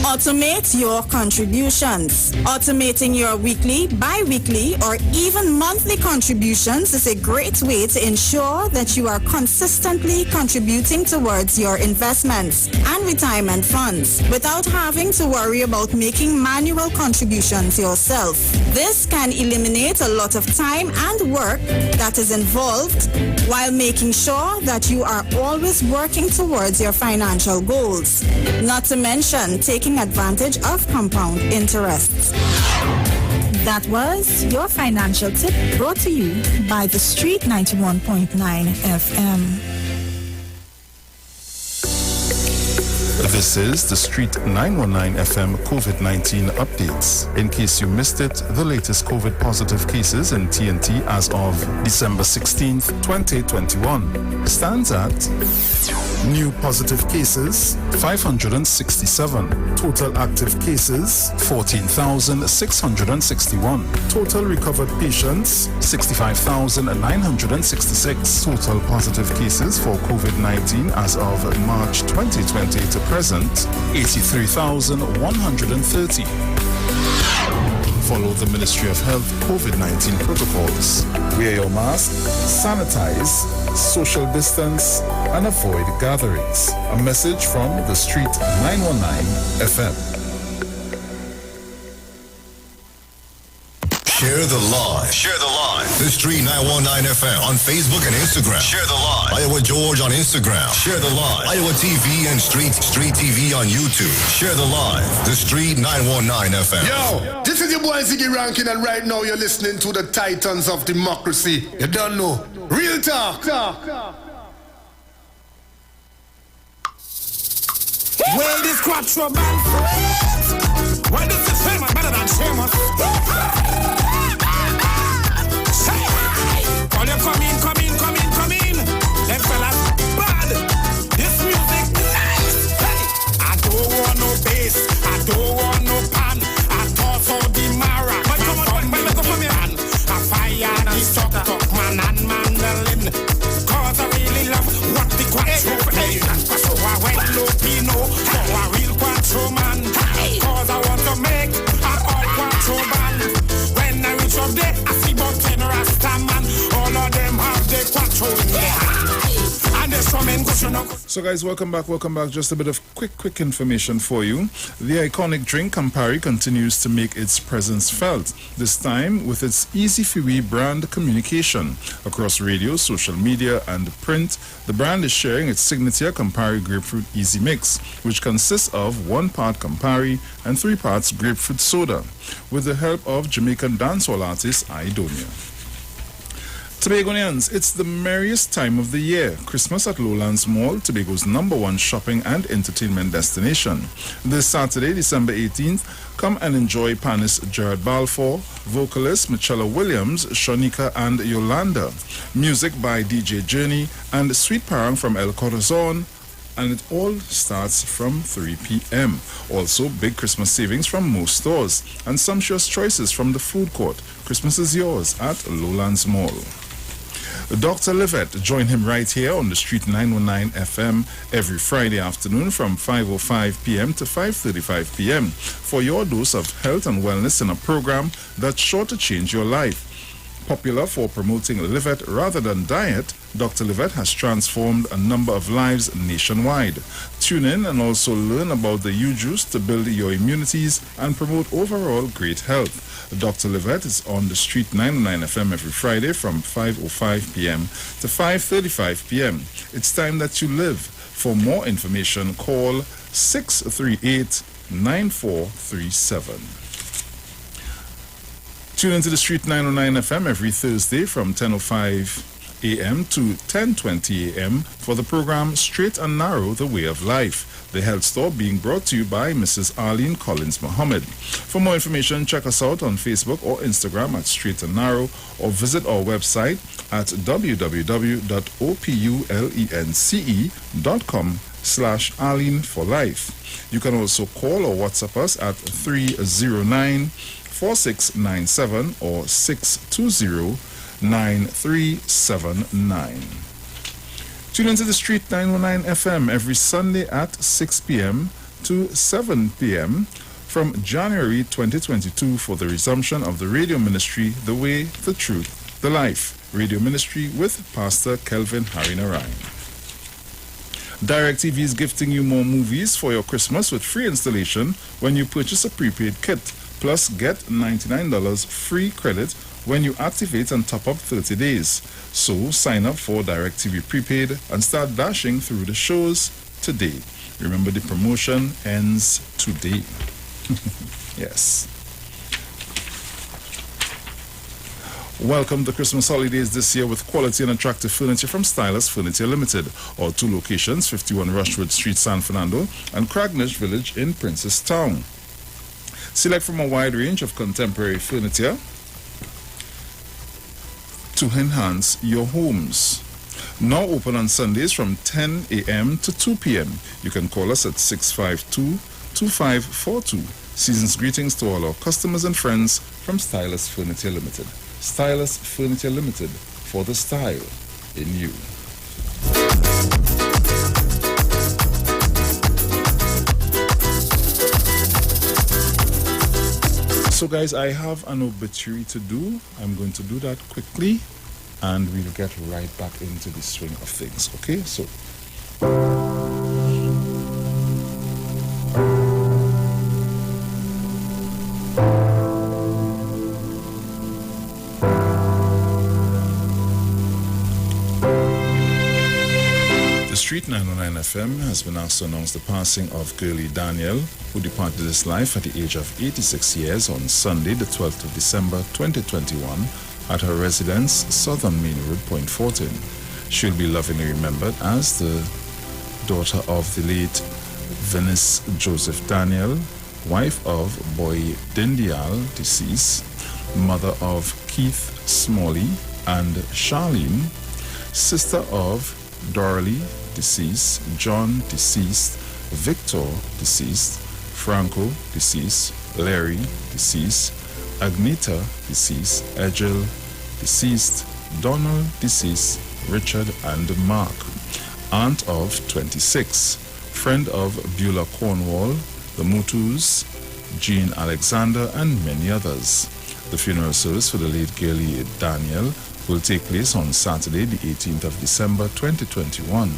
Automate your contributions. Automating your weekly, bi-weekly, or even monthly contributions is a great way to ensure that you are consistently contributing towards your investments and retirement funds without having to worry about making manual contributions yourself. This can eliminate a lot of time and work that is involved while making sure that you are always working towards your financial goals. Not to mention taking advantage of compound interests. That was your financial tip brought to you by the Street 91.9 FM. This is the Street 919 FM COVID-19 updates. In case you missed it, the latest COVID positive cases in TNT as of December 16th, 2021 stands at new positive cases 567, total active cases 14,661, total recovered patients 65,966, total positive cases for COVID-19 as of March 2020 to present 83,130. Follow the Ministry of Health COVID-19 protocols. Wear your mask, sanitize, social distance, and avoid gatherings. A message from the Street 919 FM. Share the live. Share the live. The Street 919 FM on Facebook and Instagram. Share the live. Iowa George on Instagram. Share the live. Iowa TV and Street TV on YouTube. Share the live. The Street 919 FM. Yo, this is your boy Ziggy Rankin, and right now you're listening to the Titans of Democracy. You don't know. Real talk. Well, this quattro band sweet. Well, this is famous, better than famous. All you come in. Them fellas bad. This music nice. Hey. I don't want no bass. I don't want no pan. I toss out the mara. But come on, man. I fire the stock man and mandolin. Cause I really love what the quattro play. So I went low Pino. So I real quattro man. Cause I want to make a all quattro band. When I reach up there, I see about 10 Rasta man. All of them have the quattro in their hand. And there's some men So guys, welcome back. Just a bit of quick information for you. The iconic drink Campari continues to make its presence felt, this time with its Easy Fiwi brand communication. Across radio, social media, and print, the brand is sharing its signature Campari Grapefruit Easy Mix, which consists of 1 part Campari and 3 parts grapefruit soda, with the help of Jamaican dancehall artist Idonia. Tobagonians, it's the merriest time of the year. Christmas at Lowlands Mall, Tobago's #1 shopping and entertainment destination. This Saturday, December 18th, come and enjoy pianist Gerard Balfour, vocalist Michella Williams, Shanika and Yolanda, music by DJ Journey, and Sweet Parang from El Corazon, and it all starts from 3 p.m. Also, big Christmas savings from most stores, and sumptuous choices from the food court. Christmas is yours at Lowlands Mall. Dr. Livett, join him right here on the Street 919 FM every Friday afternoon from 5:05 p.m. to 5:35 p.m. for your dose of health and wellness in a program that's sure to change your life. Popular for promoting Livett rather than diet, Dr. Livett has transformed a number of lives nationwide. Tune in and also learn about the U-Juice to build your immunities and promote overall great health. Dr. Livett is on the Street 909 FM every Friday from 5:05 p.m. to 5:35 p.m. It's time that you live. For more information, call 638-9437. Tune into the Street 909 FM every Thursday from 10:05 a.m. to 10:20 a.m. for the program Straight and Narrow, The Way of Life. The health store being brought to you by Mrs. Arlene Collins Muhammad. For more information, check us out on Facebook or Instagram at Straight and Narrow, or visit our website at www.opulence.com/Arlene for Life. You can also call or WhatsApp us at 309-4697 or 620-9379. Tune into the Street 919 FM every Sunday at 6 p.m. to 7 p.m. from January 2022 for the resumption of the radio ministry, The Way, the Truth, the Life radio ministry with Pastor Kelvin Harinarayan. DirecTV is gifting you more movies for your Christmas with free installation when you purchase a prepaid kit. Plus, get $99 free credit when you activate and top up 30 days. So, sign up for DirecTV Prepaid and start dashing through the shows today. Remember, the promotion ends today. Yes. Welcome to Christmas holidays this year with quality and attractive furniture from Stylus Furniture Limited. Our 2 locations, 51 Rushwood Street, San Fernando, and Cragnish Village in Princess Town. Select from a wide range of contemporary furniture to enhance your homes. Now open on Sundays from 10 a.m. to 2 p.m. You can call us at 652-2542. Season's greetings to all our customers and friends from Stylus Furniture Limited. Stylus Furniture Limited, for the style in you. So guys, I have an obituary to do. I'm going to do that quickly and we'll get right back into the swing of things. Okay, so the Street 909 FM has been asked to announce the passing of Girlie Daniel, who departed this life at the age of 86 years on Sunday, the 12th of December 2021, at her residence, Southern Main Road, Point Fortin. She'll be lovingly remembered as the daughter of the late Venice Joseph Daniel, wife of Boy Dindial, deceased, mother of Keith Smalley and Charlene, sister of Dorley, deceased, John, deceased, Victor, deceased, Franco, deceased, Larry, deceased, Agneta, deceased, Egil, deceased, Donald, deceased, Richard and Mark. Aunt of 26, friend of Beulah Cornwall, the Mutus, Jean Alexander, and many others. The funeral service for the late Girlie Daniel will take place on Saturday, the 18th of December 2021.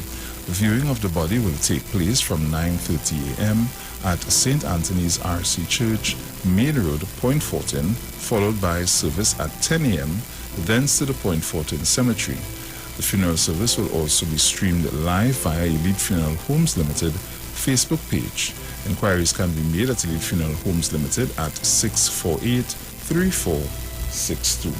The viewing of the body will take place from 9:30 a.m. at St. Anthony's RC Church, Main Road, Point Fortin, followed by service at 10 a.m., thence to the Point Fortin Cemetery. The funeral service will also be streamed live via Elite Funeral Homes Limited Facebook page. Inquiries can be made at Elite Funeral Homes Limited at 648-3462.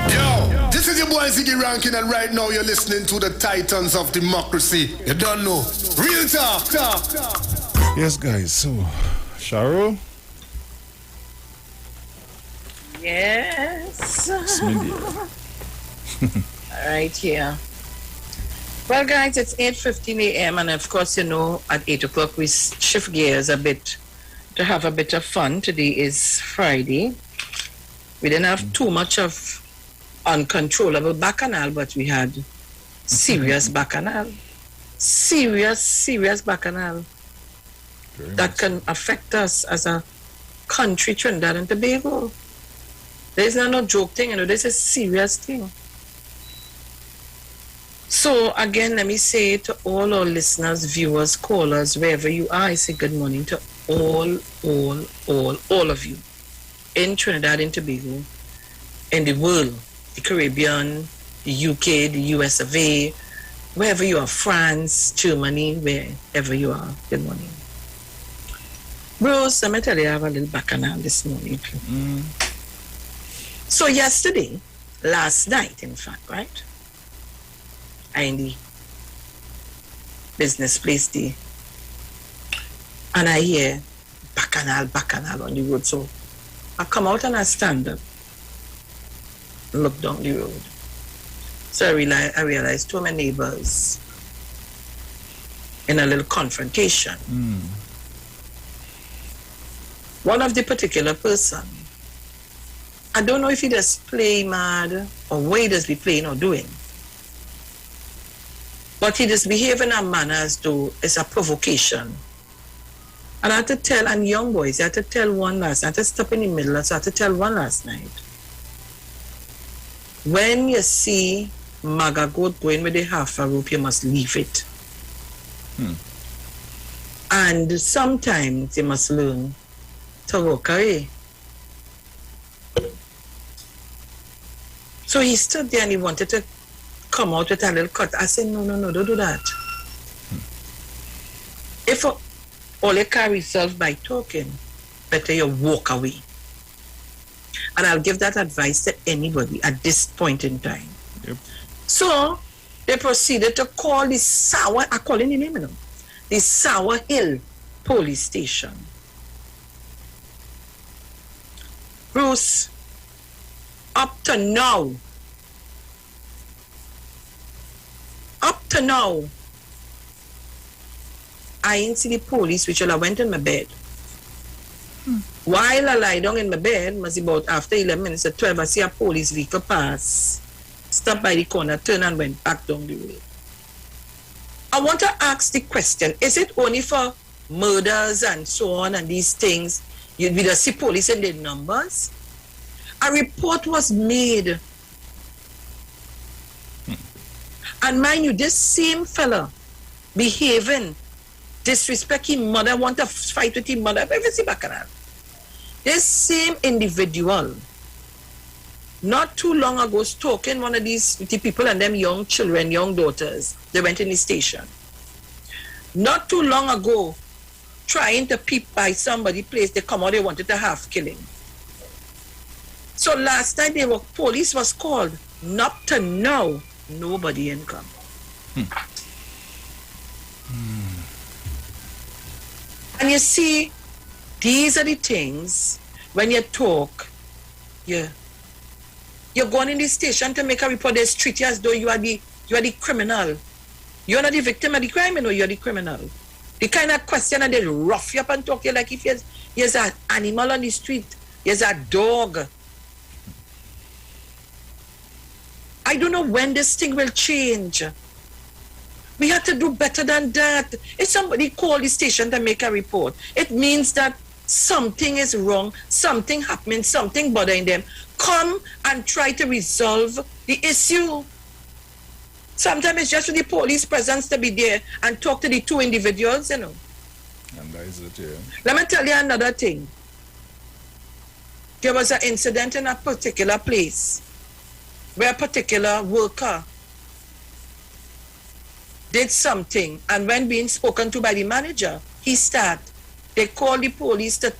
Yo, this is your boy Ziggy Rankin, and right now you're listening to the Titans of Democracy. You don't know. Real talk. Yes, guys. So, Sharo? Yes. Smithy. Right here. Well, guys, it's 8:15 a.m. and of course, you know, at 8 o'clock we shift gears a bit to have a bit of fun. Today is Friday. We didn't have too much of uncontrollable bacchanal, but we had serious bacchanal. Serious bacchanal that can affect us as a country, Trinidad and Tobago. There's not no joke thing, you know, this is a serious thing. So again, let me say to all our listeners, viewers, callers, wherever you are, I say good morning to all of you in Trinidad and Tobago, in the world, the Caribbean, the UK, the US of A, wherever you are, France, Germany, wherever you are, good morning. Bruce, let me tell you, I have a little bacchanal this morning. So yesterday, last night, in fact, right? I in the business place there. And I hear bacchanal on the road. So I come out and I stand up, look down the road. So I realized two of my neighbors in a little confrontation. One of the particular person, I don't know if he just play mad or what he does be playing or doing. But he just behave in a manner as though it's a provocation. And I had to tell, and young boys, I had to tell one last night, I had to stop in the middle, so I had to tell one last night. When you see Maga goat going with a half a rope, you must leave it. And sometimes you must learn to walk away. So he stood there and he wanted to come out with a little cut. I said, no, don't do that. If all you carry yourself by talking, better you walk away. And I'll give that advice to anybody at this point in time. Yep. So they proceeded to call the Sour, I call it the name, you know, the Sour Hill police station. Bruce, up to now, I ain't see the police, which I went in my bed. While I lie down in my bed, was about after 11 minutes at 12, I see a police vehicle pass, stop by the corner, turn and went back down the road. I want to ask the question, is it only for murders and so on and these things, you'd be the see police and their numbers. A report was made. And mind you, this same fella behaving, disrespecting mother, want to fight with his mother, everything back around. This same individual, not too long ago, was talking one of these the people and them young children, young daughters. They went in the station. Not too long ago, trying to peep by somebody's place, they come out, they wanted to half killing. So last night, police was called. Not to now, nobody in come. And you see, these are the things, when you talk, you're going in the station to make a report, they treat you as though you are the criminal. You're not the victim of the crime, you know, you're the criminal. The kind of question that they rough you up and talk to you like if you're an animal on the street, you're a dog. I don't know when this thing will change. We have to do better than that. If somebody call the station to make a report, it means that something is wrong, something happening, something bothering them. Come and try to resolve the issue. Sometimes it's just for the police presence to be there and talk to the two individuals, you know. And that is it, yeah. Let me tell you another thing. There was an incident in a particular place where a particular worker did something, and when being spoken to by the manager, they called the police to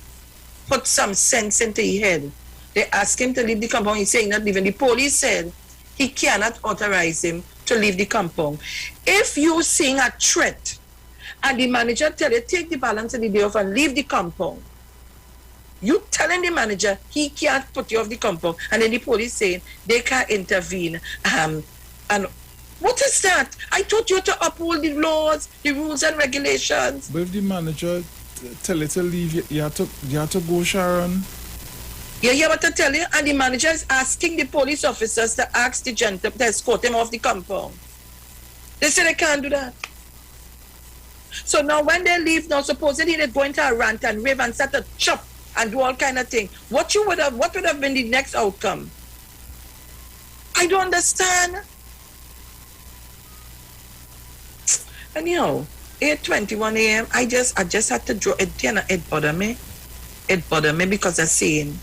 put some sense into his head. They asked him to leave the compound. He said not leaving. The police said he cannot authorize him to leave the compound. If you seeing a threat and the manager tell you take the balance of the day off and leave the compound, you telling the manager he can't put you off the compound, and then the police saying they can't intervene. And what is that? I thought you had to uphold the laws, the rules and regulations. But if the manager tell you to leave, you have to go, Sharon. Yeah, you have to tell you, and the manager is asking the police officers to ask the gentleman to escort him off the compound. They say they can't do that. So now when they leave, now supposedly they're going to a rant and rave and start to chop and do all kind of thing. What would have been the next outcome? I don't understand. Anyhow, 8:21 a.m. I just had to draw it. It bothered me. It bothered me because I'm saying.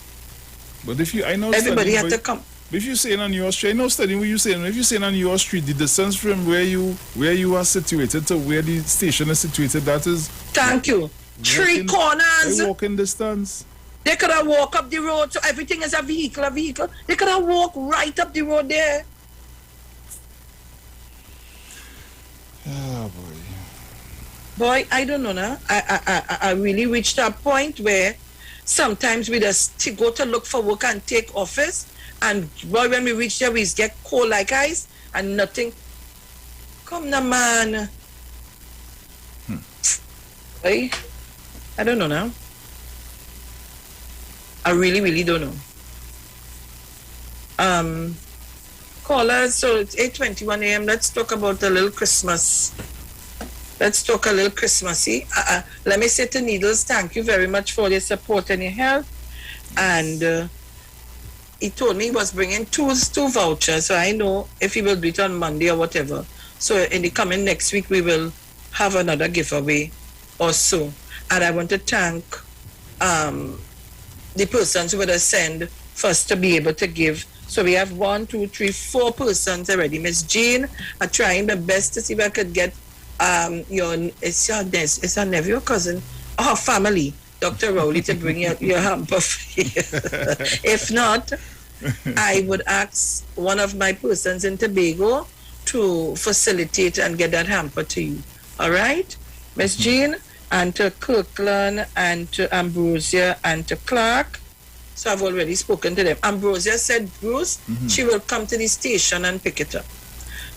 But if you, I know everybody had to come. If you're saying on your street, I know studying what you're saying. If you're saying on your street, the distance from where you are situated to where the station is situated, that is. Thank you. 3 corners. A walking distance. They could have walked up the road, so everything is a vehicle. They could have walked right up the road there. Oh boy, I don't know now. I really reached a point where sometimes we just go to look for work and take office, and boy, when we reach there, we get cold like ice and nothing. Come now, man. Boy, I don't know now. I really, really don't know. Callers, so it's 8:21 a.m. Let's talk about a little Christmas. Let's talk a little Christmassy. Let me say to Needles, thank you very much for your support and your help. And he told me he was bringing two vouchers, so I know if he will do it on Monday or whatever. So in the coming next week, we will have another giveaway or so. And I want to thank the persons who would have sent first to be able to give. So we have 1, 2, 3, 4 persons already. Miss Jean, I'm trying my best to see if I could get it's your nephew or cousin or family, Dr. Rowley, to bring your hamper for you. If not, I would ask one of my persons in Tobago to facilitate and get that hamper to you. All right, Miss Jean, and to Kirkland and to Ambrosia and to Clark. So I've already spoken to them. Ambrosia said, Bruce, she will come to the station and pick it up.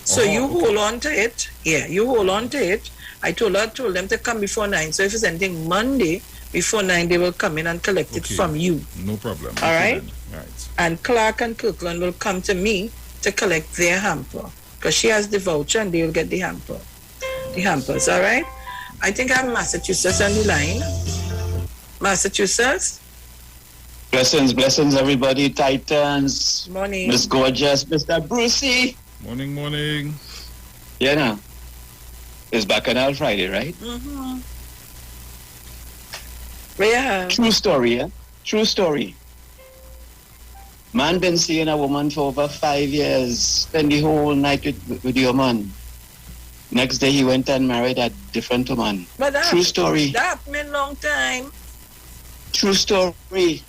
So you hold on to it. Yeah, you hold on to it. I told them to come before 9. So if it's anything Monday, before 9, they will come in and collect it from you. No problem. All right? Right. And Clark and Kirkland will come to me to collect their hamper. Because she has the voucher and they will get the hamper. The hampers, all right? I think I have Massachusetts on the line. Massachusetts? Blessings, everybody. Titans. Morning. Miss Gorgeous, Mr. Brucey. Morning. Yeah, it's Bacchanal Friday, right? Mm-hmm. Yeah. True story, yeah? True story. Man been seeing a woman for over 5 years, spend the whole night with your man. Next day he went and married a different woman. But True story. That been long time. True story.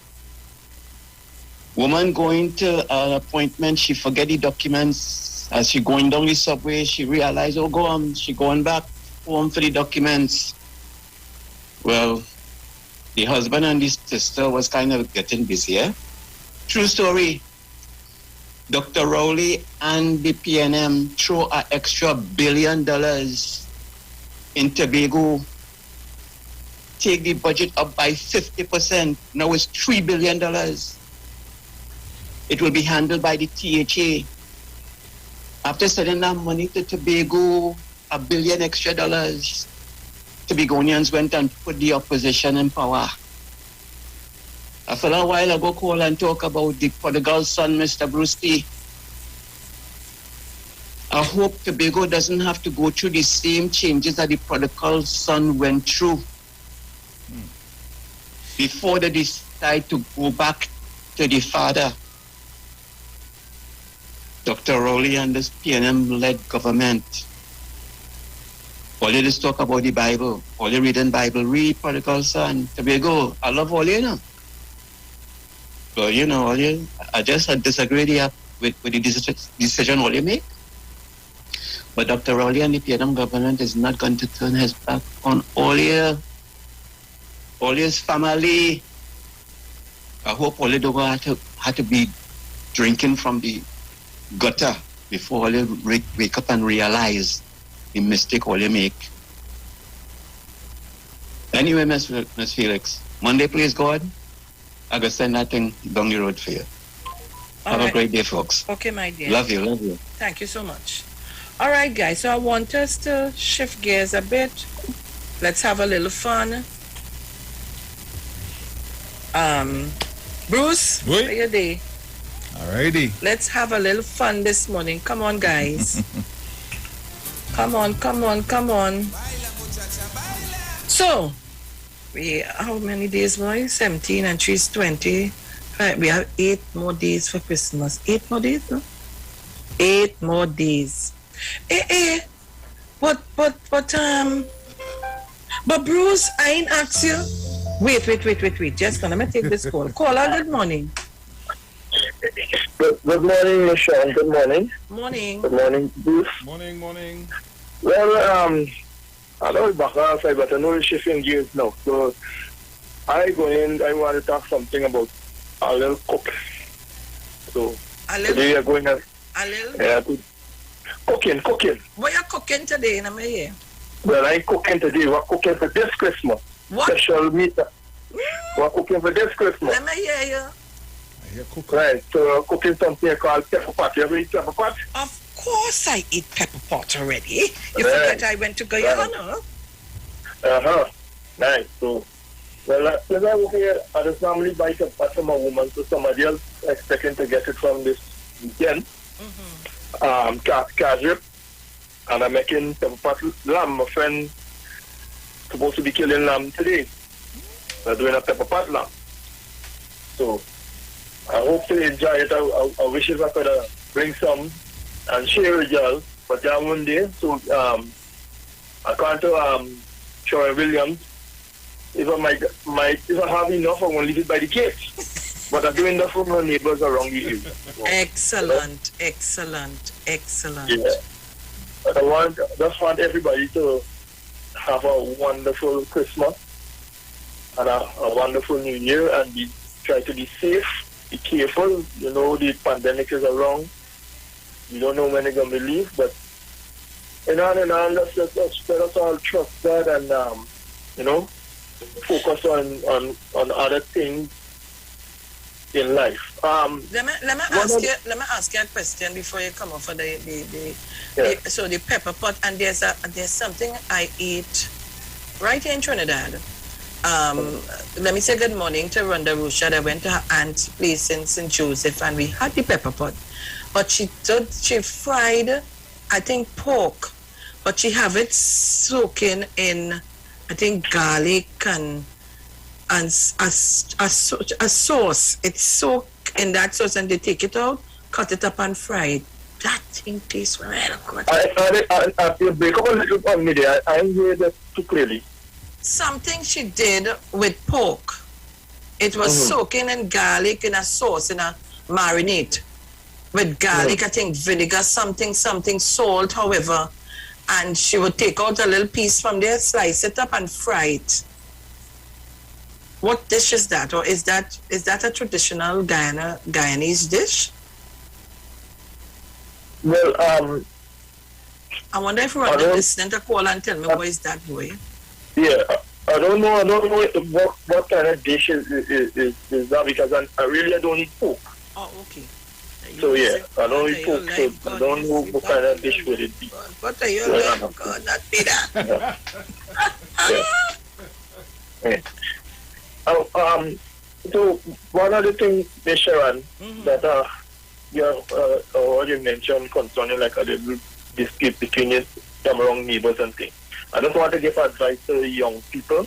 Woman going to an appointment, she forget the documents. As she going down the subway, she realized, she going back home for the documents. Well, the husband and the sister was kind of getting busier. True story. Dr. Rowley and the PNM throw an extra $1 billion in Tobago. Take the budget up by 50%. Now it's $3 billion. It will be handled by the THA. After sending that money to Tobago, $1 billion extra dollars, Tobagonians went and put the opposition in power. A fellow a while ago call and talk about the prodigal son, Mr. Brucey. I hope Tobago doesn't have to go through the same changes that the prodigal son went through before they decide to go back to the father. Dr. Rowley and this PNM-led government. All you just talk about the Bible. All you read in Bible, read prodigal son, Tobago. I love all you know. But I just disagree with the decision all you make. But Dr. Rowley and the PNM government is not going to turn his back on Ole's family. I hope Ole don't have to be drinking from the gutter before Ole wake up and realize the mistake Ole make. Anyway, Miss Felix, Monday, please God, I go send that thing down the road for you. Have a great day, folks. Okay, my dear. Love you. Thank you so much. All right, guys. So I want us to shift gears a bit. Let's have a little fun. Bruce, how are your day? Alrighty. Let's have a little fun this morning. Come on, guys. Come on. So, how many days, boy? 17 and 3 is 20. Right, we have 8 more days for Christmas. 8 more days, no? 8 more days. But Bruce, I ain't asked you. Wait. Just let me take this call. Caller, good morning. Good morning, Michelle. Good morning. Morning. Good morning, Bruce. Morning. Well, I know it's back outside, but I know it's shifting gears now. So I want to talk something about a little cook. So today we are going to cooking. What are you cooking today, Namaye? Well, I'm cooking today. We're cooking for this Christmas. What? Special meat. We're cooking for this Christmas. Let me hear you. Right, so we're cooking something called pepper pot. You ever eat pepper pot? Of course I eat pepper pot already. You forget I went to Guyana. Nice. So, well, since I was here, I just normally buy some pot from a woman, so somebody else expecting to get it from this weekend. Calf rib. And I'm making pepper pot lamb. My friend supposed to be killing lamb today. We're doing a pepper pot lamb. So, I hope to enjoy it. I wish if I could bring some and share with y'all, but that one day. So I can't to Troy Williams. If I have enough, I won't leave it by the case. But I'm doing enough for my neighbors around the area. So, Excellent. Yeah. But I just want everybody to have a wonderful Christmas and a wonderful New Year, and try to be safe. Be careful. You know the pandemic is around. You don't know when it's going to leave, but in all, let us all trust God and focus on other things in life. Let me ask you a question before you come up for the pepper pot. And there's something I eat right here in Trinidad. Let me say good morning to Rhonda Rusha that went to her aunt's place in St. Joseph, and we had the pepper pot. But she fried, I think, pork, but she have it soaking in, I think, garlic and a sauce. It's soaked in that sauce, and they take it out, cut it up, and fry it. That thing tastes really good. I break up a little on me there. I didn't hear that too clearly. Something she did with pork. It was soaking in garlic in a sauce, in a marinade. With garlic, I think vinegar, something, salt, however. And she would take out a little piece from there, slice it up, and fry it. What dish is that? Or is that a traditional Guyanese dish? Well, I wonder if we're listening to call and tell me what is that way. Yeah, I don't know what kind of dish is that, because I really don't eat pork. Oh, okay. So yeah, I don't eat pork, so I don't know what kind of dish would it be. What are you doing? God, not be that. So one of the things, Ms. Sharon, that you mentioned concerning like a little dispute between your among neighbors and things. I just want to give advice to young people,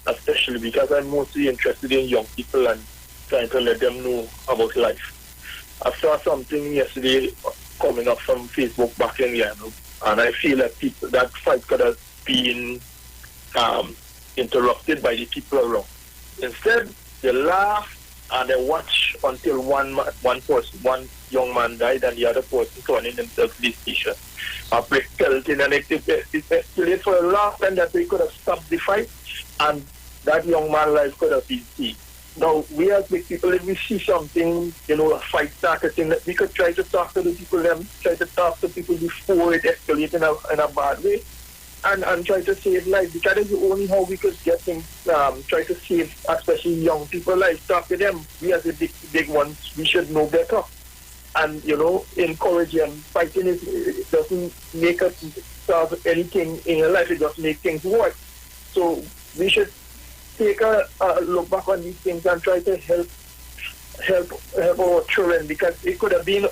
especially because I'm mostly interested in young people and trying to let them know about life. I saw something yesterday coming up from Facebook back in Ghana, and I feel that that fight could have been interrupted by the people around. Instead, they laugh and they watch until one young man died and the other person turning himself to the station. A break pelting, and it escalated for a long time that we could have stopped the fight, and that young man's life could have been saved. Now, we as big people, if we see something, a fight started, we could try to talk to the people, try to talk to people before it escalates in a bad way, and try to save lives, because that's the only how we could get things, try to save, especially young people lives. Talk to them. We as the big ones, we should know better. And, encourage them. Fighting it doesn't make us solve anything in your life, it just makes things worse. So we should take a look back on these things and try to help our children, because it could have been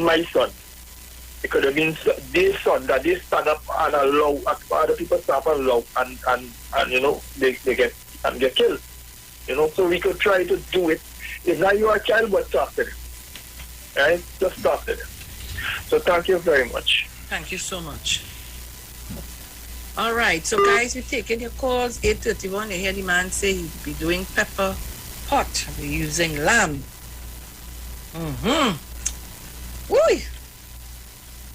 my son. It could have been their son that they stand up and allow other people stop and allow and they get killed. So we could try to do it. It's not your child, but talk to them. Right? Just talk to them. So thank you very much. Thank you so much. All right, so guys, we're taking your calls. 8:31. You hear the man say he'll be doing pepper pot. We're using lamb. Woo!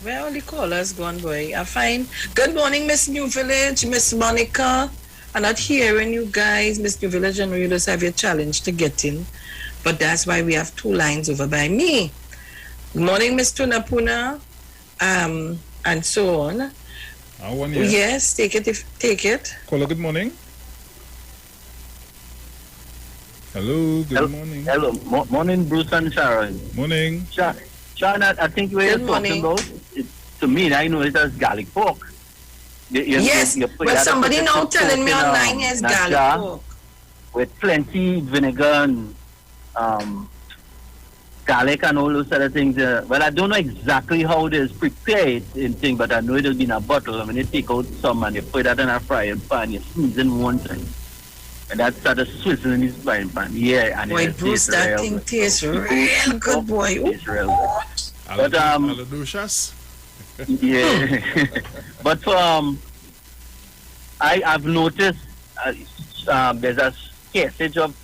Where all the callers gone, boy? I find. Good morning, Miss New Village, Miss Monica. I'm not hearing you guys. Miss New Village and you just have your challenge to get in. But that's why we have two lines over by me. Good morning, Miss Tunapuna. And so on. Yes, take it. Caller, good morning. Hello, good morning. Hello, morning, Bruce and Sharon. Morning. Sharon, I think we were talking about, to me, I know it as garlic pork. Yes, but somebody now telling me online is garlic pork. With plenty vinegar and garlic and all those other things. Well, I don't know exactly how it is prepared in thing, but I know it'll be in a bottle. I mean, you take out some and you put that in a frying pan, you squeeze in one thing. And that started swizzling in his frying pan. Yeah, and boy, Bruce, that thing tastes real good, boy. It's real good. But, yeah. But I've noticed there's a scarcity of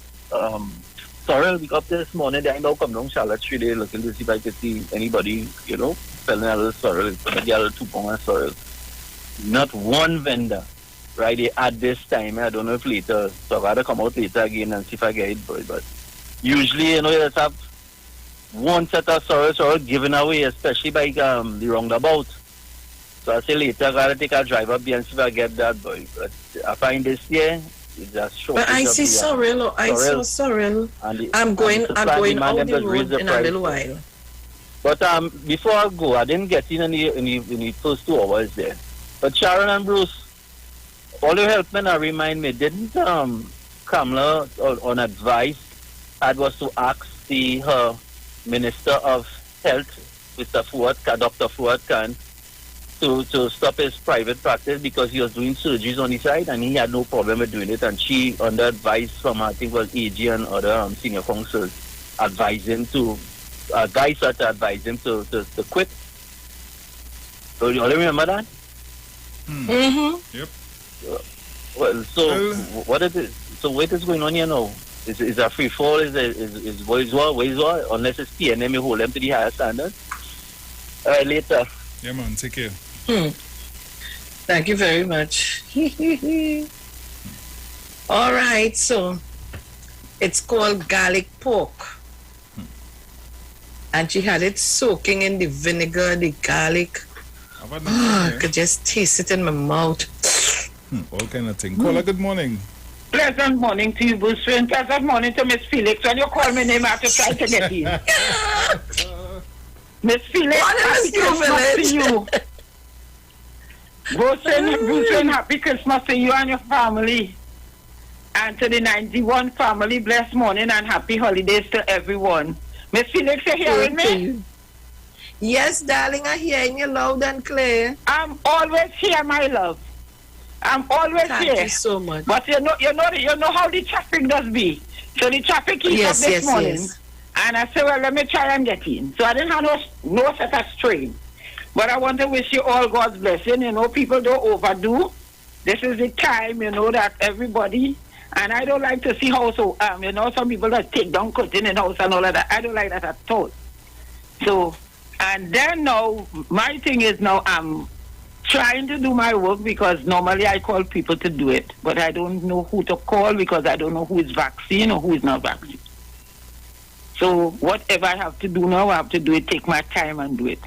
sorrel. We got this morning, I now come down Charlotte Street, looking to see if I could see anybody, selling a little sorrel. Get a little 2 pound of sorrel. Not one vendor, right? At this time, I don't know if later, so I've got to come out later again and see if I get it, but usually, you just have one set of sorrel given away, especially by the roundabout. So I say later, I got to take a drive up there and see if I get that, boy. But I find this year, it's just short. But I see sorrel, I saw sorrel. I'm going out the road in a little while. But before I go, I didn't get in the first 2 hours there. But Sharon and Bruce, all your help me now remind me, didn't Kamala on advice had was to ask her Minister of Health, Mr. Dr. Fuad Khan, to stop his private practice because he was doing surgeries on his side and he had no problem with doing it, and she, under advice from I think was AG and other senior counsels, advised him to guys had to advise him to quit. So you all remember that? Yep. What is it? So what is going on here now? Is a free fall? Is boys war? Unless it's PNM, you hold them to the higher standard. All right, later. Yeah, man. Take care. Thank you very much. All right, so it's called garlic pork. And she had it soaking in the vinegar, the garlic. I could just taste it in my mouth. All kind of thing. Caller, good morning. Pleasant morning to you, Bruce Wayne. Pleasant morning to Miss Felix. When you call my name, I have to try to get in. Miss Felix, happy Christmas to you. Bruce Wayne, happy Christmas to you and your family. And to the 91 family, blessed morning and happy holidays to everyone. Miss Felix, you hearing me? Yes, darling, I'm hearing you loud and clear. I'm always here, my love. I'm always here. Thank you so much. But you know how the traffic does be. So the traffic is up this morning. Yes. And I said, well, let me try and get in. So I didn't have no set of strain. But I want to wish you all God's blessing. You know, people don't overdo. This is the time, you know, that everybody, and I don't like to see how so, you know, some people that take down curtain in the house and all of that. I don't like that at all. So, and then now, my thing is now I'm trying to do my work because normally I call people to do it. But I don't know who to call because I don't know who is vaccine or who is not vaccine. So whatever I have to do now, I have to do it, take my time and do it.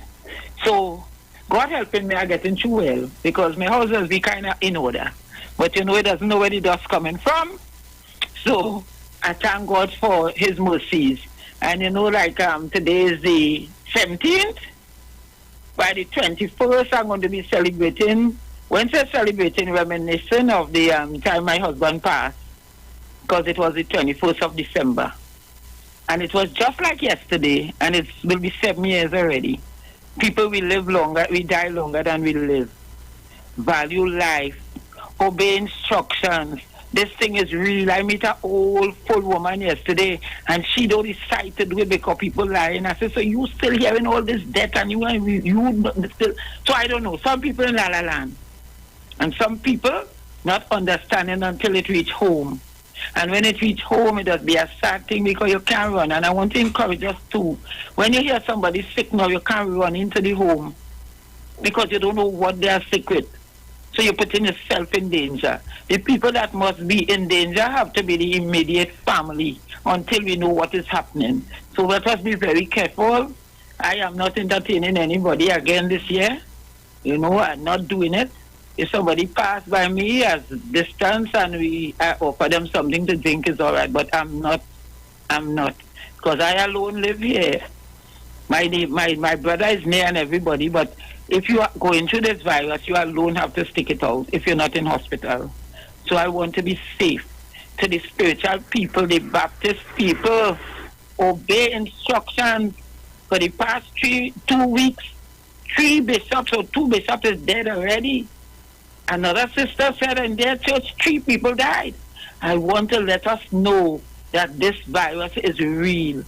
So God helping me, I getting too well because my house has been kind of in order. But you know, it doesn't know where the dust coming from. So I thank God for his mercies. And you know, like today is the 17th. By the 21st, I'm going to be celebrating, when I celebrating, reminiscing of the time my husband passed, because it was the 21st of December. And it was just like yesterday, and it will be 7 years already. People will live longer, we die longer than we live. Value life, obey instructions. This thing is real. I met an old full woman yesterday, and she don't decide to do it because people lying. I said, so you still hearing all this death, and you still... So I don't know. Some people in La La Land, and some people not understanding until it reach home. And when it reach home, it does be a sad thing because you can't run. And I want to encourage us too. When you hear somebody sick now, you can't run into the home because you don't know what they are sick with. So you're putting yourself in danger. The people that must be in danger have to be the immediate family until we know what is happening. So let us be very careful. I am not entertaining anybody again this year. You know, I'm not doing it. If somebody passed by me as distance and I offer them something to drink is all right. But I'm not. Because I alone live here. My brother is near and everybody, but if you are going through this virus, you alone have to stick it out if you're not in hospital. So I want to be safe. To the spiritual people, the Baptist people, obey instructions. For the past 2 weeks, 3 bishops or 2 bishops is dead already. Another sister said in their church 3 people died. I want to let us know that this virus is real.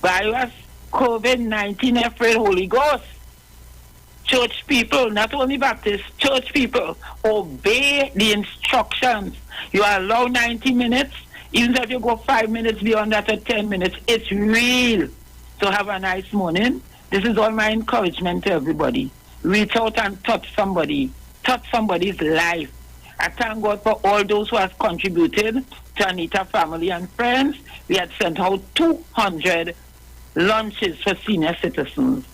Virus, COVID-19, afraid Holy Ghost. Church people, not only Baptists, church people, obey the instructions. You are allowed 90 minutes, even if you go 5 minutes beyond that or 10 minutes, it's real. So have a nice morning. This is all my encouragement to everybody. Reach out and touch somebody's life. I thank God for all those who have contributed to Anita family and friends. We had sent out 200 lunches for senior citizens.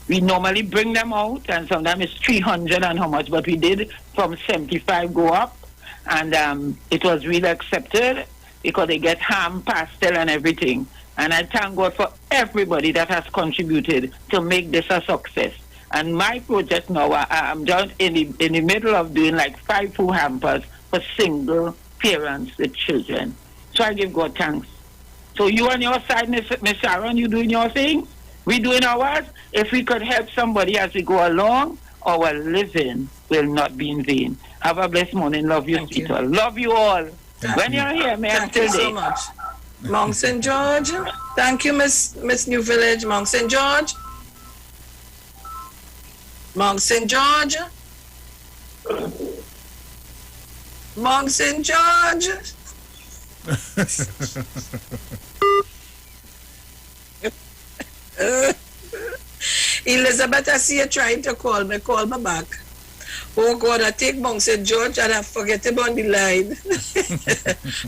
We normally bring them out, and sometimes it's 300 and how much, but we did from 75 go up, and it was really accepted because they get ham, pastel, and everything. And I thank God for everybody that has contributed to make this a success. And my project now, I'm just in the middle of doing like 5 food hampers for single parents with children. So I give God thanks. So you on your side, Miss Sharon, you doing your thing? We doing ours. If we could help somebody as we go along, our living will not be in vain. Have a blessed morning. Love you, Peter. Love you all. When you're here, may I still so much. Mount St. George. Thank you, Miss New Village. Mount St. George. Mount St. George. Mount St. George. Elizabeth, I see you trying to call me. Call me back. Oh God, I take Mount St. George and I forget him on the line.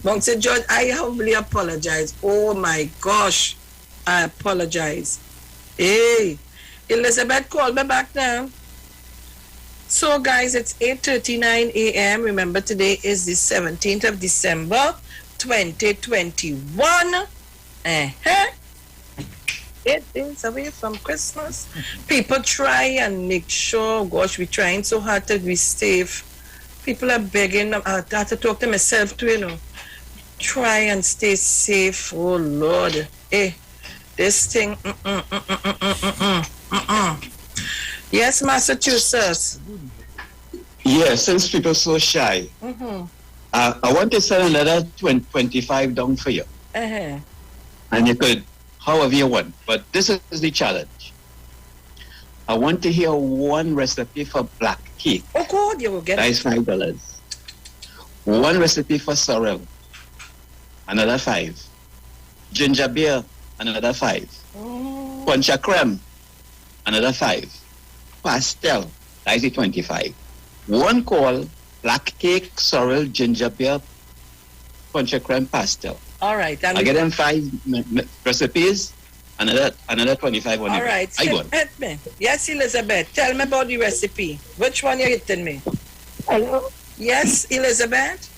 Mount St. George, I humbly apologize. Oh my gosh, I apologize. Hey, Elizabeth, call me back now. So guys, it's 8:39 a.m. Remember, today is the 17th of December, 2021. It is away from Christmas. People try and make sure, gosh, we're trying so hard to be safe. People are begging. I have to talk to myself too, you know. Try and stay safe. Oh, Lord. Hey, this thing. Yes, Massachusetts. Yeah, since people so shy, I want to send another 25 down for you. And you could, however you want. But this is the challenge. I want to hear one recipe for black cake. Oh, God, you will get that is $5. One recipe for sorrel, another $5. Ginger beer, another $5. Puncha creme, another $5. Pastel, that is the 25. One call, black cake, sorrel, ginger beer, puncha creme, pastel. All right. I get them 5 recipes, another 25 on all it. right. I go on. Hit me. Yes, Elizabeth. Tell me about the recipe. Which one you hitting me? Hello. Yes, Elizabeth.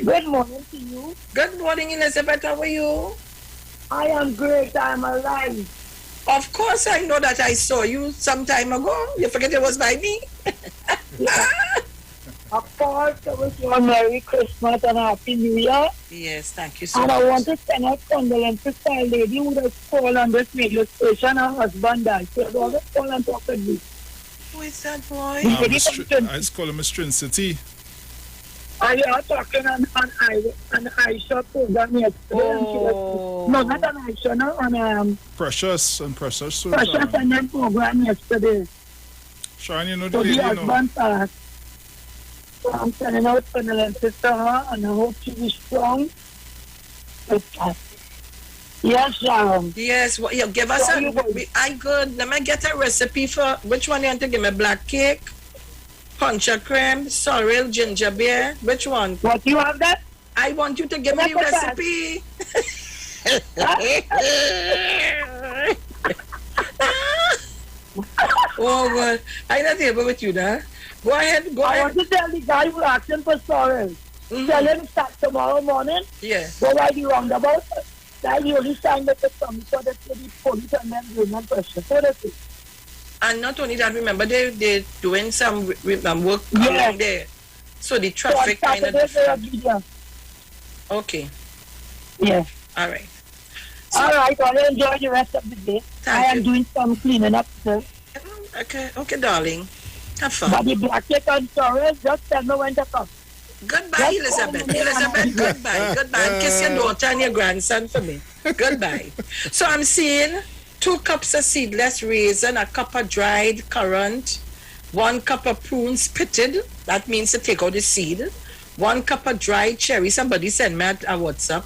Good morning to you. Good morning, Elizabeth. How are you? I am great. I am alive. Of course, I know that I saw you some time ago. You forget it was by me? Of course, I wish you a Merry Christmas and a Happy New Year. Yes, thank you so much. much. And I want to send out condolences to a lady who has called on this radio station. Her husband died. So I want to call and talk with me. Who is that boy? I just call him Mr. City. And you are talking on Aisha program yesterday. Oh. No, not on Aisha, no, on Precious. Precious and then program yesterday. Sharon, you know the So lady, the you know. husband passed. So I'm sending out condolences to her and I hope she is strong. Yes, Sharon. Yes, well, you give us I good. Let me get a recipe for which one you want to give me? Black cake, puncha creme, sorrel, ginger beer. Which one? What you have that? I want you to give me the recipe. Oh God, I'm not able with you now. Go ahead. I want to tell the guy who asked him for sorrel. Tell him start tomorrow morning. Yeah. Go by the roundabout. That he only signed up with some so that the police and then women pressure. So that's it. And not only that, remember they're doing some work along there. So the traffic so kind of different. Okay. Yeah. All right. So, all right. I'll enjoy the rest of the day. I am doing some cleaning up, sir. Okay, darling. Have fun. But the black cake and sorrel, just tell me when to come. Goodbye, Elizabeth. Elizabeth, goodbye. Goodbye. Kiss your daughter and your grandson for me. Goodbye. So I'm seeing 2 cups of seedless raisin, a cup of dried currant, 1 cup of prunes pitted. That means to take out the seed. 1 cup of dried cherry. Somebody sent me a WhatsApp.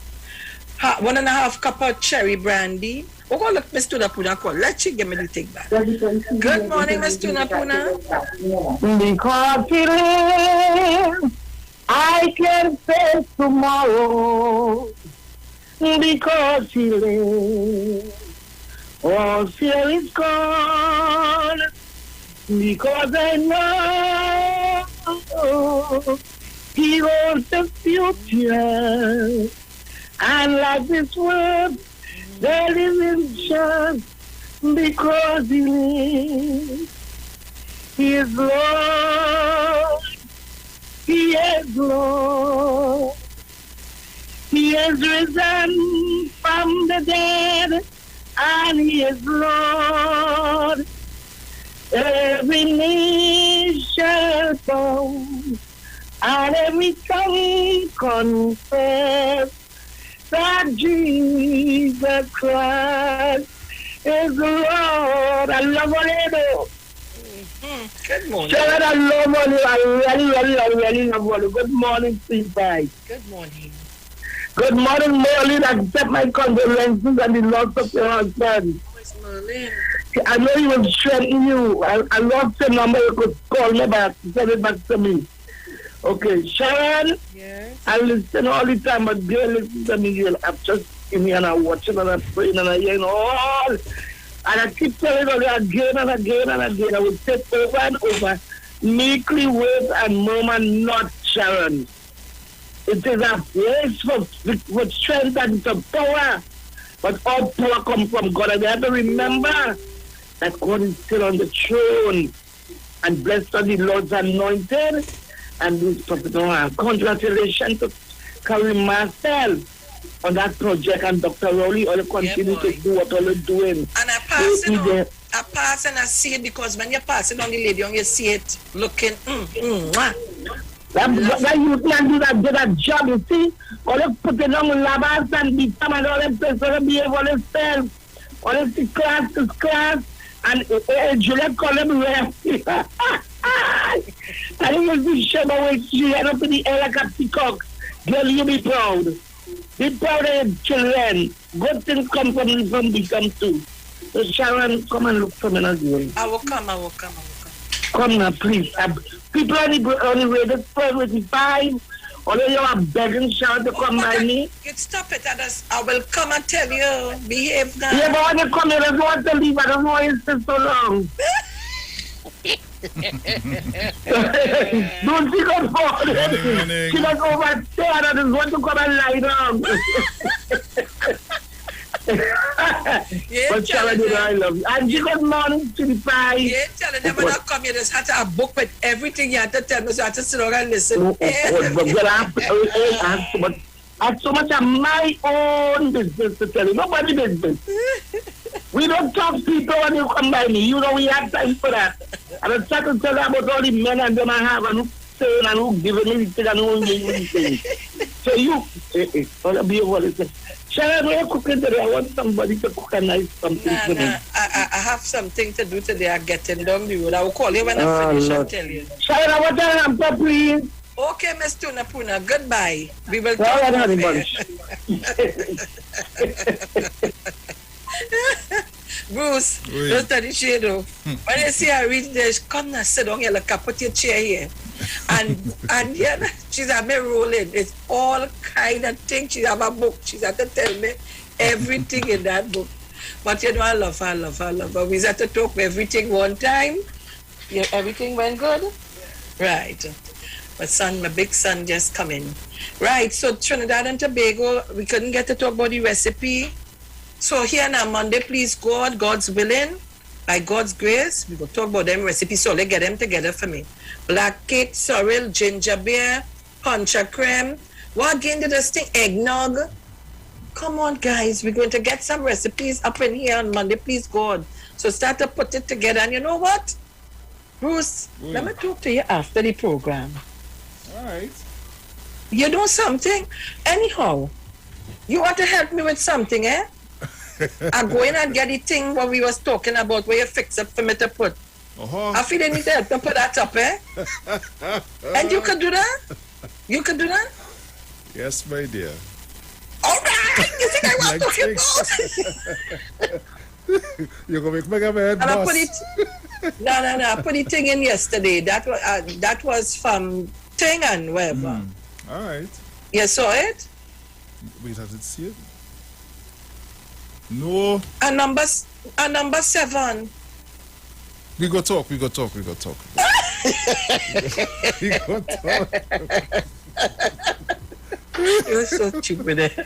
1.5 cup of cherry brandy. Oh, go look, Miss Tunapuna call. Let she give me the thing back. Good morning, Miss Tunapuna. Because he lives, I can face tomorrow. Because he lives, all fear is gone. Because I know he holds the future. And like this world, there is in chance because he lives. He is Lord. He is Lord. He is risen from the dead, and He is Lord. Every knee shall bow, and every tongue confess that Jesus Christ is Lord. I love Orlando. Good morning. Sharon, I love you. I really love you. Good morning, sweet pie. Good morning. Good morning, Merlin. Accept my condolences and the loss of your husband. Where's Merlin? I know he was threatening you. I lost your number. You could call me back. Send it back to me. Okay, Sharon. Yes. I listen all the time, but girl, listen to me, girl. I'm just in here and I'm watching and I'm praying and I'm hearing all. And I keep telling you again and again and again. I will take over and over. Meekly wait and murmur not, Sharon. It is a place for strength and for power. But all power comes from God. And you have to remember that God is still on the throne. And blessed are the Lord's anointed. And this prophet, congratulations to Carrie Marcel on that project, and Dr. Rowley, all continue to do what all you're doing. And I pass and I see it, because when you pass it on the lady, you see it looking, That youth man do that job, you see? All they put it on labas and beat them and all them places, all they behave all themselves. All they see class to class, and Juliet call them rest. I think it's the shame away she head up in the air like a peacock. Girl, you be proud. Be proud of your children. Good things come from become too. So Sharon, come and look for me again. I will come. Come now, please. People on the radio, 12:85. Although you are begging Sharon to come by me. Stop it. I will come and tell you. Behave now. Yeah, but when you come here, I don't want to leave. I don't want to stay so long. Don't think of it. She was overstayed. I just want to come and lie down. But Sharon, I love you. And good morning to the pie. Yeah, telling them when I come here, just had to have a book with everything you had to tell me, so I had to sit down and listen. I have so much of my own business to tell you. Nobody business. We don't talk people when you come by me. You know we have time for that. And I try to tell you about all the men and them I have and who saying and who giving me the thing and who giving me the thing. So you, I'll be able to say, Sharon, when you're cooking today, I want somebody to cook a nice something for me. I have something to do today. I'm getting down the road. I will call you when I finish and tell you. Sharon, I want to answer, please. Okay, Miss Tuna Puna. Goodbye. We will talk Bruce, don't tell the shadow. When you see her reach there, come and sit down here, like, put your chair here. And yeah, she's had me rolling. It's all kind of things. She have a book. She's had to tell me everything in that book. But you know, I love her. But we had to talk everything one time. Yeah, everything went good? Right. My big son just come in. Right, so Trinidad and Tobago, we couldn't get to talk about the recipe. So here now, Monday, please God, God's willing, by God's grace, we will talk about them recipes. So let's get them together for me. Black cake, sorrel, ginger beer, puncha creme. What again did this thing? Eggnog. Come on, guys, we're going to get some recipes up in here on Monday, please God. So start to put it together. And you know what? Bruce, let me talk to you after the program. All right. You know something? Anyhow, you want to help me with something, eh? I'm going and get the thing what we was talking about, where you fix up for me to put. I feel I need to help to put that up, eh? And you could do that? You could do that? Yes, my dear. All right! You think I want to talk about? You're going to make my head and I put it... No. I put the thing in yesterday. That was from Ting and whatever. All right. You saw it? Wait, has it see it? No. And number 7. We go talk. We go talk. You're so cheap with it.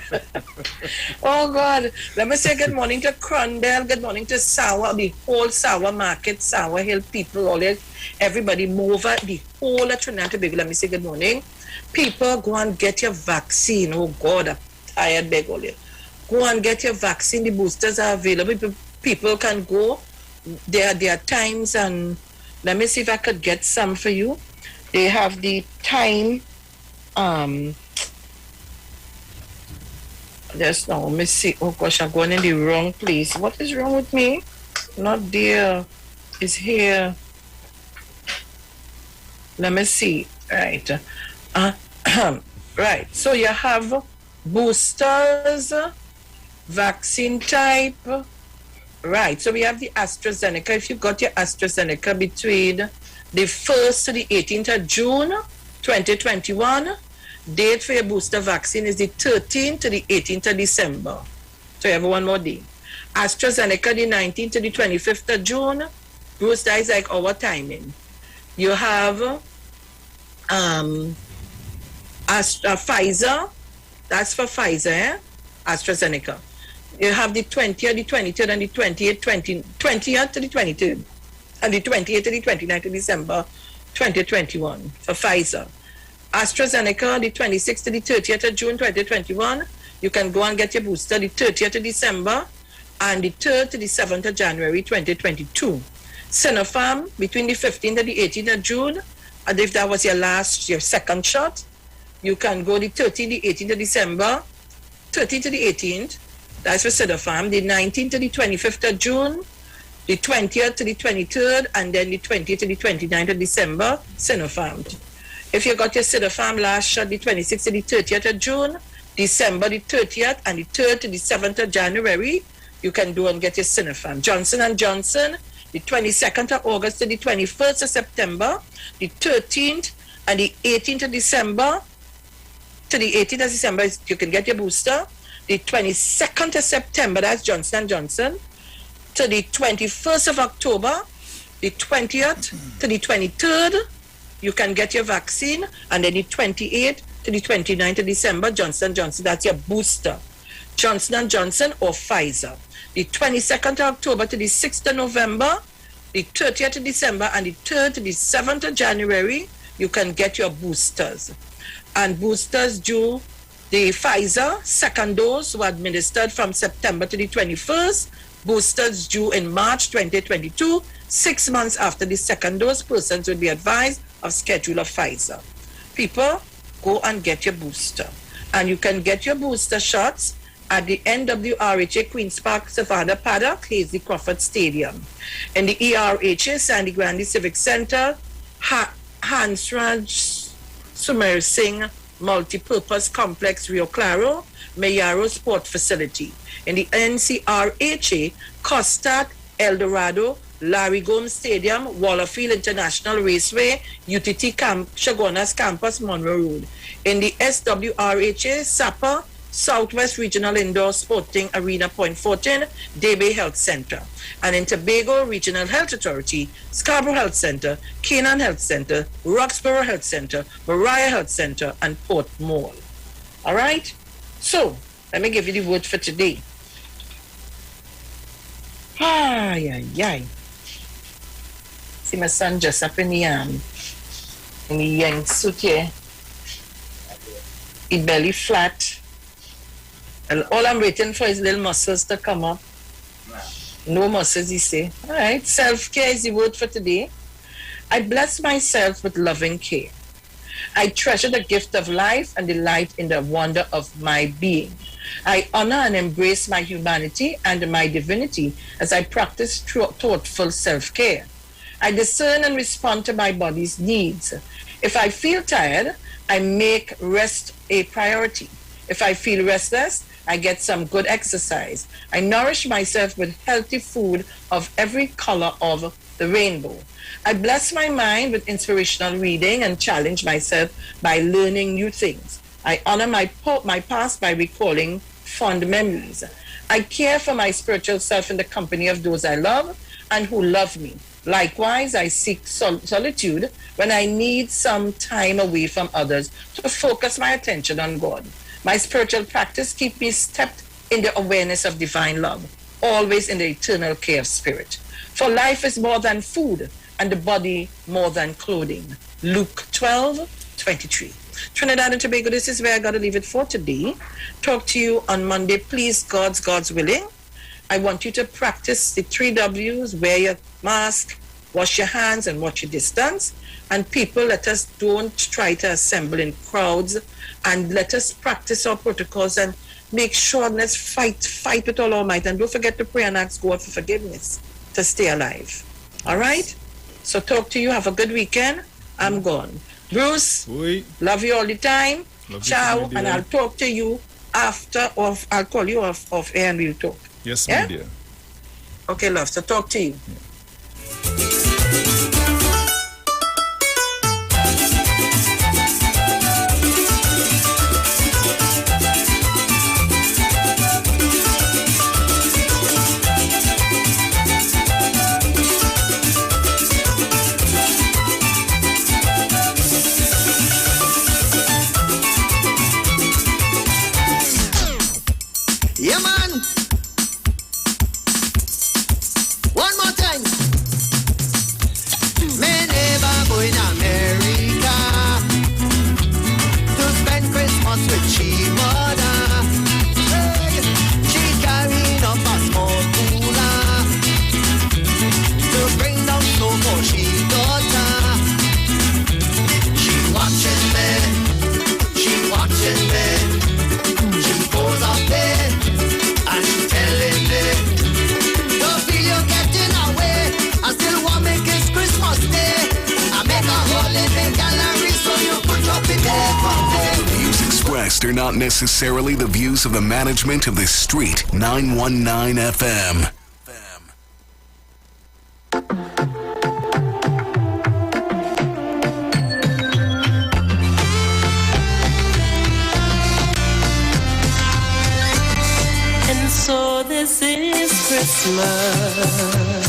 Oh, God. Let me say good morning to Crondell. Good morning to Sour, the whole Sour Market, Sour Hill people, all that. Everybody move over, the whole of Trinidad and Tobago. Let me say good morning. People, go and get your vaccine. Oh, God, I'm tired, beg all you. Go and get your vaccine. The boosters are available. People can go. There are times, and let me see if I could get some for you. They have the time. Just now, let me see. Oh gosh, I'm going in the wrong place. What is wrong with me? Not there. It's here. Let me see. Right. Right. So you have boosters, vaccine type. Right. So we have the AstraZeneca. If you got your AstraZeneca between the 1st to the 18th of June, 2021, date for your booster vaccine is the 13th to the 18th of December. So you have one more day. AstraZeneca, the 19th to the 25th of June. Booster is like our timing. You have Pfizer. That's for Pfizer, AstraZeneca. You have the 20th, the 23rd, and the 20th to the 23rd. And the 28th to the 29th of December, 2021 for Pfizer. AstraZeneca, the 26th to the 30th of June 2021, you can go and get your booster the 30th of December and the 3rd to the 7th of January 2022. Sinopharm, between the 15th and the 18th of June, and if that was your second shot, you can go the 13th, the 18th of December, 13th to the 18th, that's for Sinopharm, the 19th to the 25th of June, the 20th to the 23rd, and then the 20th to the 29th of December, Sinopharm. If you got your Sinopharm last shot, the 26th to the 30th of June, December the 30th, and the 3rd to the 7th of January, you can do and get your Sinopharm. Johnson & Johnson, the 22nd of August to the 21st of September, the 13th and the 18th of December, to the 18th of December, you can get your booster. The 22nd of September, that's Johnson & Johnson, to the 21st of October, the 20th to the 23rd, you can get your vaccine, and then the 28th to the 29th of December, Johnson & Johnson, that's your booster. Johnson & Johnson or Pfizer. The 22nd of October to the 6th of November, the 30th of December, and the 3rd to the 7th of January, you can get your boosters. And boosters due, the Pfizer second dose were administered from September to the 21st, boosters due in March 2022, 6 months after the second dose, persons will be advised of schedule of Pfizer. People, go and get your booster. And you can get your booster shots at the NWRHA Queen's Park Savannah Paddock, Hazley Crawford Stadium. In the ERHA Sandy Grande Civic Center, Hansraj Sumer Singh Multipurpose Complex, Rio Claro, Mayaro Sport Facility. In the NCRHA, Costat, El Dorado, Larry Gomes Stadium, Wallerfield International Raceway, UTT Chagonas Campus, Monroe Road. In the SWRHA, Sapa, Southwest Regional Indoor Sporting Arena, Point Fortin, Debe Health Center. And in Tobago Regional Health Authority, Scarborough Health Center, Canaan Health Center, Roxborough Health Center, Mariah Health Center, and Port Mall. All right? So, let me give you the word for today. Ay. See my son just up in the young suit here. His belly flat. And all I'm waiting for is little muscles to come up. No muscles, he say. All right, self-care is the word for today. I bless myself with loving care. I treasure the gift of life and delight in the wonder of my being. I honor and embrace my humanity and my divinity as I practice thoughtful self-care. I discern and respond to my body's needs. If I feel tired, I make rest a priority. If I feel restless, I get some good exercise. I nourish myself with healthy food of every color of the rainbow. I bless my mind with inspirational reading and challenge myself by learning new things. I honor my past by recalling fond memories. I care for my spiritual self in the company of those I love and who love me. Likewise, I seek solitude when I need some time away from others to focus my attention on God. My spiritual practice keeps me steeped in the awareness of divine love, always in the eternal care of spirit. For life is more than food, and the body more than clothing. Luke 12:23. Trinidad and Tobago, this is where I got to leave it for today. Talk to you on Monday. Please, God's willing. I want you to practice the 3 W's: wear your mask, wash your hands, and watch your distance. And people, let us don't try to assemble in crowds, and let us practice our protocols and make sure, let's fight with all our might. And don't forget to pray and ask God for forgiveness to stay alive. All right? So talk to you. Have a good weekend. I'm gone. Bruce, love you all the time. Ciao. And I'll talk to you after, or I'll call you off air and we'll talk. Yes, my dear. Okay, love. So talk to you. Yeah, man. One more time. Me never go in America to spend Christmas with she mother. Hey, she carrying up a small cooler to bring down snow for she daughter. She watching me. She watching me. She goes up there. And she's telling me, don't feel you're getting away. I still want to make it Christmas Day. I make a hole in the gallery so you could drop it there from there. The views expressed are not necessarily the views of the management of the Street 919 FM. And so this is Christmas.